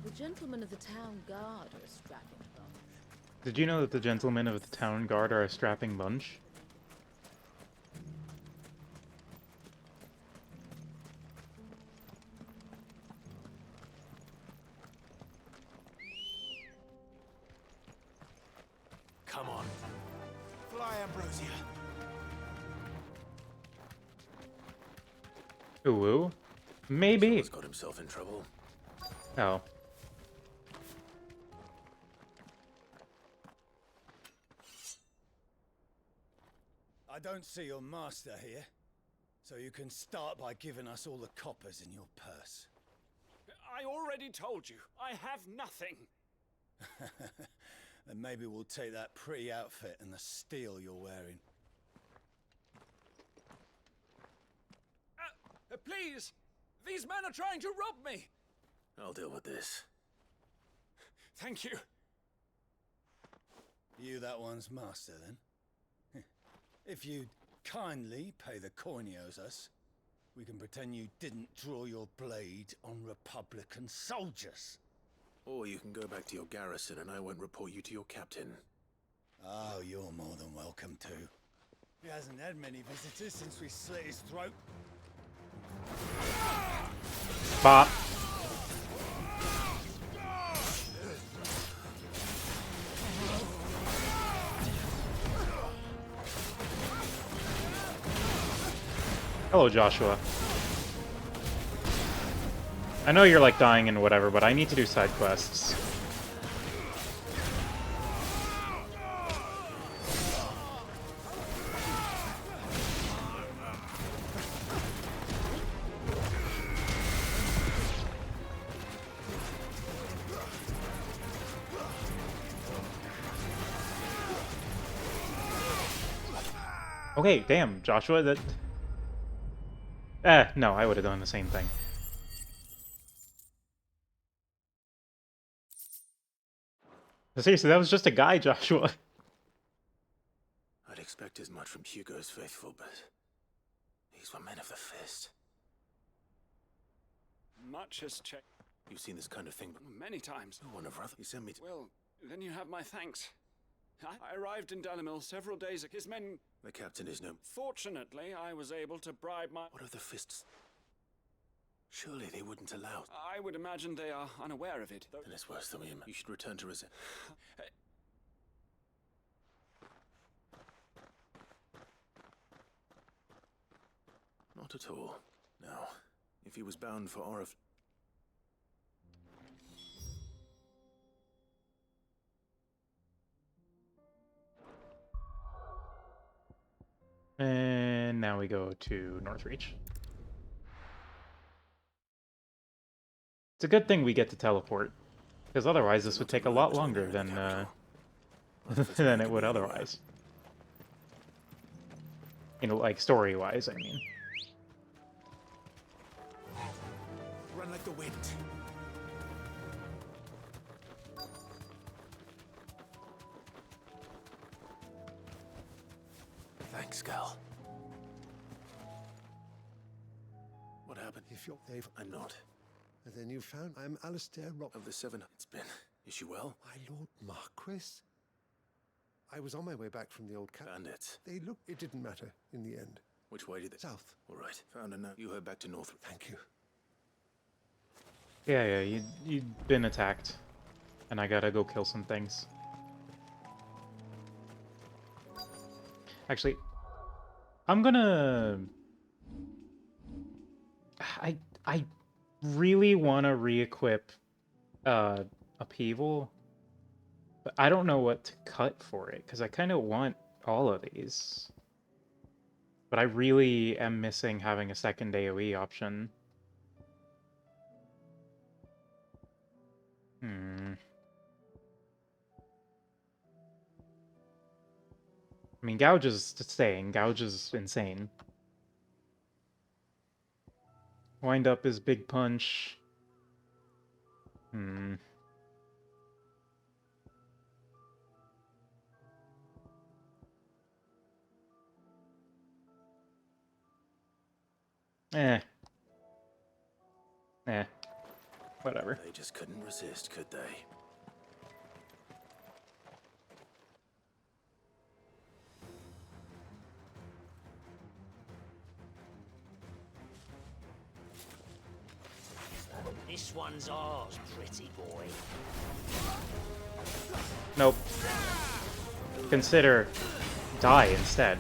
The gentlemen of the town guard are a strapping bunch. Did you know that the gentlemen of the town guard are a strapping bunch? Come on. Fly, Ambrosia. Ooh, maybe. Someone's got himself in trouble. Oh. I don't see your master here, so you can start by giving us all the coppers in your purse. I already told you, I have nothing. Then maybe we'll take that pretty outfit and the steel you're wearing. Please! These men are trying to rob me! I'll deal with this. Thank you. You that one's master, then? If you'd kindly pay the coin he owes us, we can pretend you didn't draw your blade on Republican soldiers. Or you can go back to your garrison and I won't report you to your captain. Oh, you're more than welcome to. He hasn't had many visitors since we slit his throat. Bop. Hello, Joshua. I know you're like dying and whatever, but I need to do side quests. Okay, damn, Joshua, that... no, I would have done the same thing. But seriously, that was just a guy, Joshua. I'd expect as much from Hugo's faithful, but... these were men of the fist. Much has changed. You've seen this kind of thing, but... Many times. No one of rather. You sent me to... Well, then you have my thanks. I arrived in Dalamil several days ago. His men... The captain is no... Fortunately, I was able to bribe my... What of the fists? Surely they wouldn't allow... I would imagine they are unaware of it. Then it's worse than we imagine. You should return to resist. Not at all. Now, if he was bound for Orif... And now we go to Northreach. It's a good thing we get to teleport, because otherwise this would take a lot longer than than it would otherwise. You know, like story-wise, I mean. Run like the wind. Thanks, Gal. What happened? If you're Dave, I'm not. and then you found I'm Alistair Rock. Of the 7, it's been. Is she well? My Lord Marquis? I was on my way back from the old camp. Bandits. They look. It didn't matter in the end. Which way did they? South. All right. Found a note. You head back to Northwood. Thank you. Yeah, you'd been attacked. And I gotta go kill some things. Actually, I'm gonna... I really want to re-equip Upheaval, but I don't know what to cut for it, because I kind of want all of these. But I really am missing having a second AoE option. I mean, Gouge is staying. Gouge is insane. Wind up is Big Punch. Eh. Whatever. They just couldn't resist, could they? This one's ours, pretty boy. Nope. Consider die instead.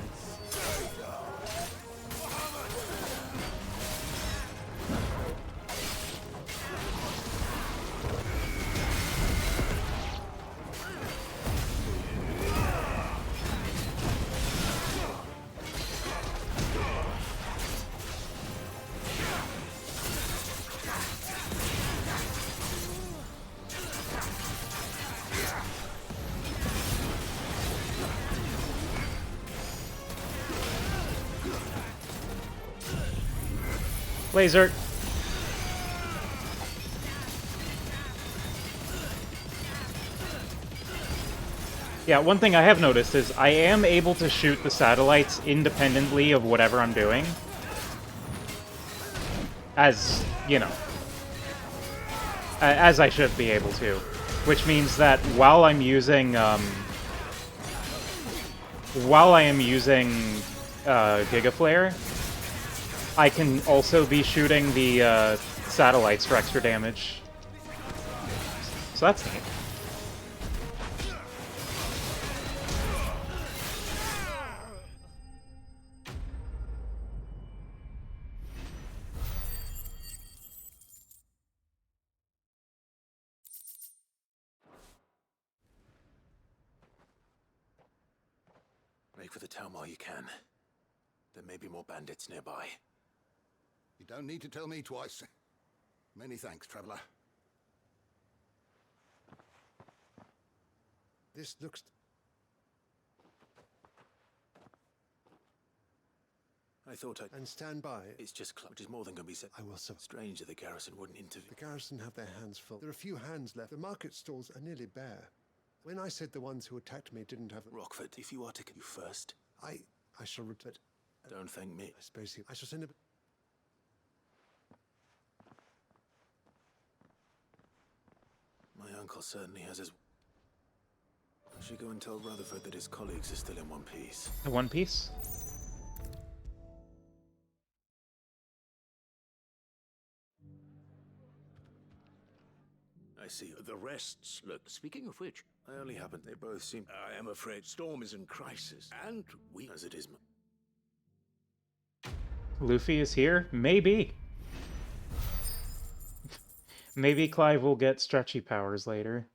Laser. Yeah, one thing I have noticed is I am able to shoot the satellites independently of whatever I'm doing. As, you know, as I should be able to. Which means that while I'm using, Gigaflare, I can also be shooting the satellites for extra damage. So that's neat. Make for the town while you can. There may be more bandits nearby. You don't need to tell me twice. Many thanks, traveler. This looks... I thought I'd... And stand by. It's just which is more than going to be said. I will so. Strange that the garrison wouldn't intervene. The garrison have their hands full. There are few hands left. The market stalls are nearly bare. When I said the ones who attacked me didn't have... Rockford, if you are to you first... I shall return. Don't thank me. I suppose I shall send a... My uncle certainly has his... I should go and tell Rutherford that his colleagues are still in one piece. The One Piece? I see. The rest's look. Speaking of which, I only happened. They both seem... I am afraid Storm is in crisis, and we... As it is... Luffy is here? Maybe. Maybe Clive will get stretchy powers later.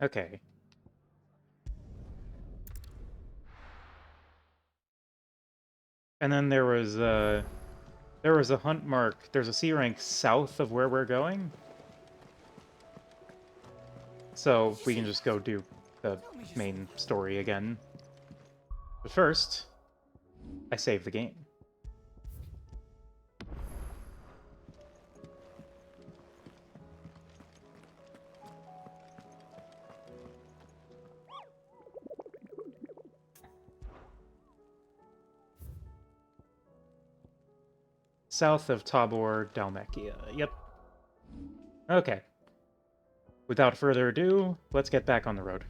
Okay. And then there was a hunt mark. There's a C rank south of where we're going. So we can just go do the main story again. But first, I save the game. south of Tabor, Dalmacia. Yep. Okay. Without further ado, let's get back on the road.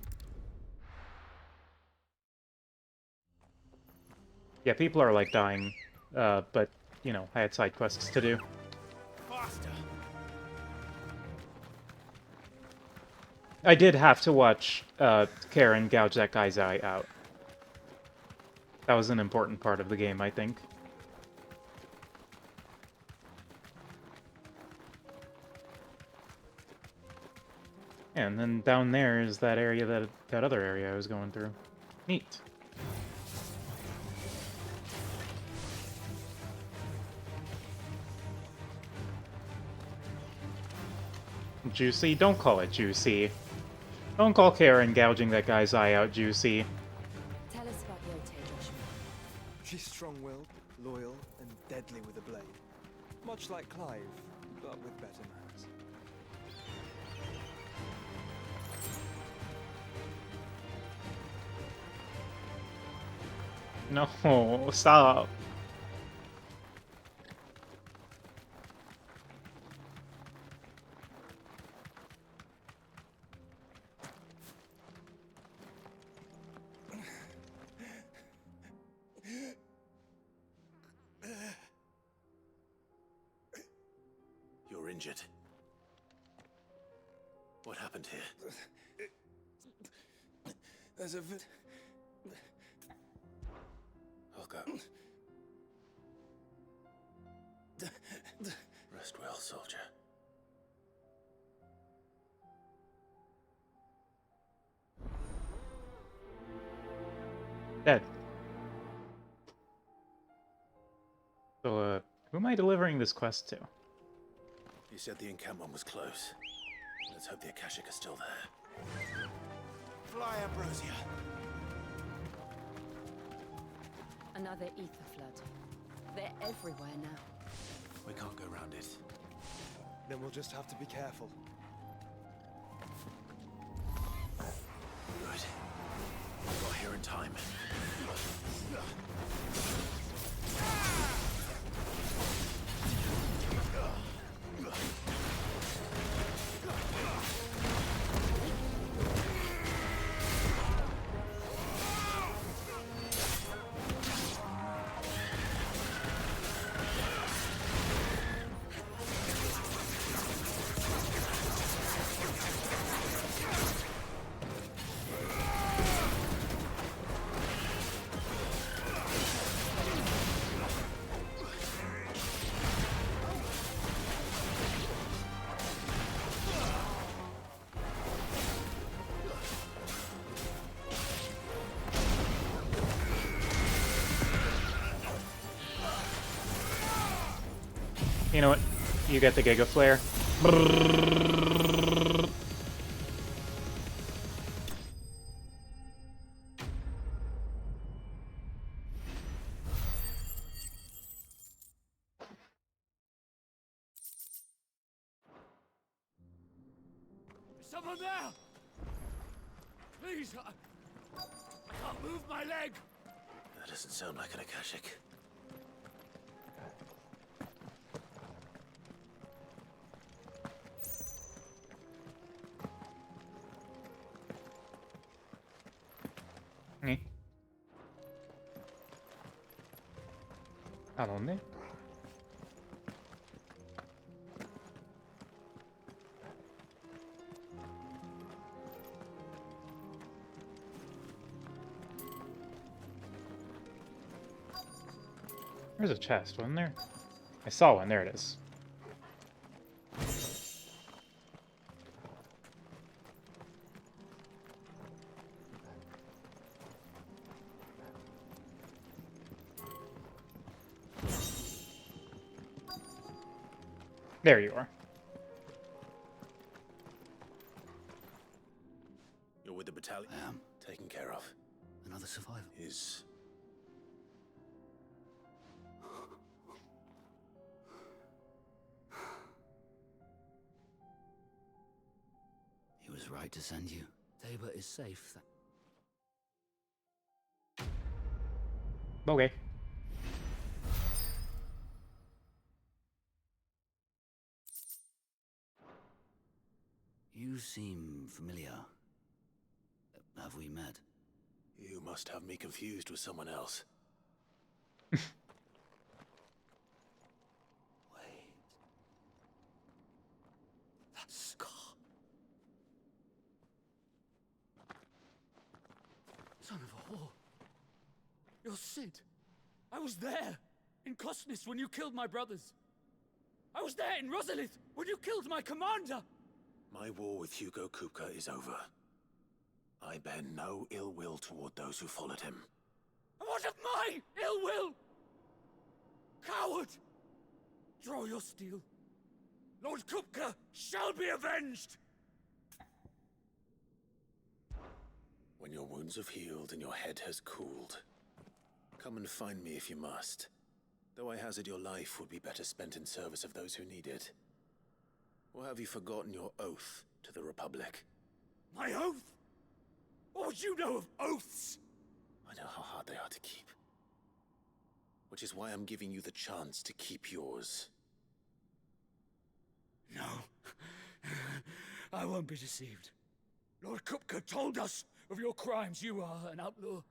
Yeah, people are like dying, but, you know, I had side quests to do. Faster. I did have to watch Karen gouge that guy's eye out. That was an important part of the game, I think. And then down there is that area, that other area I was going through. Neat. Juicy? Don't call it juicy. Don't call Karen gouging that guy's eye out juicy. Tell us about Yote, Joshua. She's strong-willed, loyal, and deadly with a blade. Much like Clive, but with better manners. No, stop. You're injured. What happened here? There's a I'll go. Rest well, soldier. Dead. So, who am I delivering this quest to? You said the encampment was close. Let's hope the Akashic are still there. Fly, Ambrosia. Another ether flood. They're everywhere now. We can't go round it. Then we'll just have to be careful. Good. We got here in time. You know what? You get the Giga Flare. Is someone there? Please, I can't move my leg. That doesn't sound like an Akashic. ¿A dónde? There's a chest, wasn't there? I saw one. There it is. There you are. You're with the battalion? I am. Taken care of. Another survivor. Is... He was right to send you. Tabor is safe. Okay. You seem familiar. Have we met? You must have me confused with someone else. That scar. Son of a whore. You're Sid. I was there in Cosnis when you killed my brothers. I was there in Rosalith when you killed my commander. My war with Hugo Kupka is over. I bear no ill will toward those who followed him. And what of my ill will? Coward! Draw your steel. Lord Kupka shall be avenged! When your wounds have healed and your head has cooled, come and find me if you must. Though I hazard your life would be better spent in service of those who need it. Or have you forgotten your oath to the Republic? My oath? What would you know of oaths? I know how hard they are to keep. Which is why I'm giving you the chance to keep yours. No. I won't be deceived. Lord Kupka told us of your crimes. You are an outlaw.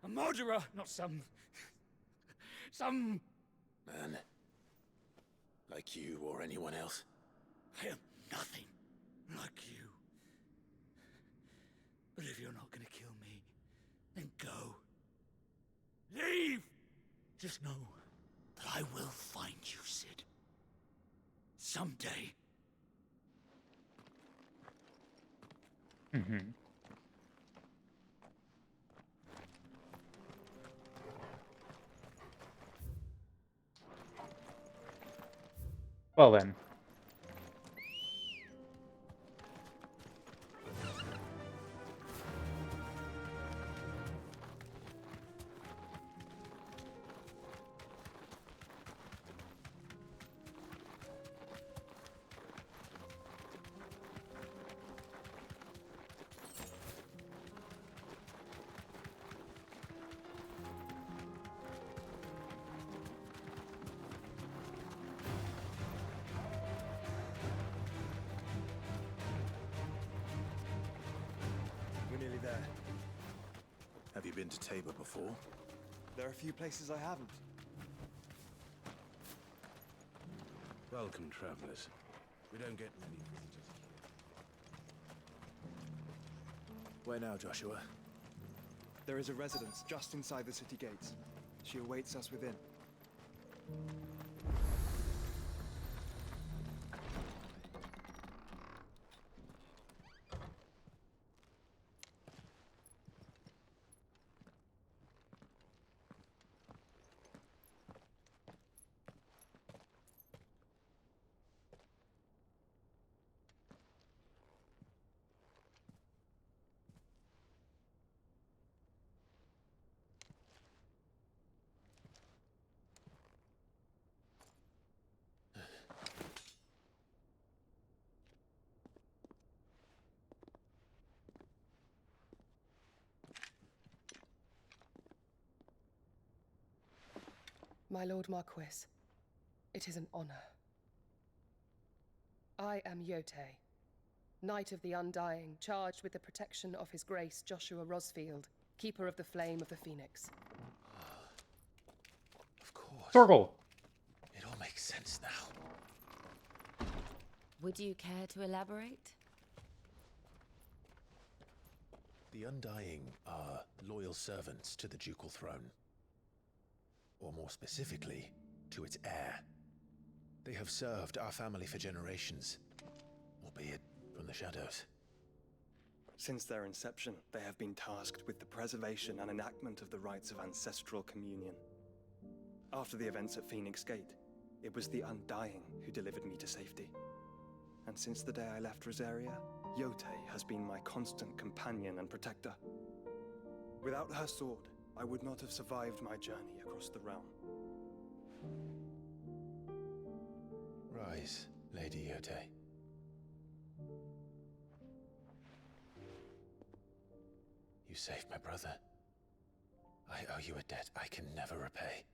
A murderer, not some... Man. Like you or anyone else. I am nothing like you. But if you're not gonna kill me, then go. Leave! Just know that I will find you, Sid. Someday. Mm-hmm. Well then. We're nearly there. Have you been to Tabor before? There are a few places I haven't. Welcome, travelers. We don't get many visitors here. Where now, Joshua? There is a residence just inside the city gates. She awaits us within. My Lord Marquis, it is an honor. I am Yotei, Knight of the Undying, charged with the protection of His Grace Joshua Rosfield, Keeper of the Flame of the Phoenix. Of course. Torgal! It all makes sense now. Would you care to elaborate? The Undying are loyal servants to the ducal throne. Or more specifically, to its heir. They have served our family for generations, albeit from the shadows. Since their inception, they have been tasked with the preservation and enactment of the rites of ancestral communion. After the events at Phoenix Gate, it was the Undying who delivered me to safety. And since the day I left Rosaria, Yotei has been my constant companion and protector. Without her sword, I would not have survived my journey across the realm. Rise, Lady Yotei. You saved my brother. I owe you a debt I can never repay.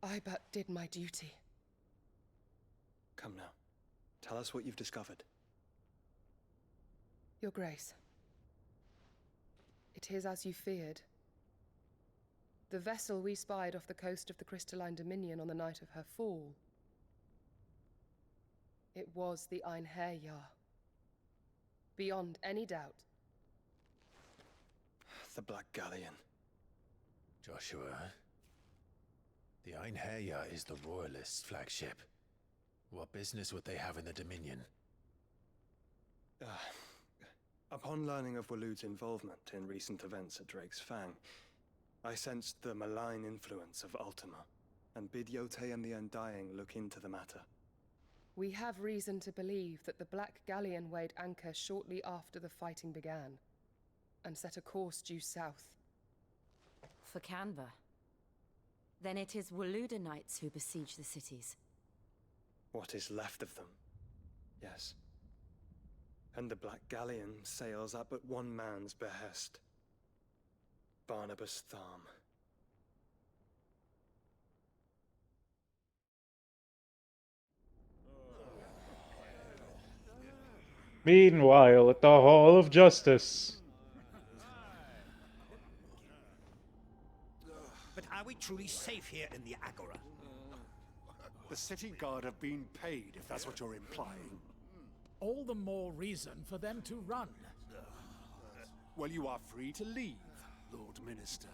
I but did my duty. Come now. Tell us what you've discovered. Your Grace. It is as you feared. The vessel we spied off the coast of the Crystalline Dominion on the night of her fall. It was the Einherjar. Beyond any doubt. The Black Galleon. Joshua, the Einherjar is the Royalists' flagship. What business would they have in the Dominion? Upon learning of Waloed's involvement in recent events at Drake's Fang, I sensed the malign influence of Ultima, and bid Yote and the Undying look into the matter. We have reason to believe that the Black Galleon weighed anchor shortly after the fighting began, and set a course due south. For Canva. Then it is Waloeda knights who besiege the cities. What is left of them, yes. And the Black Galleon sails at but one man's behest. Barnabas Tharm. Meanwhile, at the Hall of Justice. But are we truly safe here in the Agora? The city guard have been paid, if that's what you're implying. All the more reason for them to run. Well, you are free to leave, Lord Minister.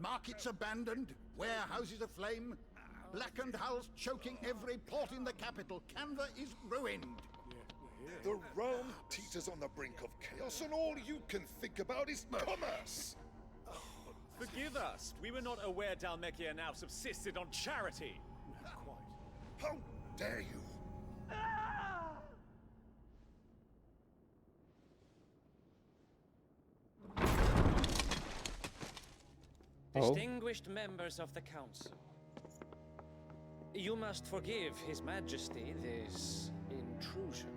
Markets abandoned, warehouses aflame, blackened hulls choking every port in the capital. Canva is ruined. The realm teeters on the brink of chaos, and all you can think about is commerce! Forgive us. We were not aware Dhalmekia now subsisted on charity. How dare you? Distinguished members of the Council, you must forgive His Majesty this intrusion.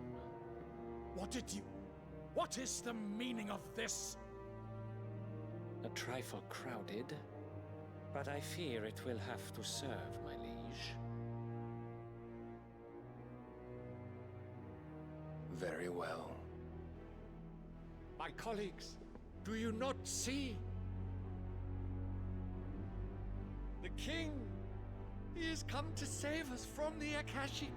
What is the meaning of this? A trifle crowded, but I fear it will have to serve, my liege. Very well. My colleagues, do you not see? The king! He has come to save us from the Akashic!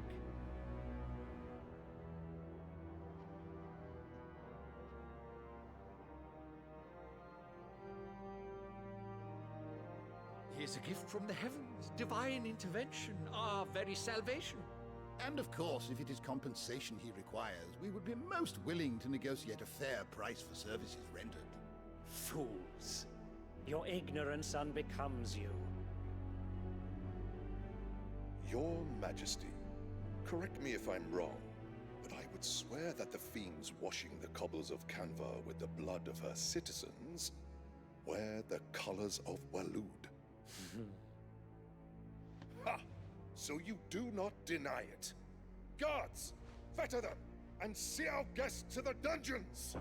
He is a gift from the heavens, divine intervention, our very salvation. And of course, if it is compensation he requires, we would be most willing to negotiate a fair price for services rendered. Fools. Your ignorance unbecomes you. Your Majesty, correct me if I'm wrong, but I would swear that the fiends washing the cobbles of Canva with the blood of her citizens wear the colors of Waloed. Ha! So you do not deny it. Guards, fetter them, and see our guests to the dungeons!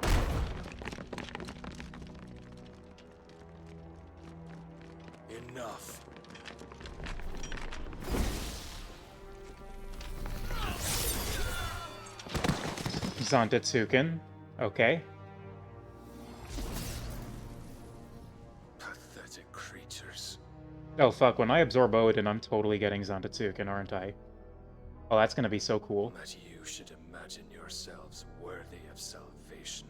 Enough. Zantetsuken. Okay. Pathetic creatures. Oh fuck, when I absorb Odin, I'm totally getting Zantetsuken, aren't I? Oh, that's gonna be so cool. That you should imagine yourselves worthy of salvation.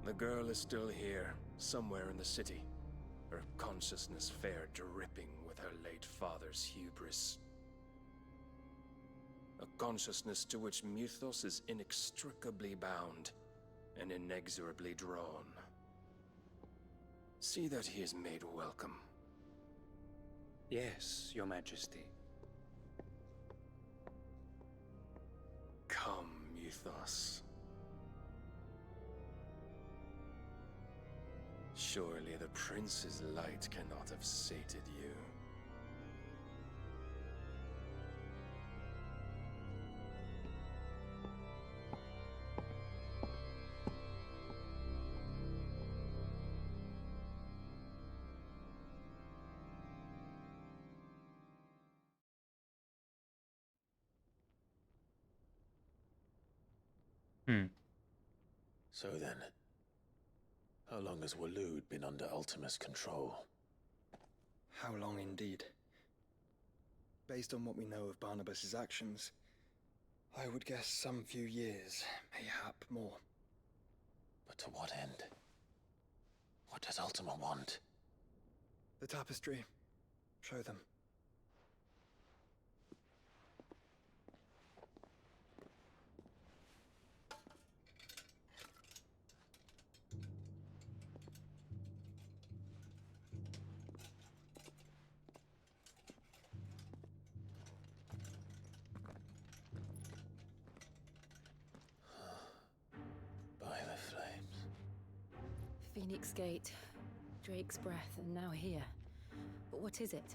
The girl is still here, somewhere in the city. Her consciousness fair dripping with her late father's hubris. A consciousness to which Mythos is inextricably bound and inexorably drawn. See that he is made welcome. Yes, Your Majesty. Come, Mythos. Surely the prince's light cannot have sated you. So then, how long has Waloed been under Ultima's control? How long indeed? Based on what we know of Barnabas's actions, I would guess some few years, mayhap more. But to what end? What does Ultima want? The tapestry. Show them. By the flames. Phoenix Gate, Drake's Breath, and now here. But what is it?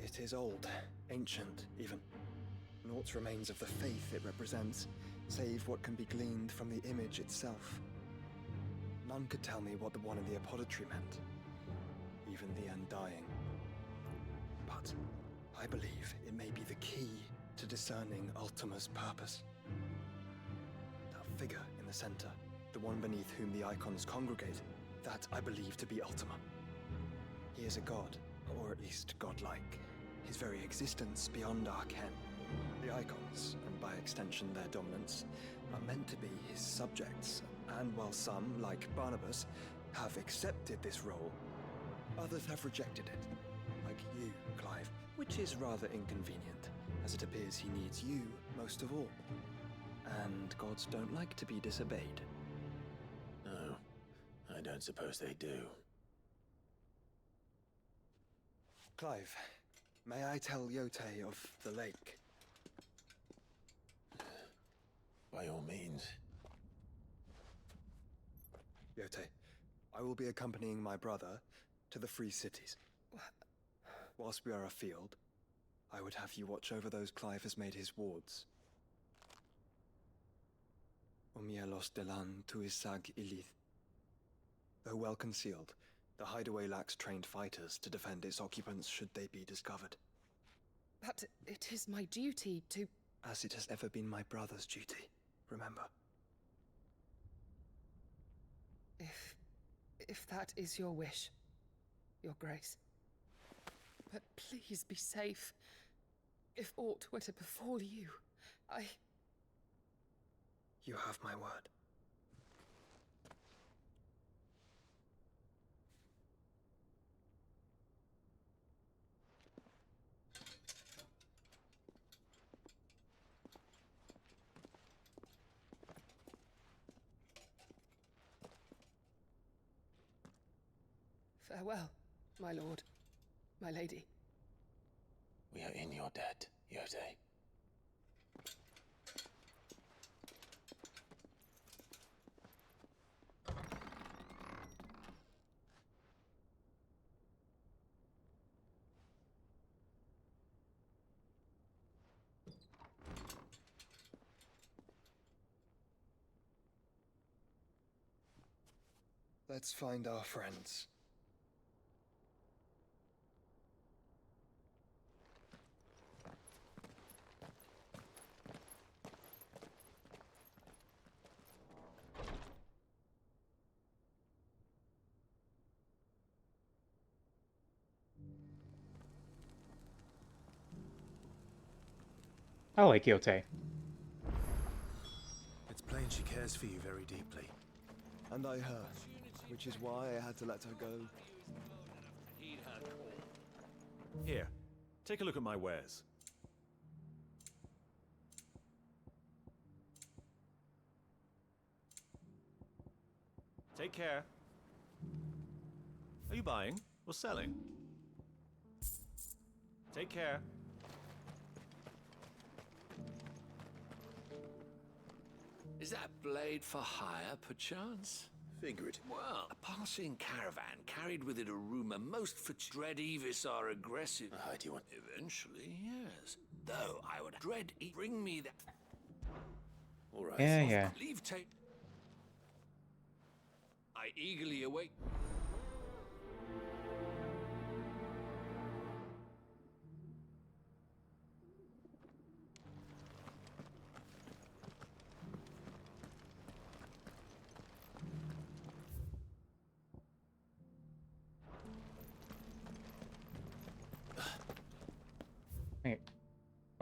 It is old, ancient, even. Naught remains of the faith it represents, save what can be gleaned from the image itself. None could tell me what the one in the apothecary meant, even the Undying. But I believe it may be the key to discerning Ultima's purpose. That figure in the center, the one beneath whom the icons congregate, that I believe to be Ultima. He is a god, or at least godlike. His very existence beyond our ken. The icons, and by extension their dominance, are meant to be his subjects, and while some, like Barnabas, have accepted this role, others have rejected it, like you, Clive, which is rather inconvenient, as it appears he needs you most of all. And gods don't like to be disobeyed. No, I don't suppose they do. Clive, may I tell Yote of the lake? By all means. Yote, I will be accompanying my brother to the Free Cities. Whilst we are afield, I would have you watch over those Clive has made his wards. Omielos delan tuisag ilith. Though well concealed, the hideaway lacks trained fighters to defend its occupants should they be discovered. But it is my duty to... As it has ever been my brother's duty, remember. If that is your wish, Your Grace. But please be safe. If aught were to befall you, You have my word. Farewell, my lord, my lady. We are in your debt, Yote. Let's find our friends. I like Yote. It's plain she cares for you very deeply. And I her, which is why I had to let her go. Here, take a look at my wares. Take care. Are you buying or selling? Take care. Is that blade for hire, perchance? Figured. Well, a passing caravan carried with it a rumor most for Dread Evis are aggressive. Do you want... Eventually, yes. Though I would dread bring me that... All right. Yeah. Leave tape. I eagerly await...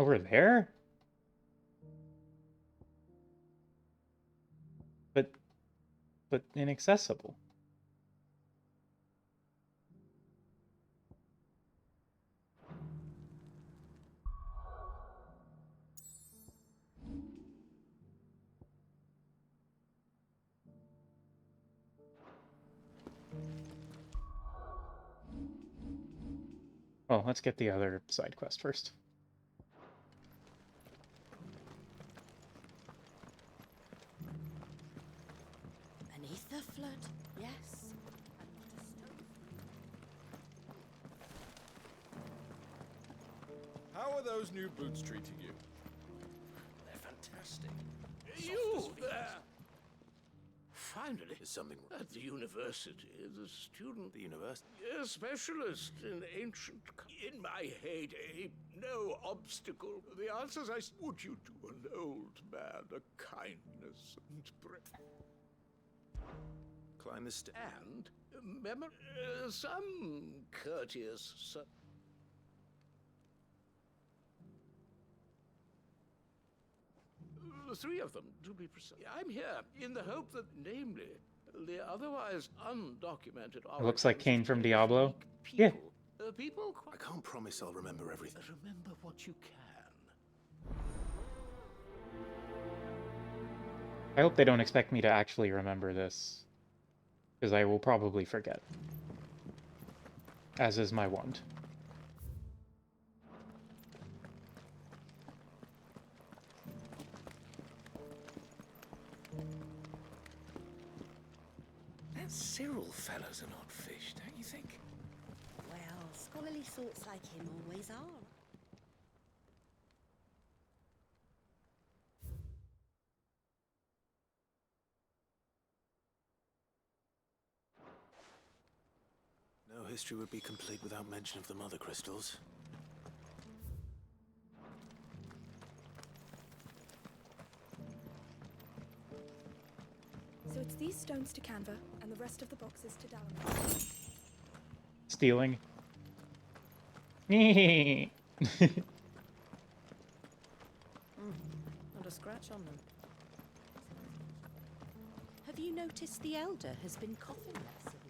Over there? But inaccessible. Oh, let's get the other side quest first. Beneath the flood, yes. How are those new boots treating you? They're fantastic. You there! Finally, something at the university, the student, the university, a specialist in ancient. In my heyday, no obstacle. The answers would you do an old man a kindness and climb the stairs and some courteous. Three of them, to be precise. I'm here in the hope that, namely, the otherwise undocumented. It looks like Kane from Diablo. Yeah. People. I can't promise I'll remember everything. Remember what you can. I hope they don't expect me to actually remember this, because I will probably forget. As is my wont. That Cyril fellow's an odd fish, don't you think? Well, scholarly sorts like him always are. No history would be complete without mention of the mother crystals. So it's these stones to Canva, and the rest of the boxes to Dalamir. Stealing. Not a scratch on them. Have you noticed the Elder has been coughing less of late?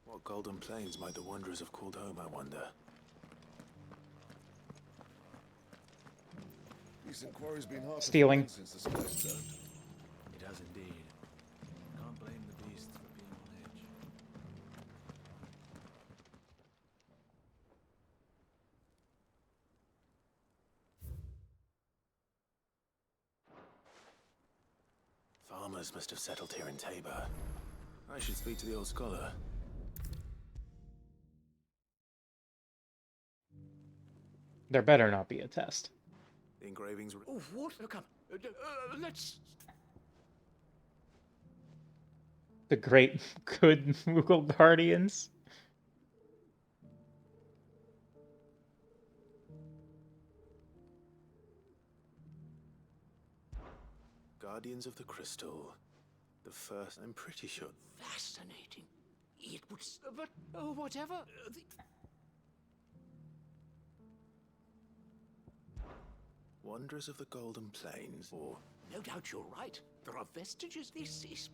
What golden plains might the wanderers have called home, I wonder? This inquiry's been hard Stealing. to find since the sky's turned. It has indeed. Can't blame the beasts for being on edge. Farmers must have settled here in Tabor. I should speak to the old scholar. There better not be a test. The engravings were... Oh, what? Come. Let's... The great good Moogle Guardians. Guardians of the Crystal. The first, I'm pretty sure. Fascinating. It would... But, oh, whatever. Wanderers of the Golden Plains, or... No doubt you're right. There are vestiges. This is...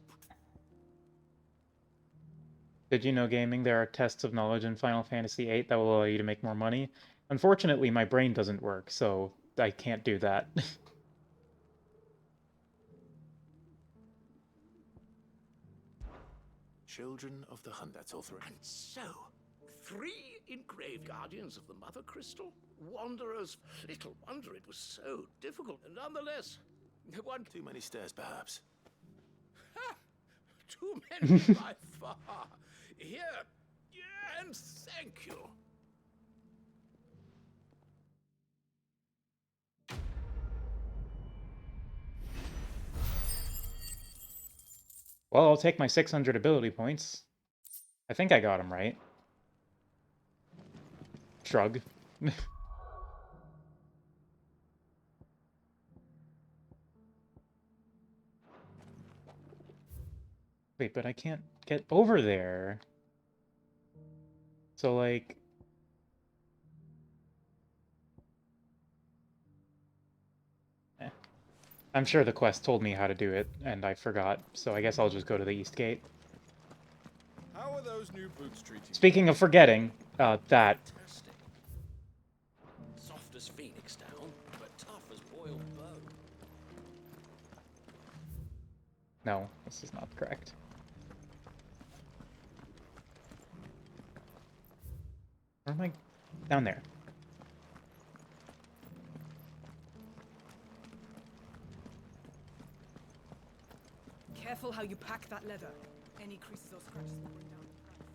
Did you know, gaming, there are tests of knowledge in Final Fantasy VIII that will allow you to make more money? Unfortunately, my brain doesn't work, so I can't do that. Children of the Hunt, that's all three. And so, 3 engraved guardians of the Mother Crystal? Wanderers. Little wonder it was so difficult. And nonetheless, one... Too many stairs, perhaps. Ha! Too many by far. Here, and thank you. Well, I'll take my 600 ability points. I think I got him right. Shrug. Wait, but I can't get over there. So, like... I'm sure the quest told me how to do it, and I forgot, so I guess I'll just go to the East Gate. How are those new boots treating you? Speaking of forgetting, that... Fantastic. Soft as phoenix down, but tough as boiled bone. No, this is not correct. Where am I? Down there. Careful how you pack that leather. Any creases or scratches will bring down the price.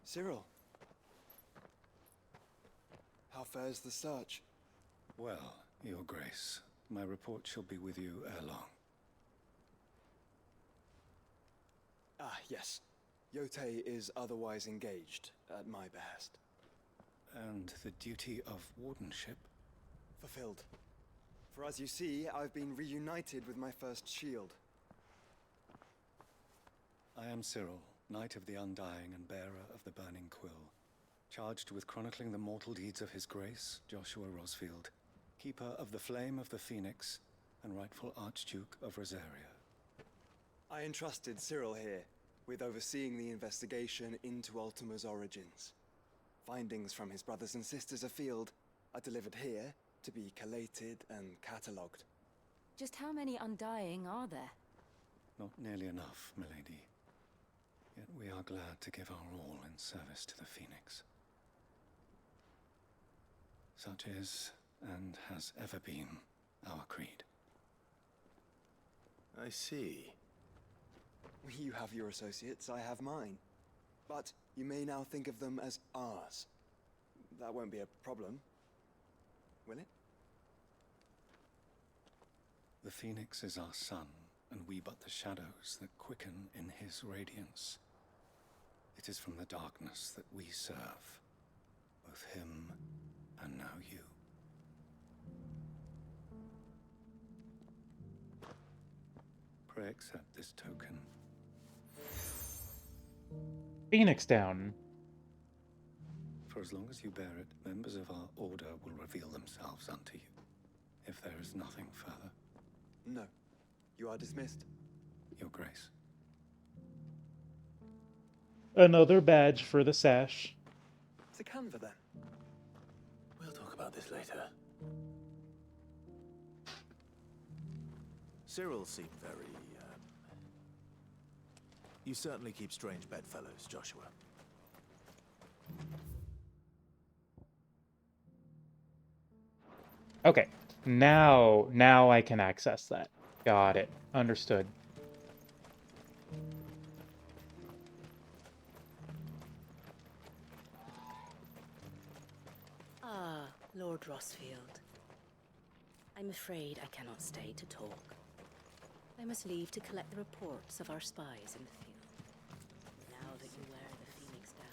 Cyril. How fares the search? Well, Your Grace, my report shall be with you ere long. Ah, yes. Yotei is otherwise engaged, at my behest. And the duty of wardenship? Fulfilled. For as you see, I've been reunited with my first shield. I am Cyril, Knight of the Undying and bearer of the Burning Quill, charged with chronicling the mortal deeds of His Grace, Joshua Rosfield, keeper of the Flame of the Phoenix and rightful Archduke of Rosaria. I entrusted Cyril here with overseeing the investigation into Ultima's origins. Findings from his brothers and sisters afield are delivered here to be collated and catalogued. Just how many Undying are there? Not nearly enough, milady. Yet we are glad to give our all in service to the Phoenix. Such is, and has ever been, our creed. I see. You have your associates, I have mine. But you may now think of them as ours. That won't be a problem, will it? The Phoenix is our sun, and we but the shadows that quicken in his radiance. It is from the darkness that we serve, both him and now you. Pray accept this token. Phoenix down. For as long as you bear it, members of our order will reveal themselves unto you, if there is nothing further. No. You are dismissed. Your Grace. Another badge for the sash. To Canva, then. We'll talk about this later. Cyril seemed very, You certainly keep strange bedfellows, Joshua. Okay, now I can access that. Got it. Understood. Ah, Lord Rosfield. I'm afraid I cannot stay to talk. I must leave to collect the reports of our spies in the field. Now that you wear the Phoenix down,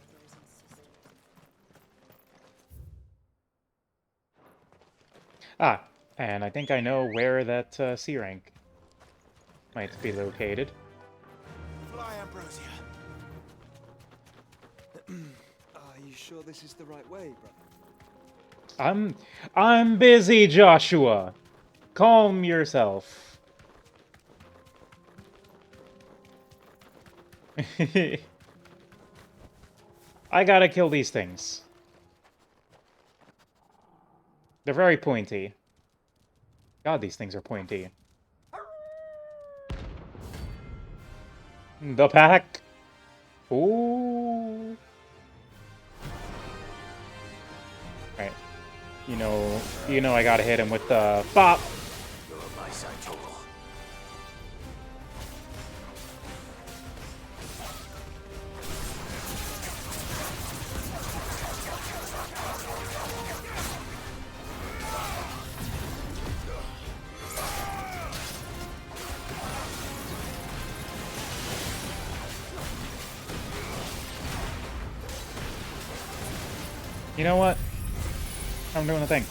brothers and sisters. Ah, and I think I know where that C rank might be located. Fly, Ambrosia. Are you sure this is the right way, brother? I'm busy, Joshua. Calm yourself. I gotta kill these things. They're very pointy. God, these things are pointy. The pack. Ooh. Right. You know I gotta hit him with the bop. You're my side tool. You know what? I'm doing a thing.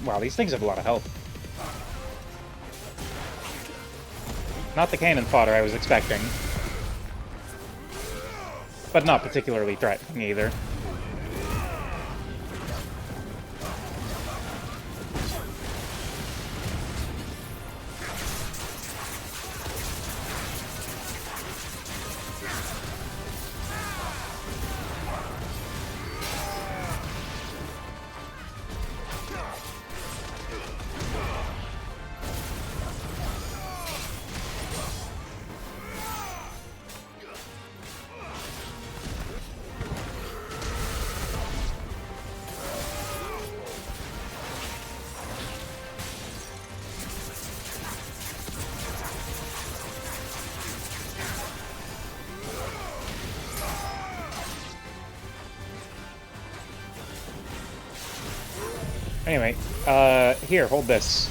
Wow, these things have a lot of health. Not the cannon fodder I was expecting. But not particularly threatening either. Anyway, here, hold this.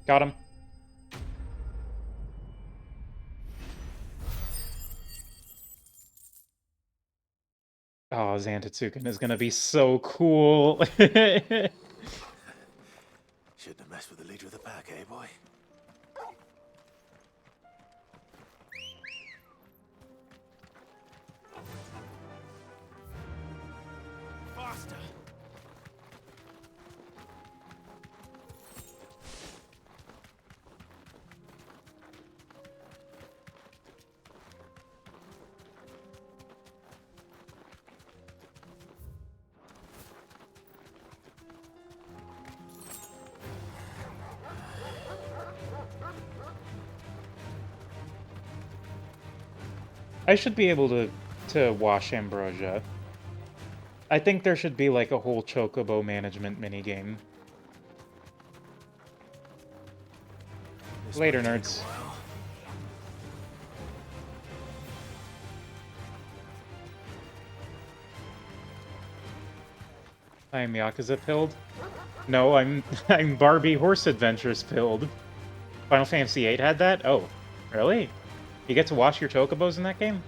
Got him. Oh, Zantetsuken is gonna be so cool. Shouldn't have messed with the leader of the pack, eh, boy? Faster! I should be able to wash Ambrosia. I think there should be like a whole chocobo management minigame. Later, nerds. I am Yakuza pilled. No, I'm Barbie Horse Adventures pilled. Final Fantasy VIII had that? Oh, really? You get to wash your chocobos in that game?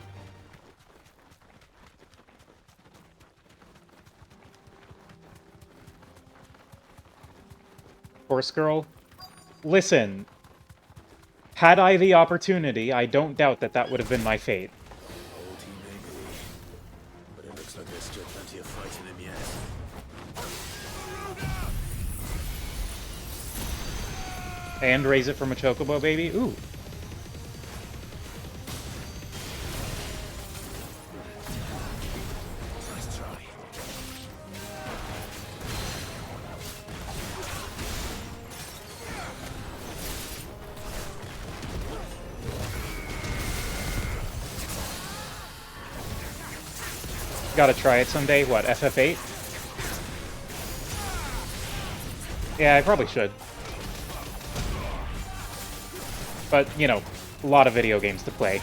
Horse Girl? Listen. Had I the opportunity, I don't doubt that that would have been my fate. Old he may be, but it looks like there's still plenty of fight in him yet. And raise it from a chocobo, baby? Ooh. Nice try. Gotta try it someday. What, FF8? Yeah, I probably should. But, you know, a lot of video games to play.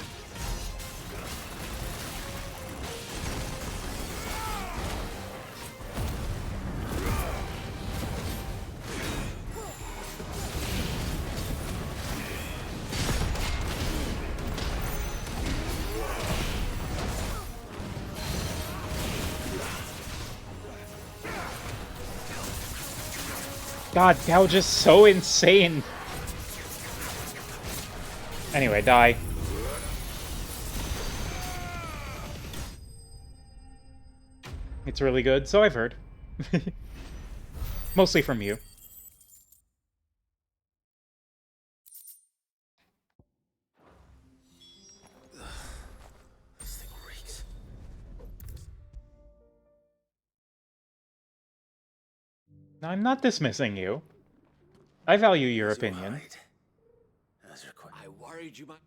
God, Gouge is so insane. Anyway, die. It's really good, so I've heard. Mostly from you. This thing reeks. No, I'm not dismissing you. I value your opinion. Right. I worried you might.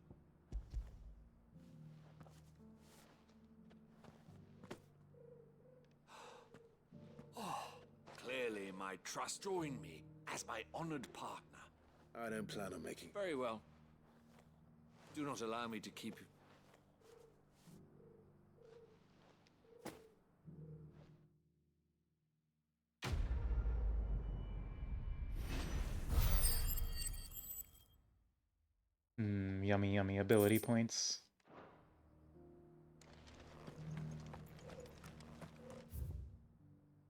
Clearly, my trust join me as my honored partner. I don't plan on making. Very well. Do not allow me to keep you. yummy, yummy ability points.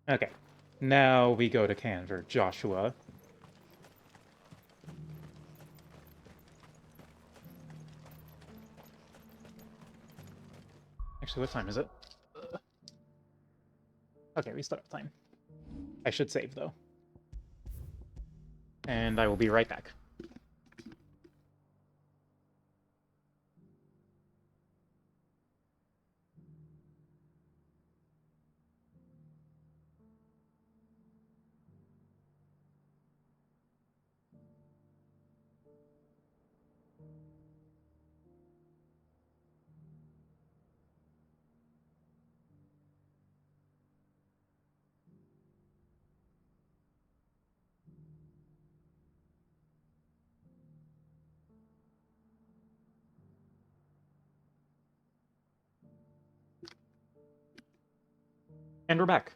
Okay, now we go to Canver. Joshua. Actually, what time is it? Okay, we start time. I should save, though. And I will be right back. And we're back.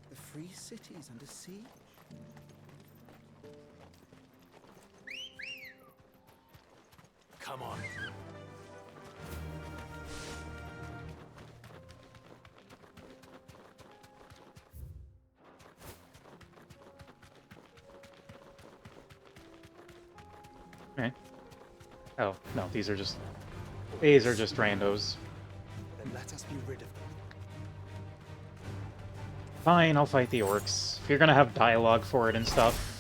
The free city's under siege? Come on. Okay. Oh, no, these are just randos. Then let us be rid of them. Fine, I'll fight the orcs. If you're gonna have dialogue for it and stuff.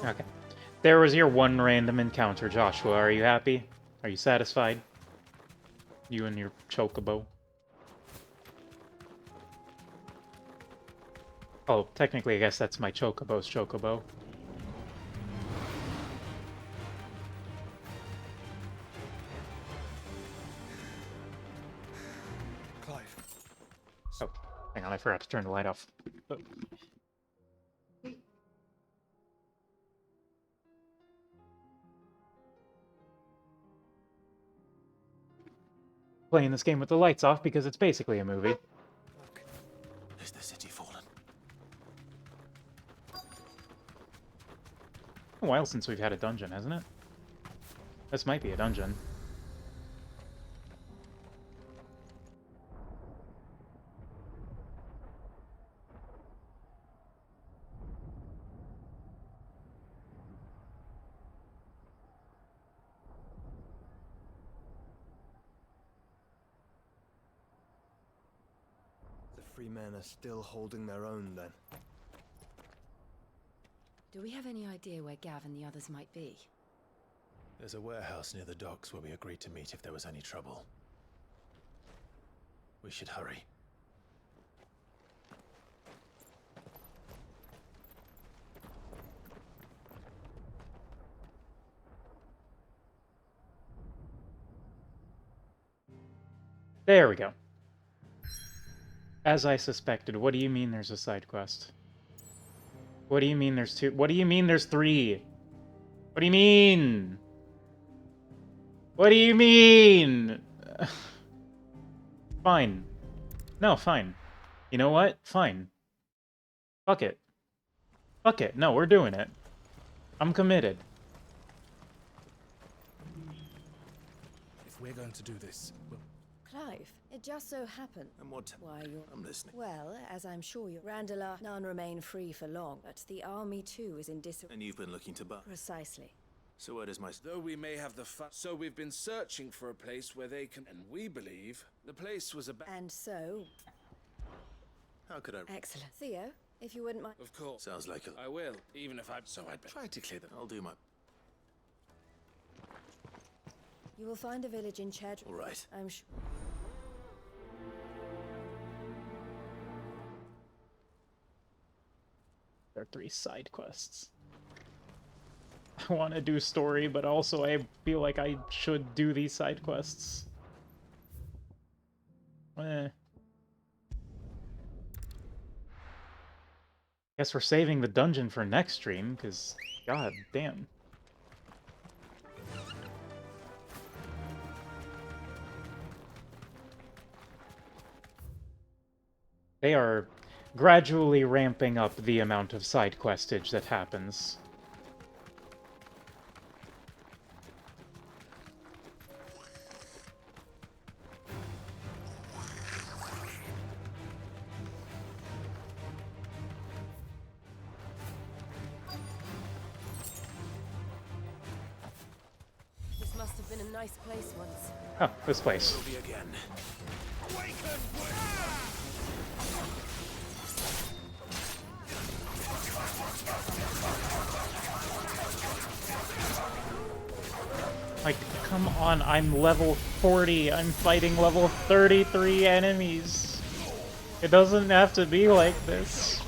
Okay. There was your one random encounter, Joshua. Are you happy? Are you satisfied? You and your chocobo. Oh, technically, I guess that's my chocobo's chocobo. Clive. Oh, hang on, I forgot to turn the light off. Oh. Playing this game with the lights off because it's basically a movie. Look, is the city fallen? A while since we've had a dungeon, hasn't it? This might be a dungeon. The free men are still holding their own, then. Do we have any idea where Gav and the others might be? There's a warehouse near the docks where we agreed to meet if there was any trouble. We should hurry. There we go. As I suspected. What do you mean there's a side quest? What do you mean there's two? What do you mean there's three? What do you mean? What do you mean? Fine. No, fine. You know what? Fine. Fuck it. Fuck it. No, we're doing it. I'm committed. If we're going to do this, we'll... Clive, it just so happened. And what? Why, you're... I'm listening. Well, as I'm sure you're... None remain free for long, but the army too is in And you've been looking to buy? Precisely. So where does my... Though we may have the so we've been searching for a place where they can, and we believe the place was about. And so... How could I... Excellent. Theo, if you wouldn't mind... Of course. Sounds like a... I will, even if so I'd try to clear them. I'll do my... You will find a village in Ched... All right. I'm sure... There are 3 side quests. I want to do story, but also I feel like I should do these side quests. Guess we're saving the dungeon for next stream, because god damn. They are gradually ramping up the amount of side questage that happens. This must have been a nice place once. Oh, this place. Will be again. Like, come on, I'm level 40. I'm fighting level 33 enemies. It doesn't have to be like this.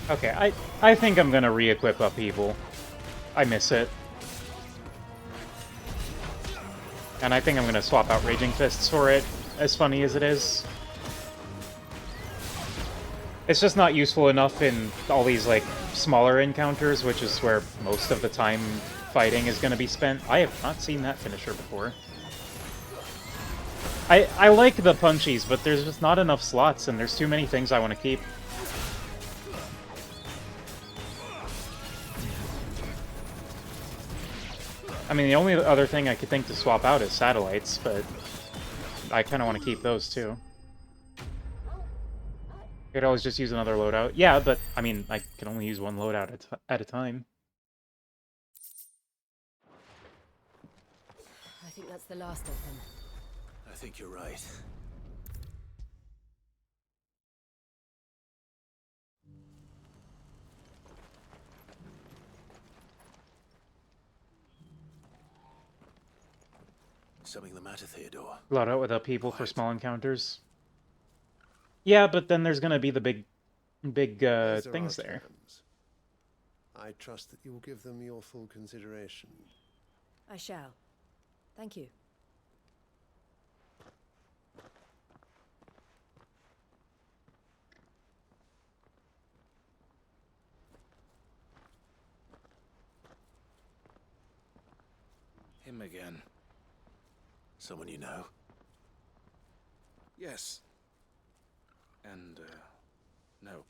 Okay, I think I'm gonna re-equip Upheaval. I miss it. And I think I'm gonna swap out Raging Fists for it, as funny as it is. It's just not useful enough in all these, like, smaller encounters, which is where most of the time fighting is gonna be spent. I have not seen that finisher before. I like the punchies, but there's just not enough slots, and there's too many things I want to keep. I mean, the only other thing I could think to swap out is satellites, but I kind of want to keep those too. Could always just use another loadout. Yeah, but I mean, I can only use one loadout at a time. I think that's the last of them. I think you're right. Something the matter, Theodore? Loadout with upheaval for small encounters. Yeah, but then there's gonna be the big things there. I trust that you will give them your full consideration. I shall. Thank you. Him again. Someone you know? Yes. And, no.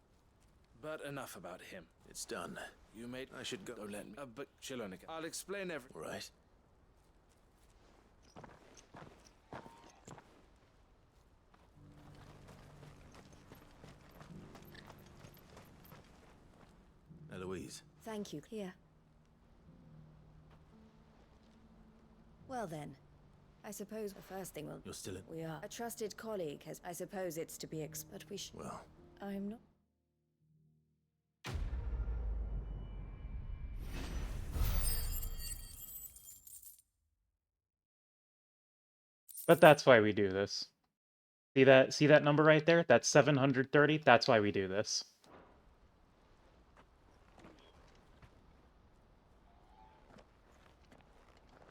But enough about him. It's done. You made... I should go. Don't let me... but Chilonica, I'll explain everything. All right. Eloise. Thank you. Here. Well then. I suppose the first thing will... You're still in... We are. A trusted colleague has... I suppose it's to be but we should... Well... I'm not... But that's why we do this. See that number right there? That's 730. That's why we do this.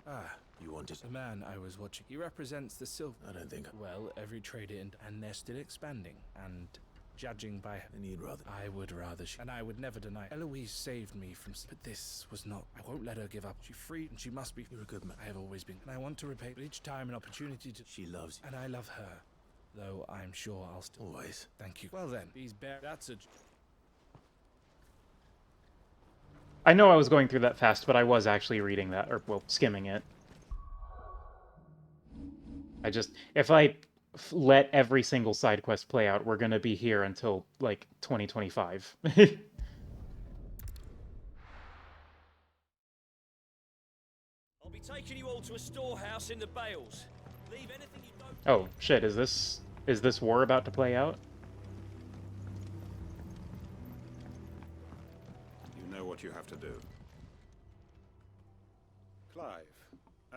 Ah, You wanted... the man I was watching. He represents the silver. I don't think... Well, every trader and they're still expanding. And judging by... And you'd rather... I would rather and I would never deny it. Eloise saved me from... But this was not... I won't let her give up. She freed and she must be... You're a good man. I have always been. And I want to repay... But each time an opportunity to... She loves you. And I love her. Though I'm sure I'll still... Always. Thank you. Well then, these bear... That's a... I know I was going through that fast, but I was actually reading that, or, well, skimming it. I just... If I let every single side quest play out, we're gonna be here until, like, 2025. I'll be taking you all to a storehouse in the Bales. Leave anything you don't... Oh, shit, is this war about to play out? You know what you have to do. Clive,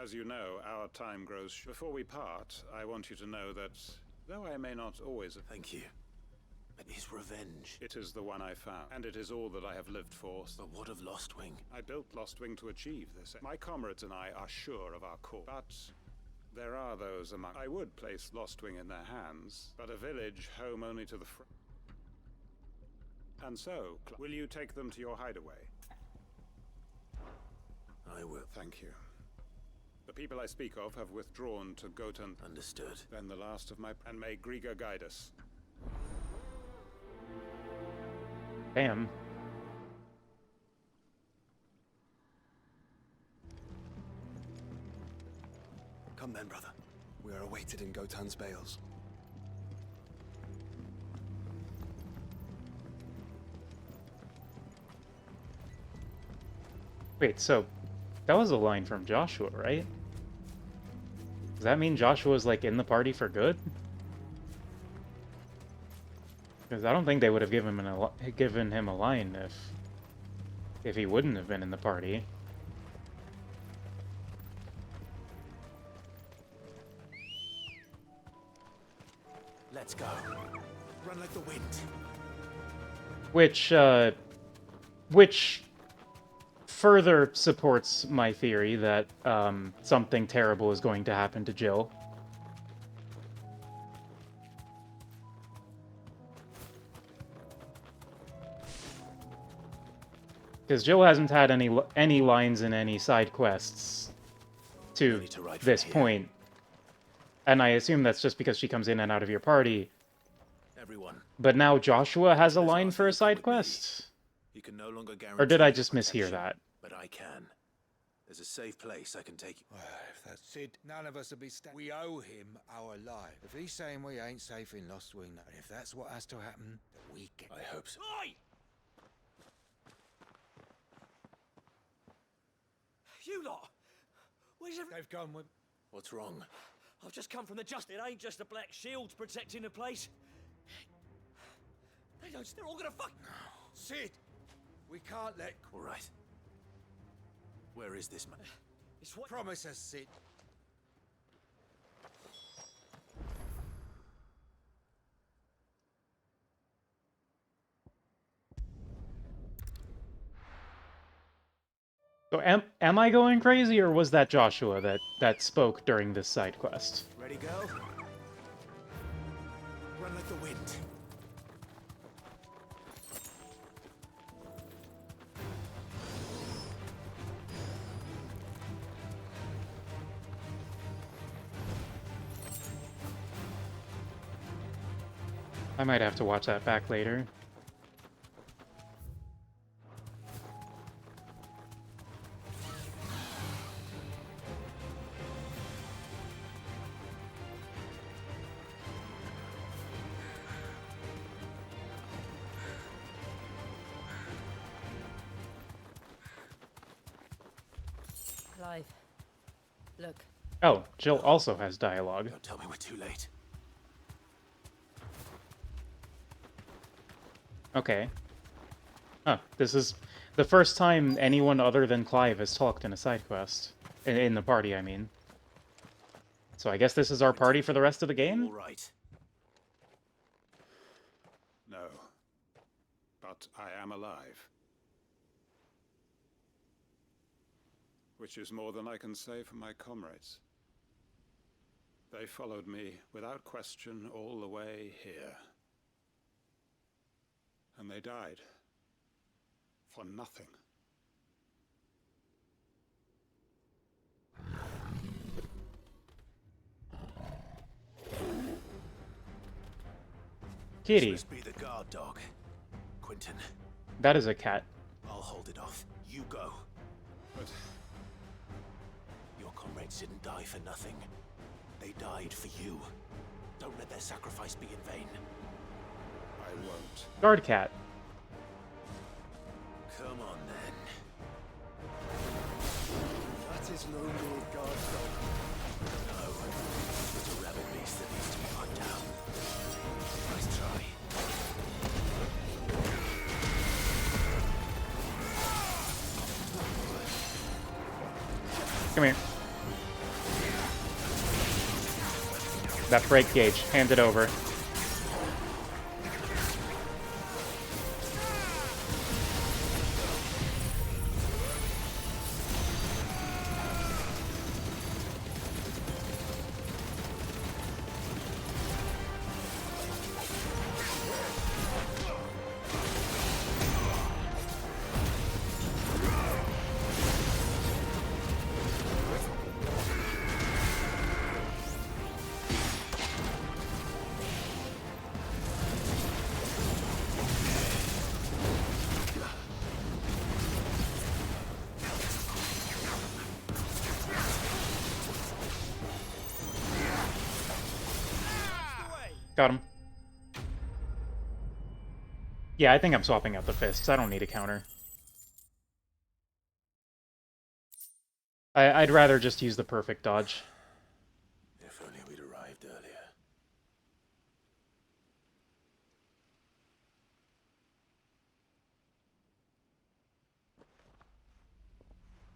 as you know, our time grows short. Before we part, I want you to know that, though I may not always... Thank you. But his revenge... It is the one I found, and it is all that I have lived for. But what of Lostwing? I built Lostwing to achieve this. My comrades and I are sure of our cause. But there are those among... I would place Lostwing in their hands, but a village home only to the... And so, will you take them to your hideaway? I will. Thank you. The people I speak of have withdrawn to Gotan. Understood. Then the last of my... And may Griga guide us. Damn. Come then, brother. We are awaited in Gotan's Bales. Wait, so that was a line from Joshua, right? Does that mean Joshua's, like, in the party for good? Because I don't think they would have given him a line if he wouldn't have been in the party. Let's go. Run like the wind. Which further supports my theory that something terrible is going to happen to Jill. Because Jill hasn't had any lines in any side quests to this point. And I assume that's just because she comes in and out of your party. Everyone. But now Joshua has a line for a side quest? You can no longer guarantee... Or did I just mishear that? But I can. There's a safe place I can take you. Well, if that's Sid, none of us will be we owe him our life. If he's saying we ain't safe in Lostwing, and if that's what has to happen, then we get... I hope so. Oi! You lot! Where's everyone? They've gone with... What's wrong? I've just come from the Just. It ain't just the Black Shields protecting the place. They don't... They're all gonna fuck... Sid! We can't let... All right. Where is this man? It's what... Promise us, Sid. So am I going crazy, or was that Joshua that spoke during this side quest? Ready, go? Run like the wind. I might have to watch that back later. Clive, look. Oh, Jill also has dialogue. Don't tell me we're too late. Okay. Huh, this is the first time anyone other than Clive has talked in a side quest. In the party, I mean. So I guess this is our party for the rest of the game? All right. No. But I am alive. which is more than I can say for my comrades. They followed me without question all the way here. And they died. For nothing. Kitty. This must be the guard dog. Quentin. That is a cat. I'll hold it off. You go. But your comrades didn't die for nothing. They died for you. Don't let their sacrifice be in vain. I won't. Guard cat. Come on then. That is no more guard dog. No. It's a rebel beast that needs to be put down. Nice try. Come here. That brake gauge. Hand it over. Got him. Yeah, I think I'm swapping out the fists. I don't need a counter. I'd rather just use the perfect dodge. If only we'd arrived earlier.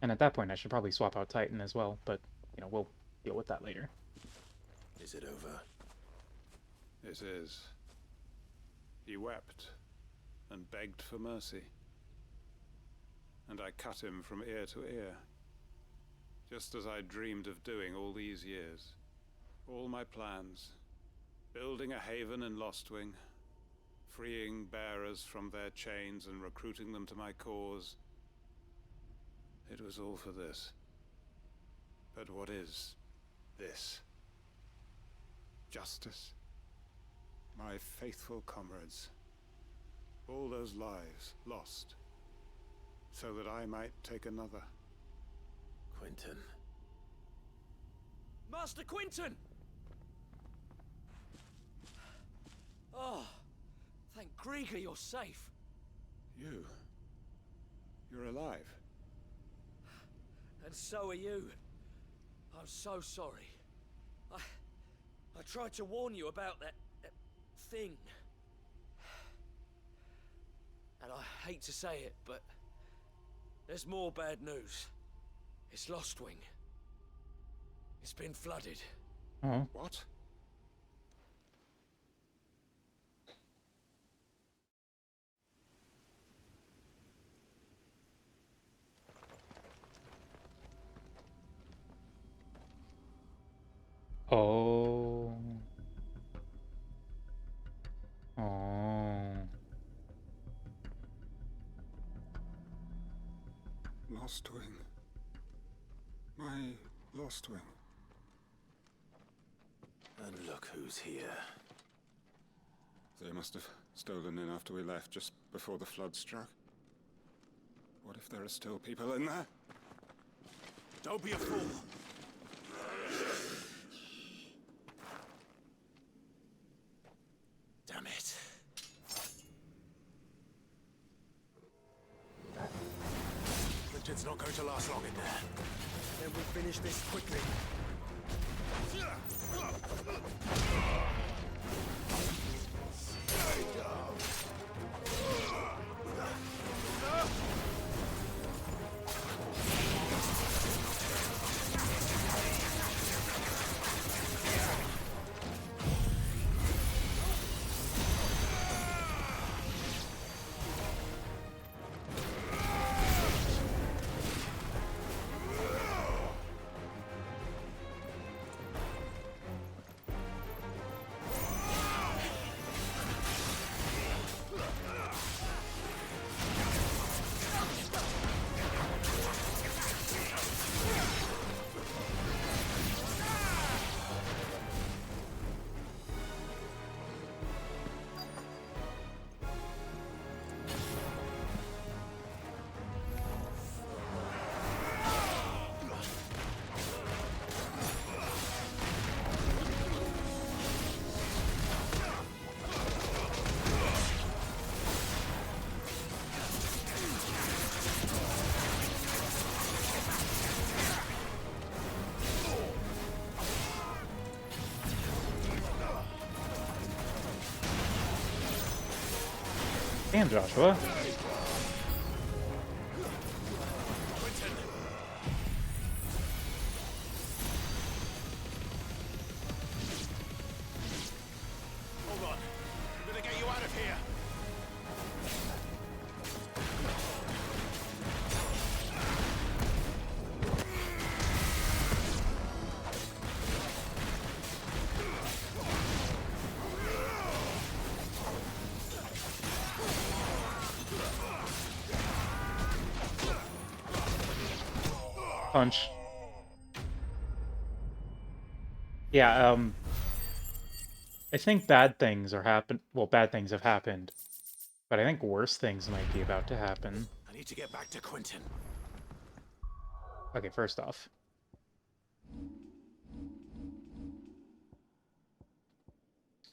And at that point, I should probably swap out Titan as well, but, you know, we'll deal with that later. Is it over? It is. He wept and begged for mercy. And I cut him from ear to ear. Just as I dreamed of doing all these years. All my plans. Building a haven in Lostwing. Freeing bearers from their chains and recruiting them to my cause. It was all for this. But what is this? Justice? My faithful comrades. All those lives lost. So that I might take another. Quentin. Master Quentin! Oh, thank Grieger you're safe. You're alive. And so are you. I'm so sorry. I tried to warn you about that thing. And I hate to say it, but there's more bad news. It's Lostwing. It's been flooded. Oh. What? Oh. Oh. Lostwing. My Lostwing. And look who's here. They must have stolen in after we left, just before the flood struck. What if there are still people in there? Don't be a fool! Damn it. Richard's not going to last long in there. Then we finish this quickly. Damn, Joshua. Hold on. I'm gonna get you out of here. Punch. Yeah, I think bad things bad things have happened, but I think worse things might be about to happen. I need to get back to Quentin. Okay, first off.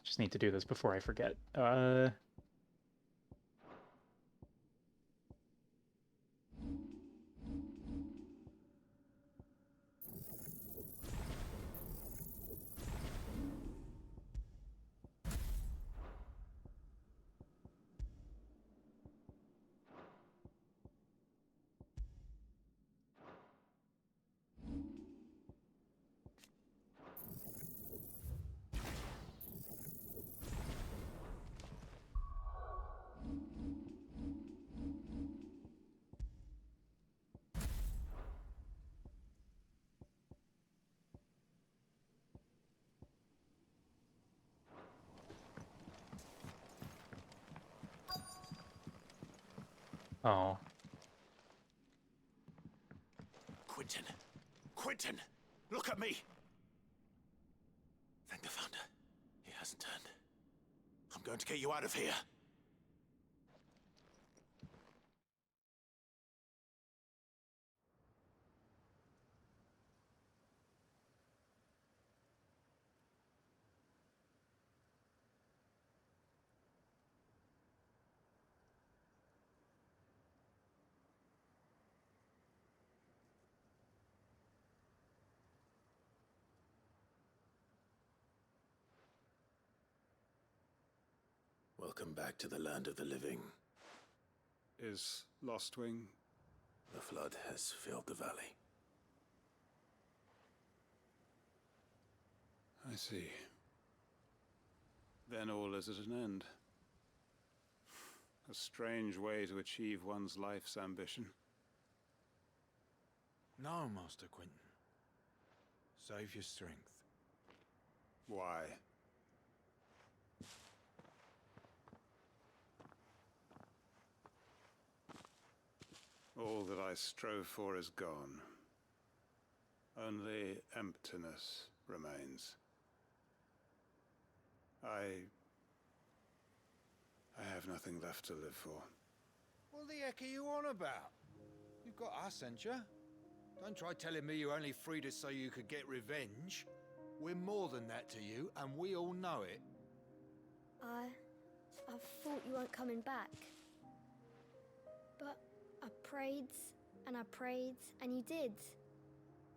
Just need to do this before I forget. Oh. Quentin. Quentin! Look at me! Thank the Founder. He hasn't turned. I'm going to get you out of here. Welcome back to the land of the living. Is Lostwing? The flood has filled the valley. I see. Then all is at an end. A strange way to achieve one's life's ambition. No, Master Quentin. Save your strength. Why? All that I strove for is gone. Only emptiness remains. I have nothing left to live for. What the heck are you on about? You've got us, ain't you? Don't try telling me you only freed us so you could get revenge. We're more than that to you, and we all know it. I thought you weren't coming back. But I prayed, and you did.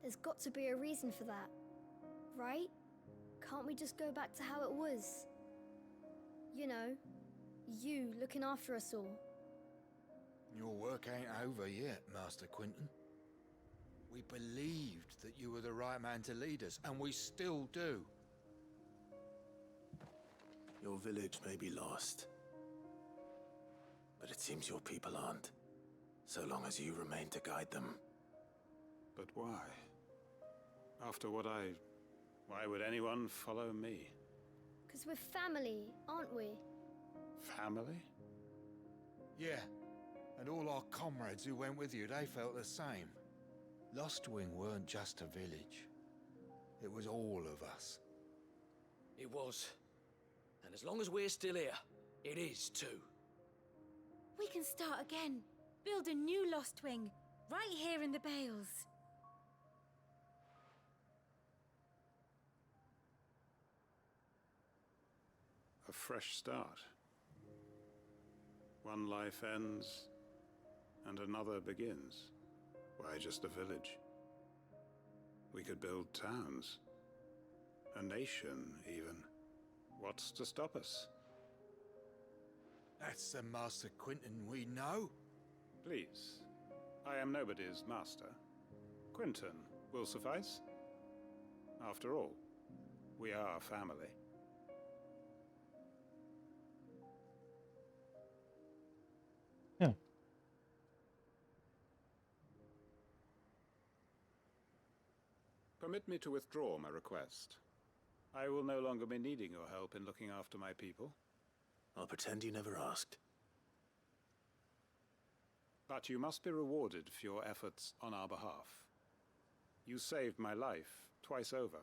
There's got to be a reason for that, right? Can't we just go back to how it was? You know, you looking after us all. Your work ain't over yet, Master Quentin. We believed that you were the right man to lead us, and we still do. Your village may be lost, but it seems your people aren't, so long as you remain to guide them. But why? After what why would anyone follow me? 'Cause we're family, aren't we? Family? Yeah, and all our comrades who went with you, they felt the same. Lostwing weren't just a village. It was all of us. It was. And as long as we're still here, it is too. We can start again. Build a new Lostwing, right here in the Bales. A fresh start. One life ends, and another begins. Why just a village? We could build towns. A nation, even. What's to stop us? That's the Master Quinton we know. Please, I am nobody's master. Quinton will suffice. After all, we are family. Yeah. Permit me to withdraw my request. I will no longer be needing your help in looking after my people. I'll pretend you never asked. But you must be rewarded for your efforts on our behalf. You saved my life twice over.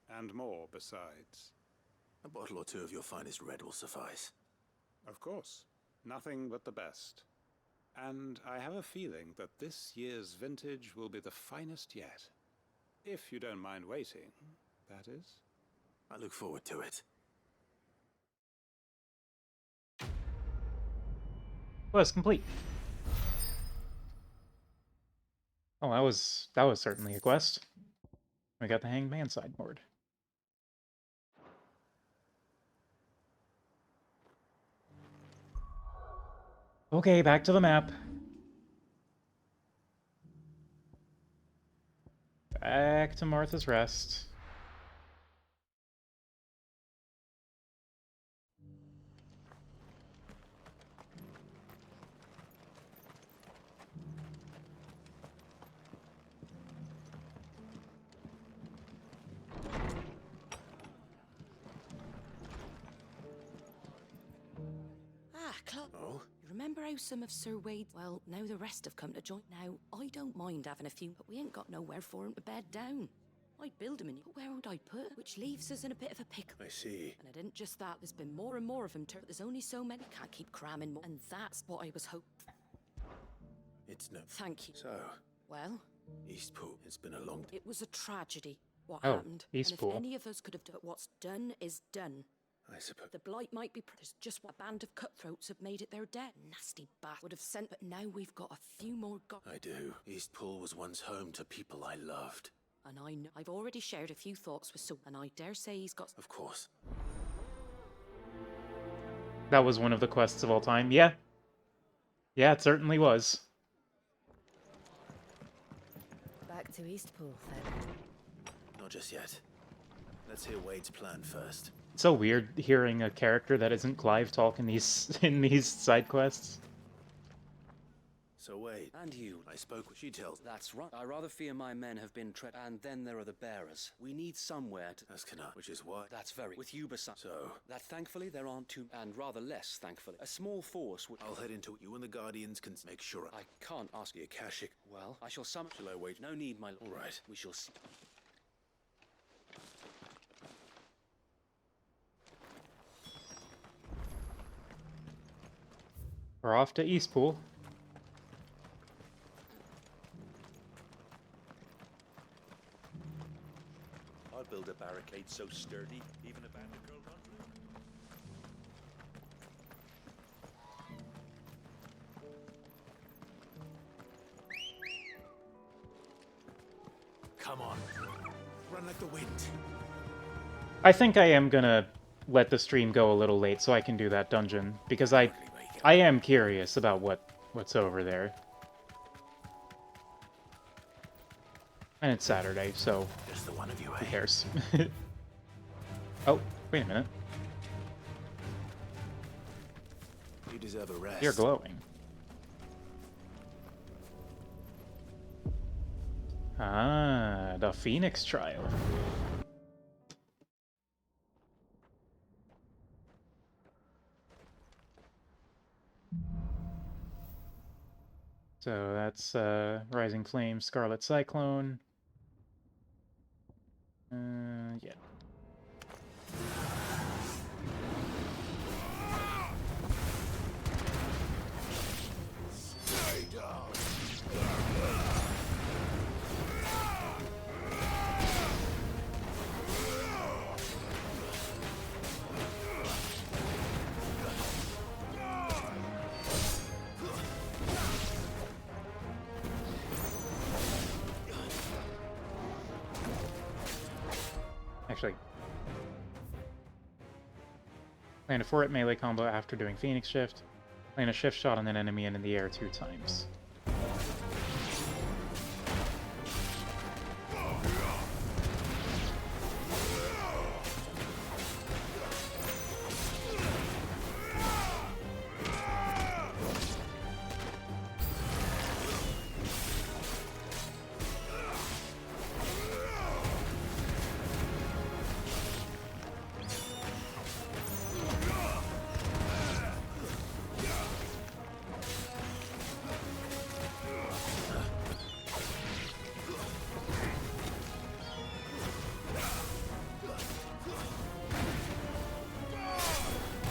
And more besides. A bottle or two of your finest red will suffice. Of course. Nothing but the best. And I have a feeling that this year's vintage will be the finest yet. If you don't mind waiting, that is. I look forward to it. Quest complete. Oh, that was certainly a quest. We got the Hanged Man sideboard. Okay, back to the map. Back to Martha's Rest. Clark. Oh? You remember how some of Sir Wade... Well, now the rest have come to join. Now, I don't mind having a few, but we ain't got nowhere for him to bed down. I'd build him a new, but where would I put? Which leaves us in a bit of a pickle. I see. And it isn't just that. There's been more and more of him. There's only so many. Can't keep cramming more. And that's what I was hoping. It's no... Thank you. So... Well? Eastpool. It's been a long... It was a tragedy, what Oh, happened. Eastpool. And if any of us could have done what's done is done. I suppose. The blight might be... There's just what a band of cutthroats have made it their debt. Nasty bat would have sent... But now we've got a few more... I do. Eastpool was once home to people I loved. And I know... I've already shared a few thoughts with Sue, and I dare say he's got... Of course. That was one of the quests of all time. Yeah. Yeah, it certainly was. Back to Eastpool, then. Not just yet. Let's hear Wade's plan first. It's so weird hearing a character that isn't Clive talk in these side quests. So Wade. And you. I spoke with... She tells... That's right. I rather fear my men have been and then there are the bearers. We need somewhere to... As cannot, which is why... That's very... With you beside... So... That thankfully there aren't too... And rather less, thankfully. A small force would... I'll head into it. You and the Guardians can make sure... I can't ask the Akashic. Well, I shall summon... Shall I wait? No need, my... All right. We shall see... We're off to Eastpool. I'll build a barricade so sturdy, even a bandit girl run. Come on. Run like the wind. I think I am gonna let the stream go a little late so I can do that dungeon, because I am curious about what's over there. And it's Saturday, so Just the one of you, who cares? Oh, wait a minute. You deserve a rest. You're glowing. Ah, the Phoenix Trial. So that's Rising Flame, Scarlet Cyclone. Yeah. Stay down. Actually, Land a 4-hit melee combo after doing Phoenix Shift. Land a shift shot on an enemy and in the air 2 times.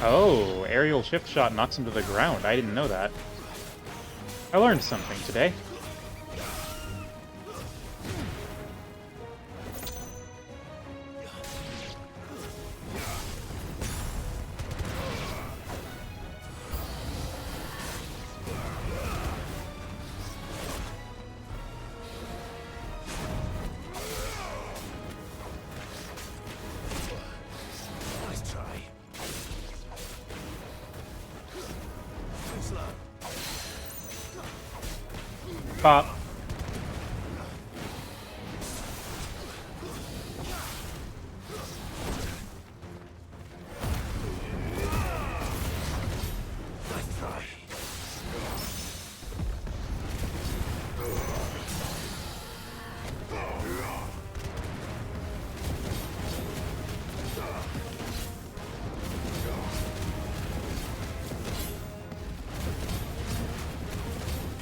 Oh, aerial shift shot knocks him to the ground. I didn't know that. I learned something today. Pop.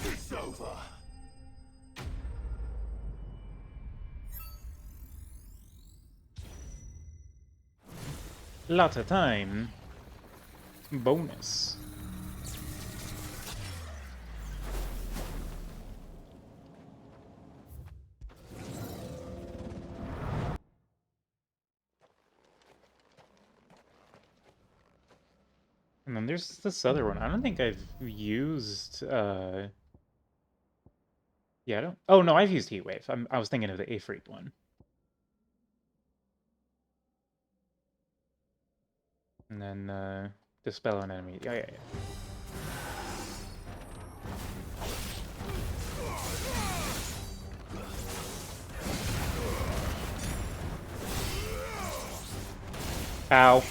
It's over. Lots of time. Bonus. And then there's this other one. I don't think I've used, yeah, I don't... Oh, no, I've used Heatwave. I was thinking of the Ifrit one. And then, Dispel an enemy. Yeah, yeah, yeah. Ow.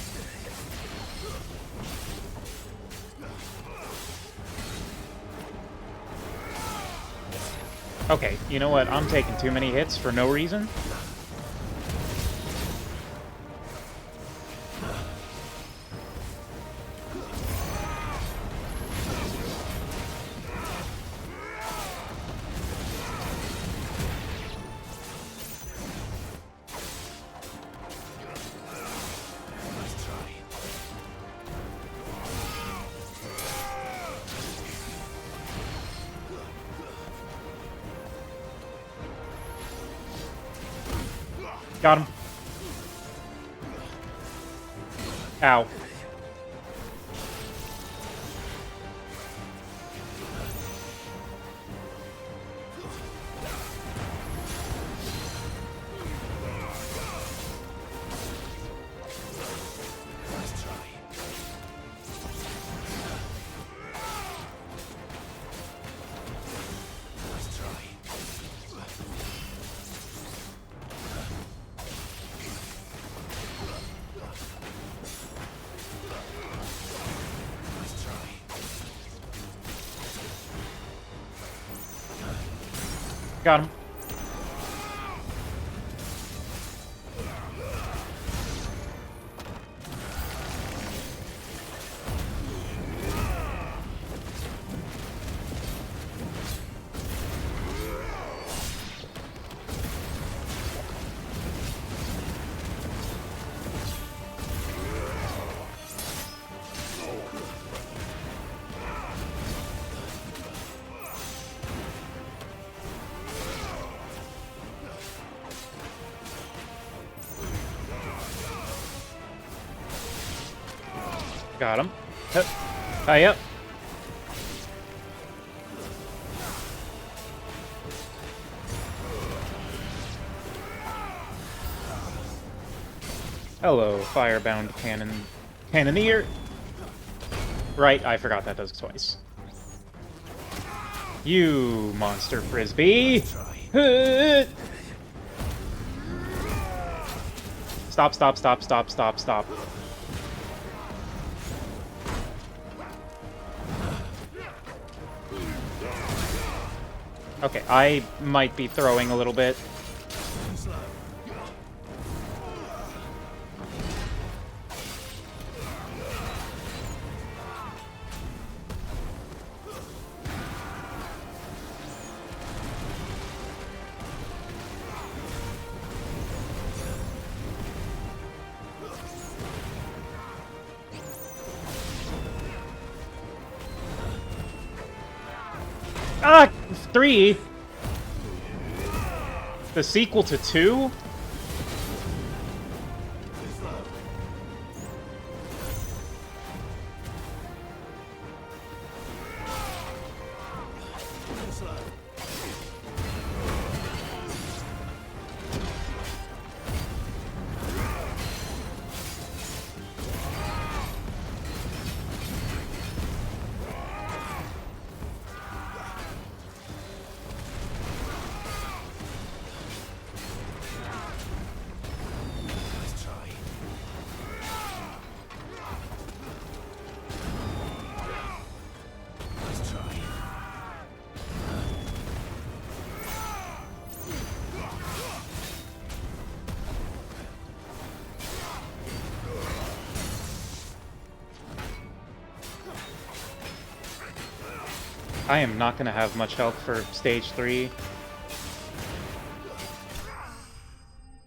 Okay, you know what? I'm taking too many hits for no reason. Got him. Ow. Got him. Got him. Tie up. Hello, firebound cannon Cannoneer! Right, I forgot that does twice. You monster frisbee! Stop, stop, stop, stop, stop, stop. Okay, I might be throwing a little bit. Ah! 3? The sequel to 2? I am not going to have much health for stage 3.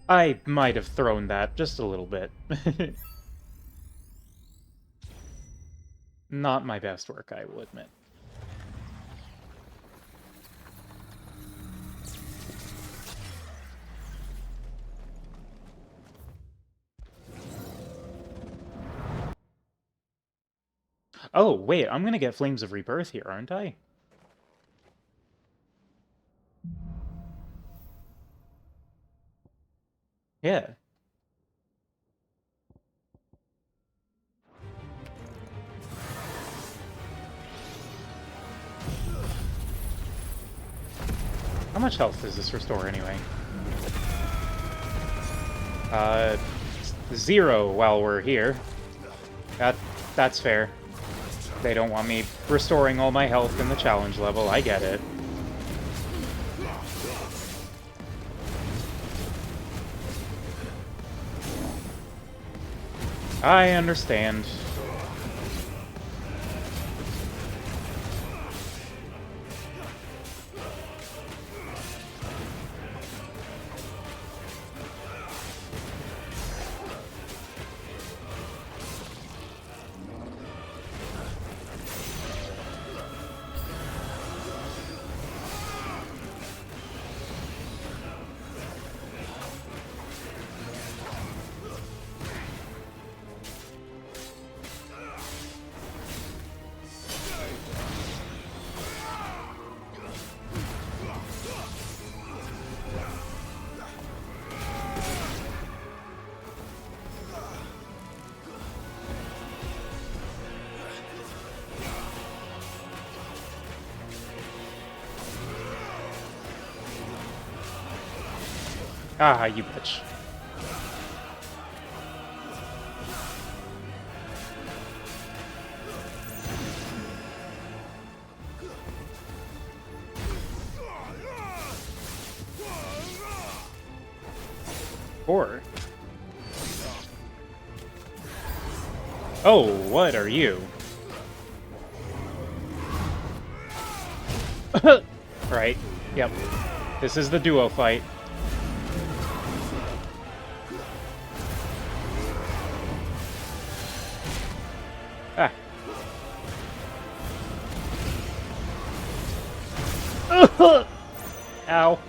I might have thrown that just a little bit. Not my best work, I will admit. Oh, wait, I'm gonna get Flames of Rebirth here, aren't I? Yeah. How much health does this restore anyway? 0 while we're here. That's fair. They don't want me restoring all my health in the challenge level, I get it. I understand. Ah, you bitch. Four. Oh, what are you? Right. Yep. This is the duo fight. Ah. Ow.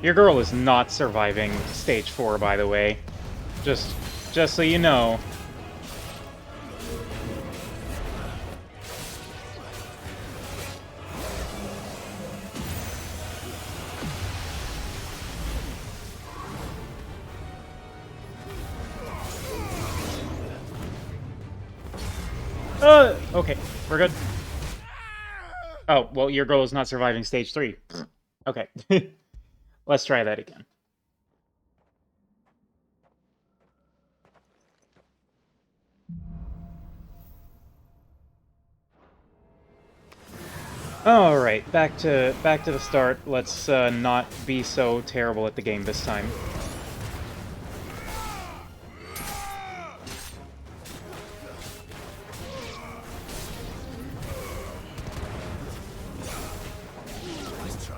Your girl is not surviving stage 4, by the way. Just so you know. Okay, we're good. Oh, well, your girl is not surviving stage 3. Okay. Let's try that again. Alright, back to the start. Let's not be so terrible at the game this time. Nice try.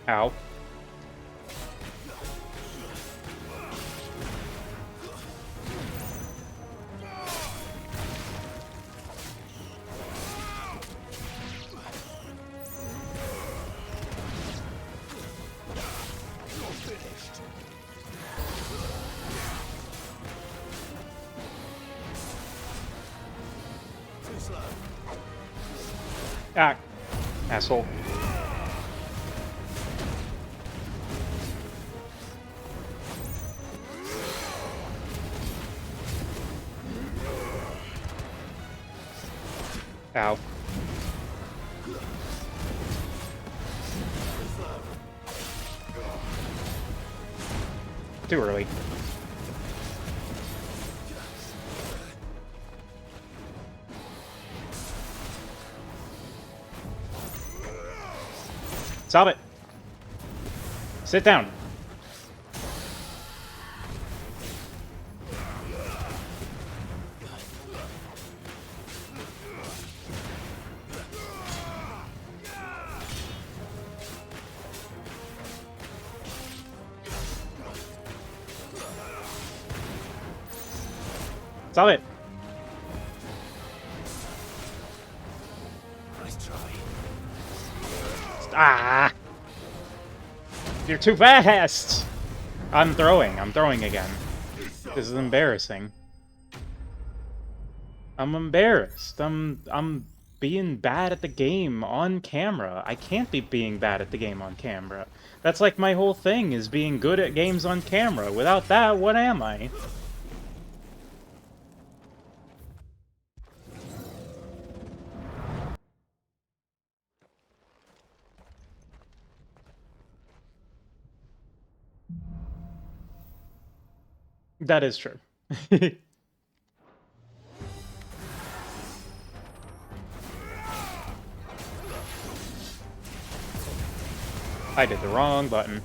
Ow. Ah, asshole. Ow. Too early. Stop it. Sit down. Stop it. Nice try. Ah! You're too fast! I'm throwing again. This is embarrassing. I'm embarrassed. I'm being bad at the game on camera. I can't be being bad at the game on camera. That's like my whole thing, is being good at games on camera. Without that, what am I? That is true. I did the wrong button.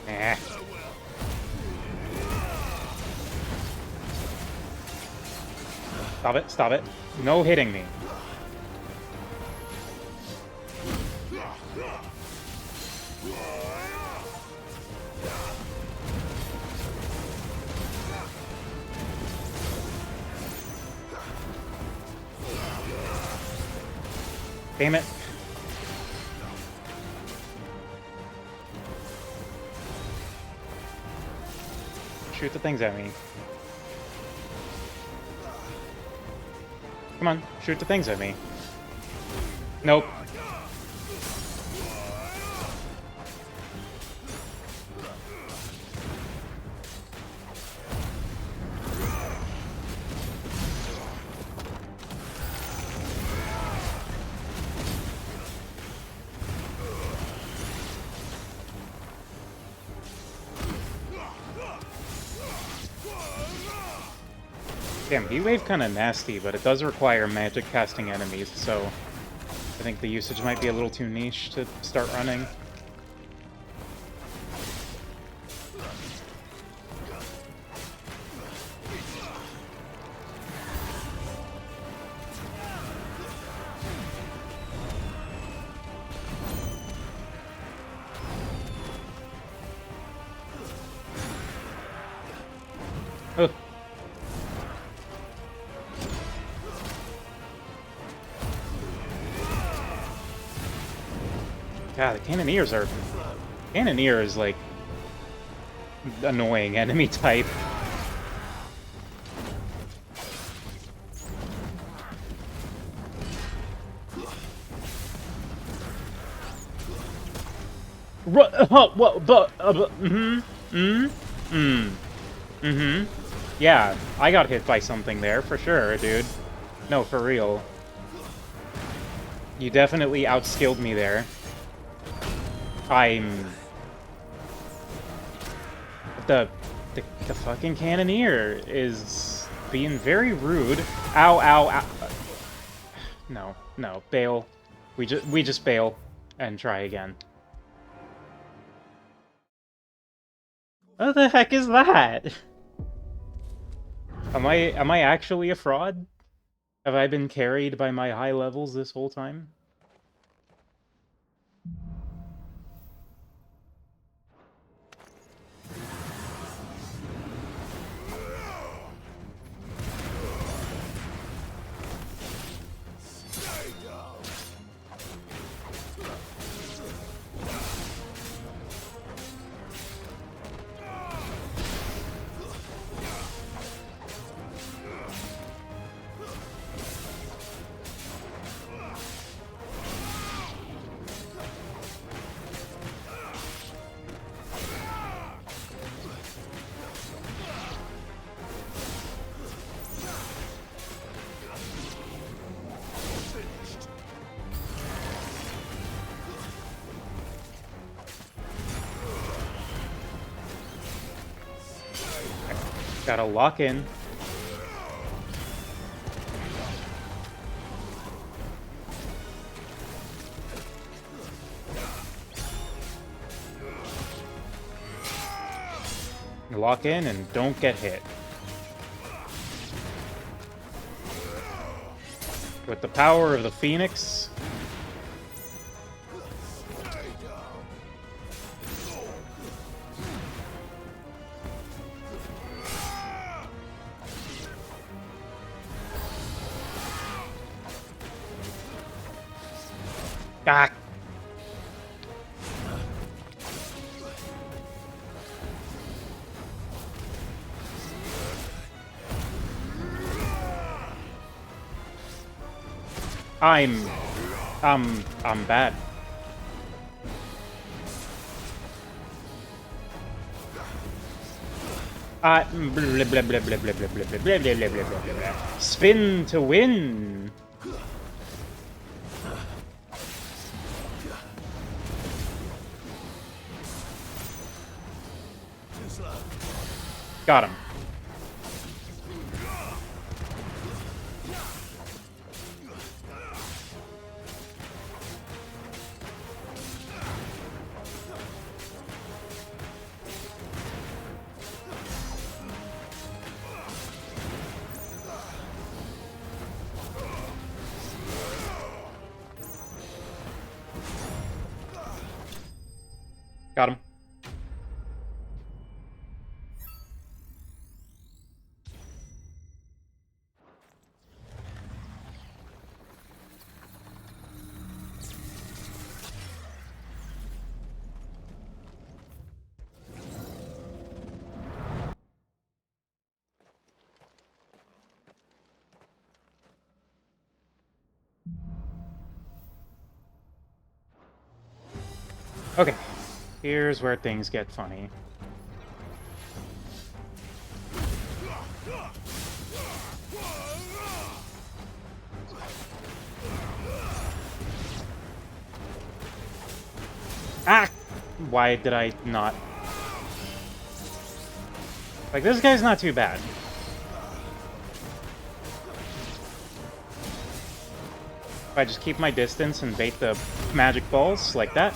Eh. Stop it, stop it. No hitting me. Damn it. Shoot the things at me. Come on, shoot the things at me. Nope. Damn, Heat Wave kind of nasty, but it does require magic casting enemies, so I think the usage might be a little too niche to start running. Ugh. God, the Cannoneers are... Cannoneer is, like, annoying enemy type. Yeah, I got hit by something there, for sure, dude. No, for real. You definitely outskilled me there. The fucking Cannoneer is being very rude. Ow, ow, ow. No, no, bail. We just bail and try again. What the heck is that? Am I actually a fraud? Have I been carried by my high levels this whole time? Gotta lock in. Lock in and don't get hit. With the power of the Phoenix. Ah. I'm bad. Blah, blah, blah, blah, blah, blah, blah, blah, blah, blah, blah, blah, blah, blah. Spin to win. Got him. Got him. Okay, here's where things get funny. Ah! Why did I not? Like, this guy's not too bad. If I just keep my distance and bait the magic balls like that.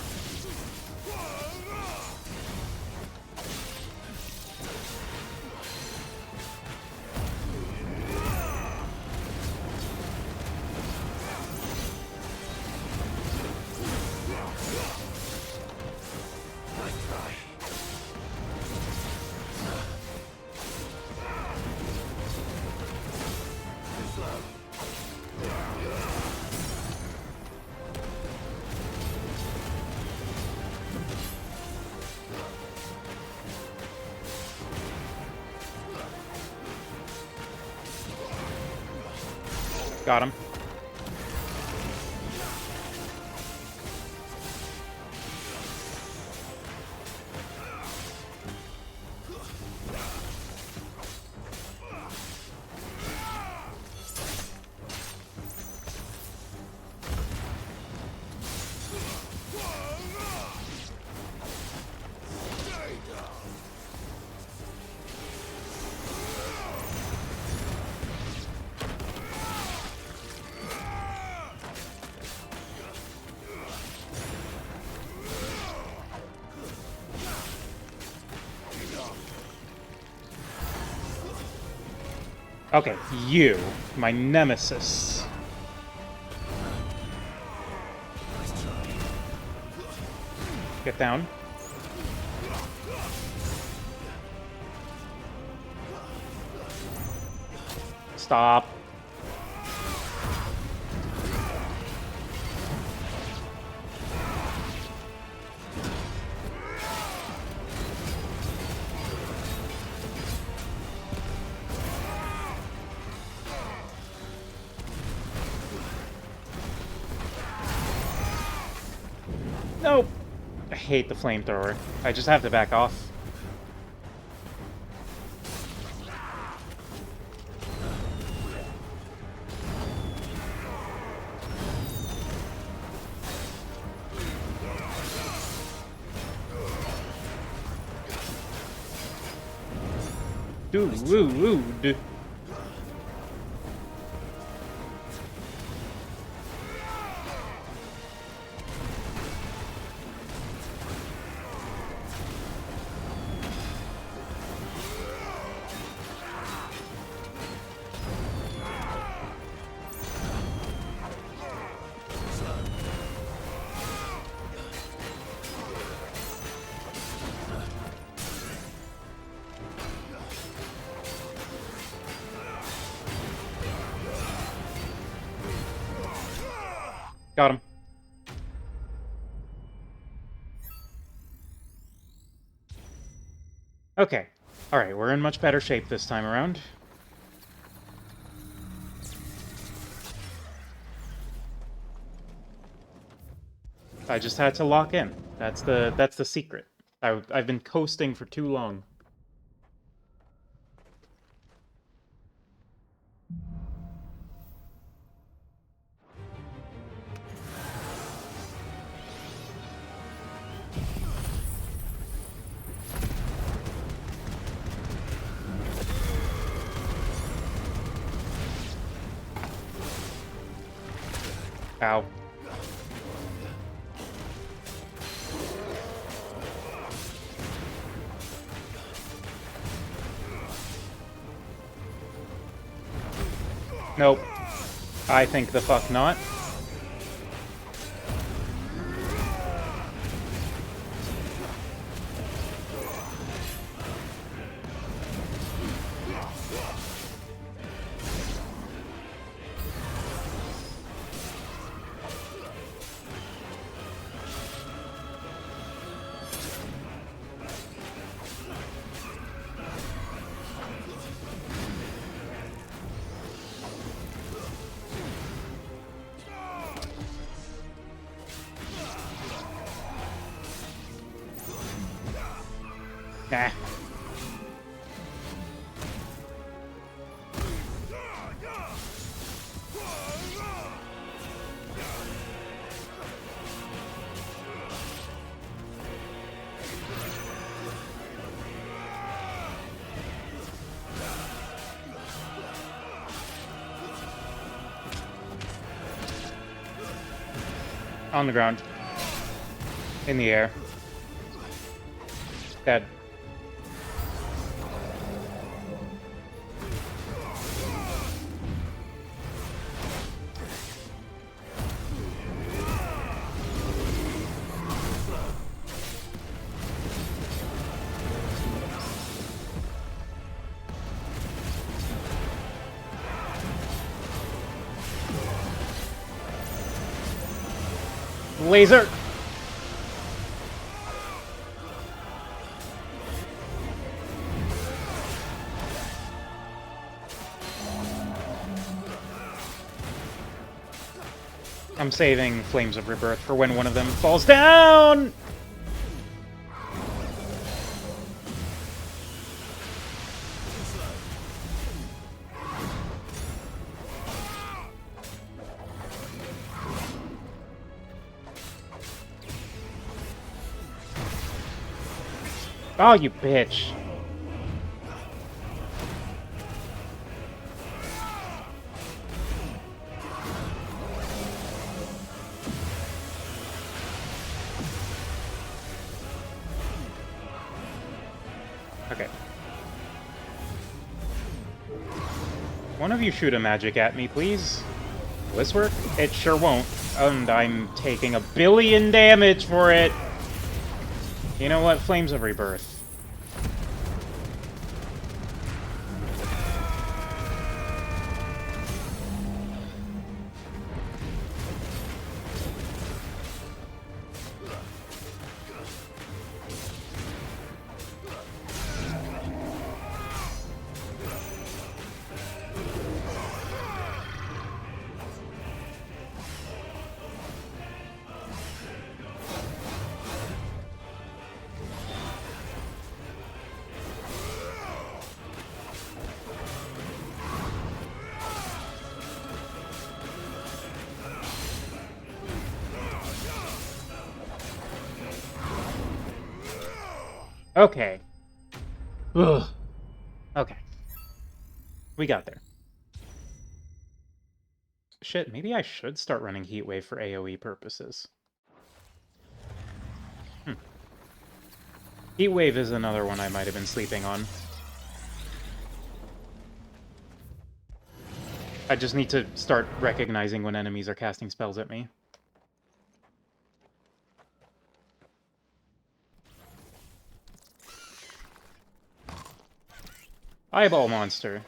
Got him. Okay, you, my nemesis. Get down. Stop. Nope. I hate the flamethrower. I just have to back off. Dude. Got him. Okay. Alright, we're in much better shape this time around. I just had to lock in. That's the secret. I've been coasting for too long. Ow. Nope. I think the fuck not. Nah. On the ground. In the air. Dead. Laser! I'm saving Flames of Rebirth for when one of them falls down! Oh, you bitch. Okay. One of you shoot a magic at me, please. Will this work? It sure won't. And I'm taking 1,000,000,000 damage for it. You know what? Flames of Rebirth. Okay. Ugh. Okay. We got there. Shit, maybe I should start running Heatwave for AoE purposes. Heatwave is another one I might have been sleeping on. I just need to start recognizing when enemies are casting spells at me. Eyeball monster.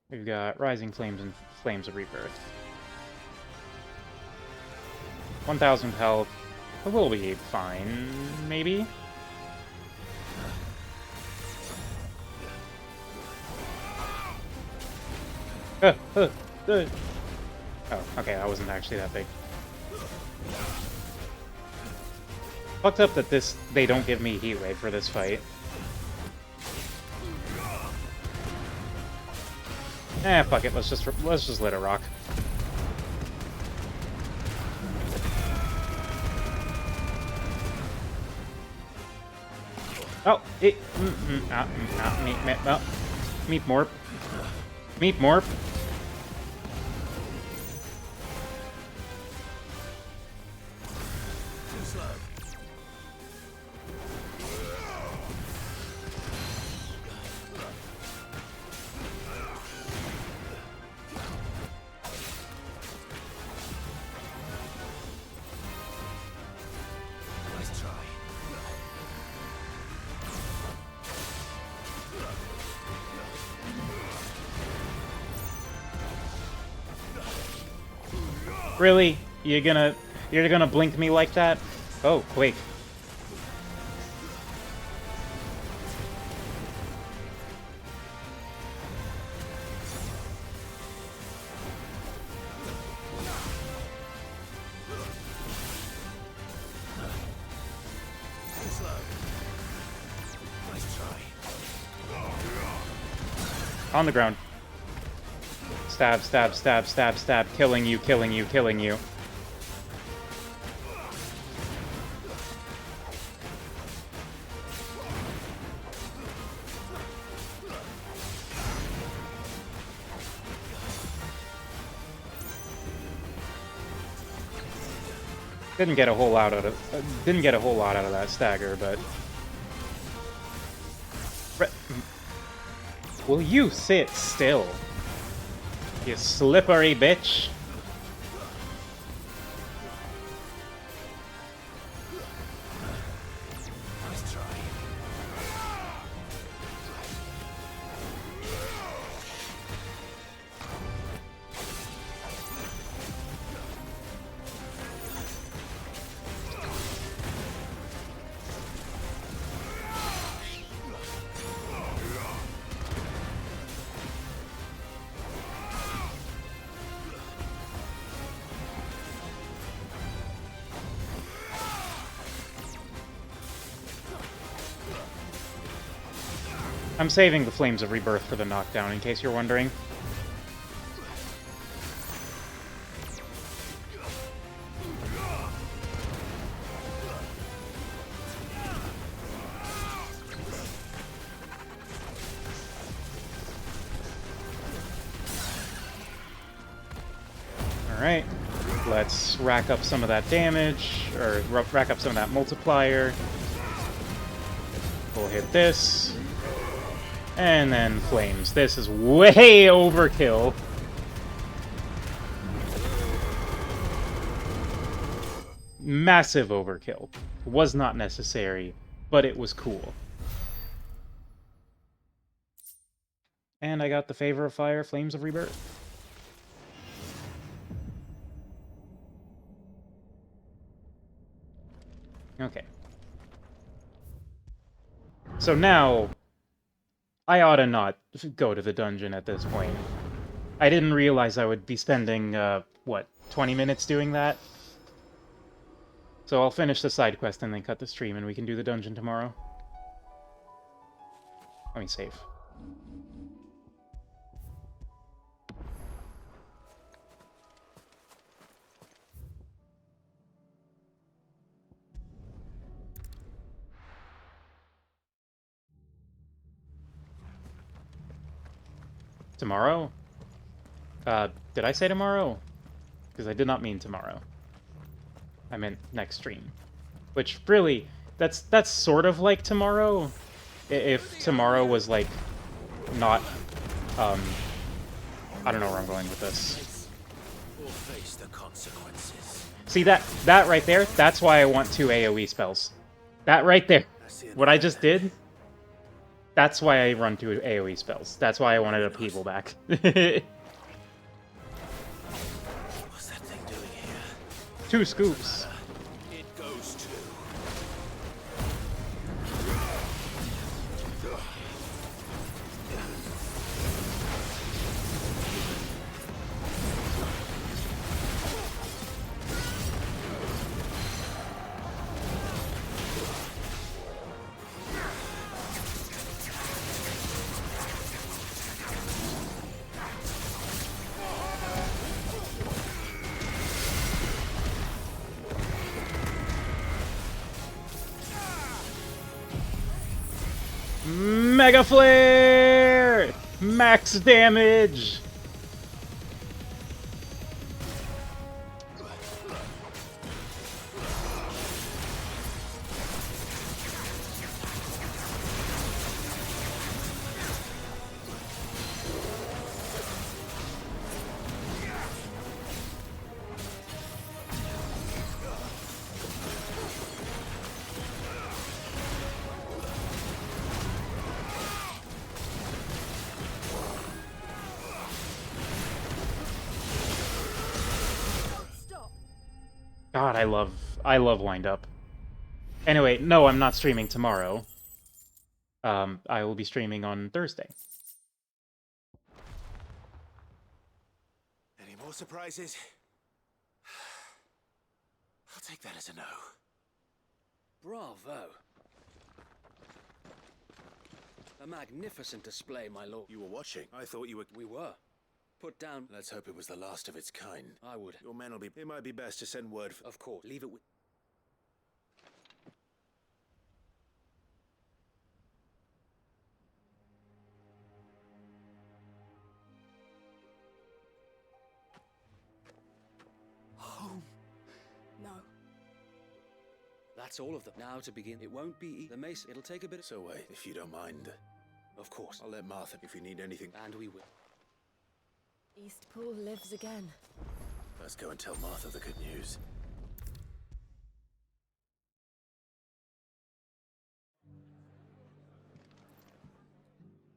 We've got Rising Flames and Flames of Rebirth. 1,000 health. We'll be fine, maybe? Oh, okay, that wasn't actually that big. Fucked up that they don't give me Heatwave for this fight. Fuck it, let's just let it rock. Oh, it meep morp. Meep morp. Really? You're gonna blink me like that? Oh, Quake. On the ground. Stab, stab, stab, stab, stab. Killing you, killing you, killing you. Didn't get a whole lot out of that stagger, but will you sit still, you slippery bitch? I'm saving the Flames of Rebirth for the knockdown, in case you're wondering. Alright, let's rack up some of that damage, or rack up some of that multiplier. We'll hit this. And then Flames. This is way overkill. Massive overkill. Was not necessary, but it was cool. And I got the Favor of Fire, Flames of Rebirth. Okay. So now, I ought to not go to the dungeon at this point. I didn't realize I would be spending, what, 20 minutes doing that? So I'll finish the side quest and then cut the stream and we can do the dungeon tomorrow. Let me save. Tomorrow? Did I say tomorrow? Because I did not mean tomorrow. I meant next stream. Which, really, that's sort of like tomorrow. If tomorrow was, like, not, I don't know where I'm going with this. Or face the consequences. See, that right there, that's why I want 2 AoE spells. That right there. What I just did, that's why I run 2 AoE spells. That's why I wanted a people back. What's that thing doing here? 2 scoops. It goes to. Mega Flare! Max damage! God, I love wind up. Anyway, no, I'm not streaming tomorrow. I will be streaming on Thursday. Any more surprises? I'll take that as a no. Bravo. A magnificent display, my lord. You were watching. I thought you were... We were. Put down. Let's hope it was the last of its kind. I would. Your men will be... It might be best to send word for... Of course. Leave it with... Home. No. That's all of them. Now to begin. It won't be the mace. It'll take a bit. So wait, if you don't mind. Of course. I'll let Martha if you need anything. And we will. Eastpool lives again. Let's go and tell Martha the good news.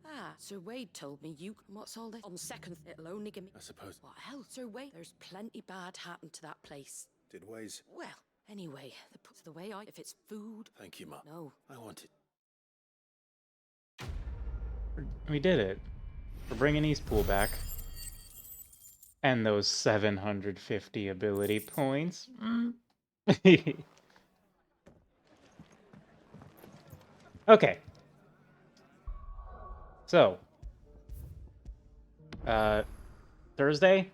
Ah, Sir Wade told me you... What's all this? On second, it'll only give me... I suppose. What hell, Sir Wade? There's plenty bad happened to that place. Did Waze? Well, anyway, the way I... If it's food... Thank you, Ma. No. I want it. We did it. We're bringing Eastpool back. And those 750 ability points. Okay. So. Thursday,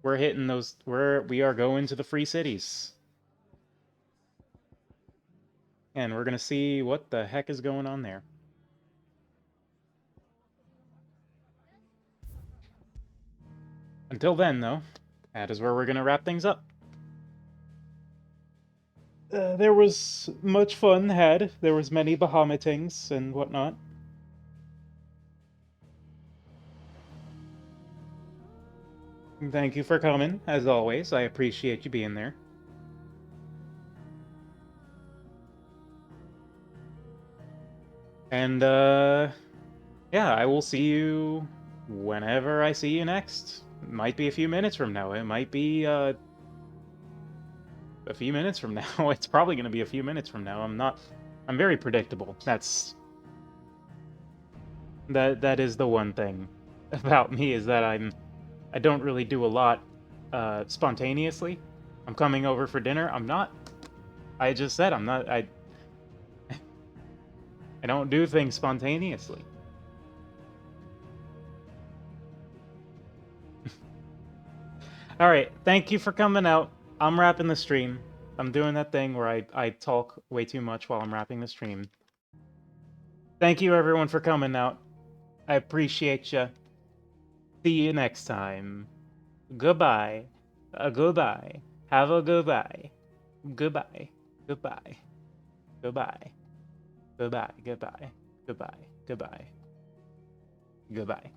we're hitting those... We are going to the free cities. And we're gonna see what the heck is going on there. Until then, though, that is where we're going to wrap things up. There was much fun had. There was many Bahamatings and whatnot. Thank you for coming, as always. I appreciate you being there. And, yeah, I will see you whenever I see you next. It might be a few minutes from now. It might be, a few minutes from now. It's probably going to be a few minutes from now. I'm very predictable. That is the one thing about me, is that I don't really do a lot, spontaneously. I'm coming over for dinner. I'm not. I just said I'm not. I don't do things spontaneously. Alright, thank you for coming out. I'm wrapping the stream. I'm doing that thing where I talk way too much while I'm wrapping the stream. Thank you everyone for coming out. I appreciate you. See you next time. Goodbye. Goodbye. Have a goodbye. Goodbye. Goodbye. Goodbye. Goodbye. Goodbye. Goodbye. Goodbye. Goodbye.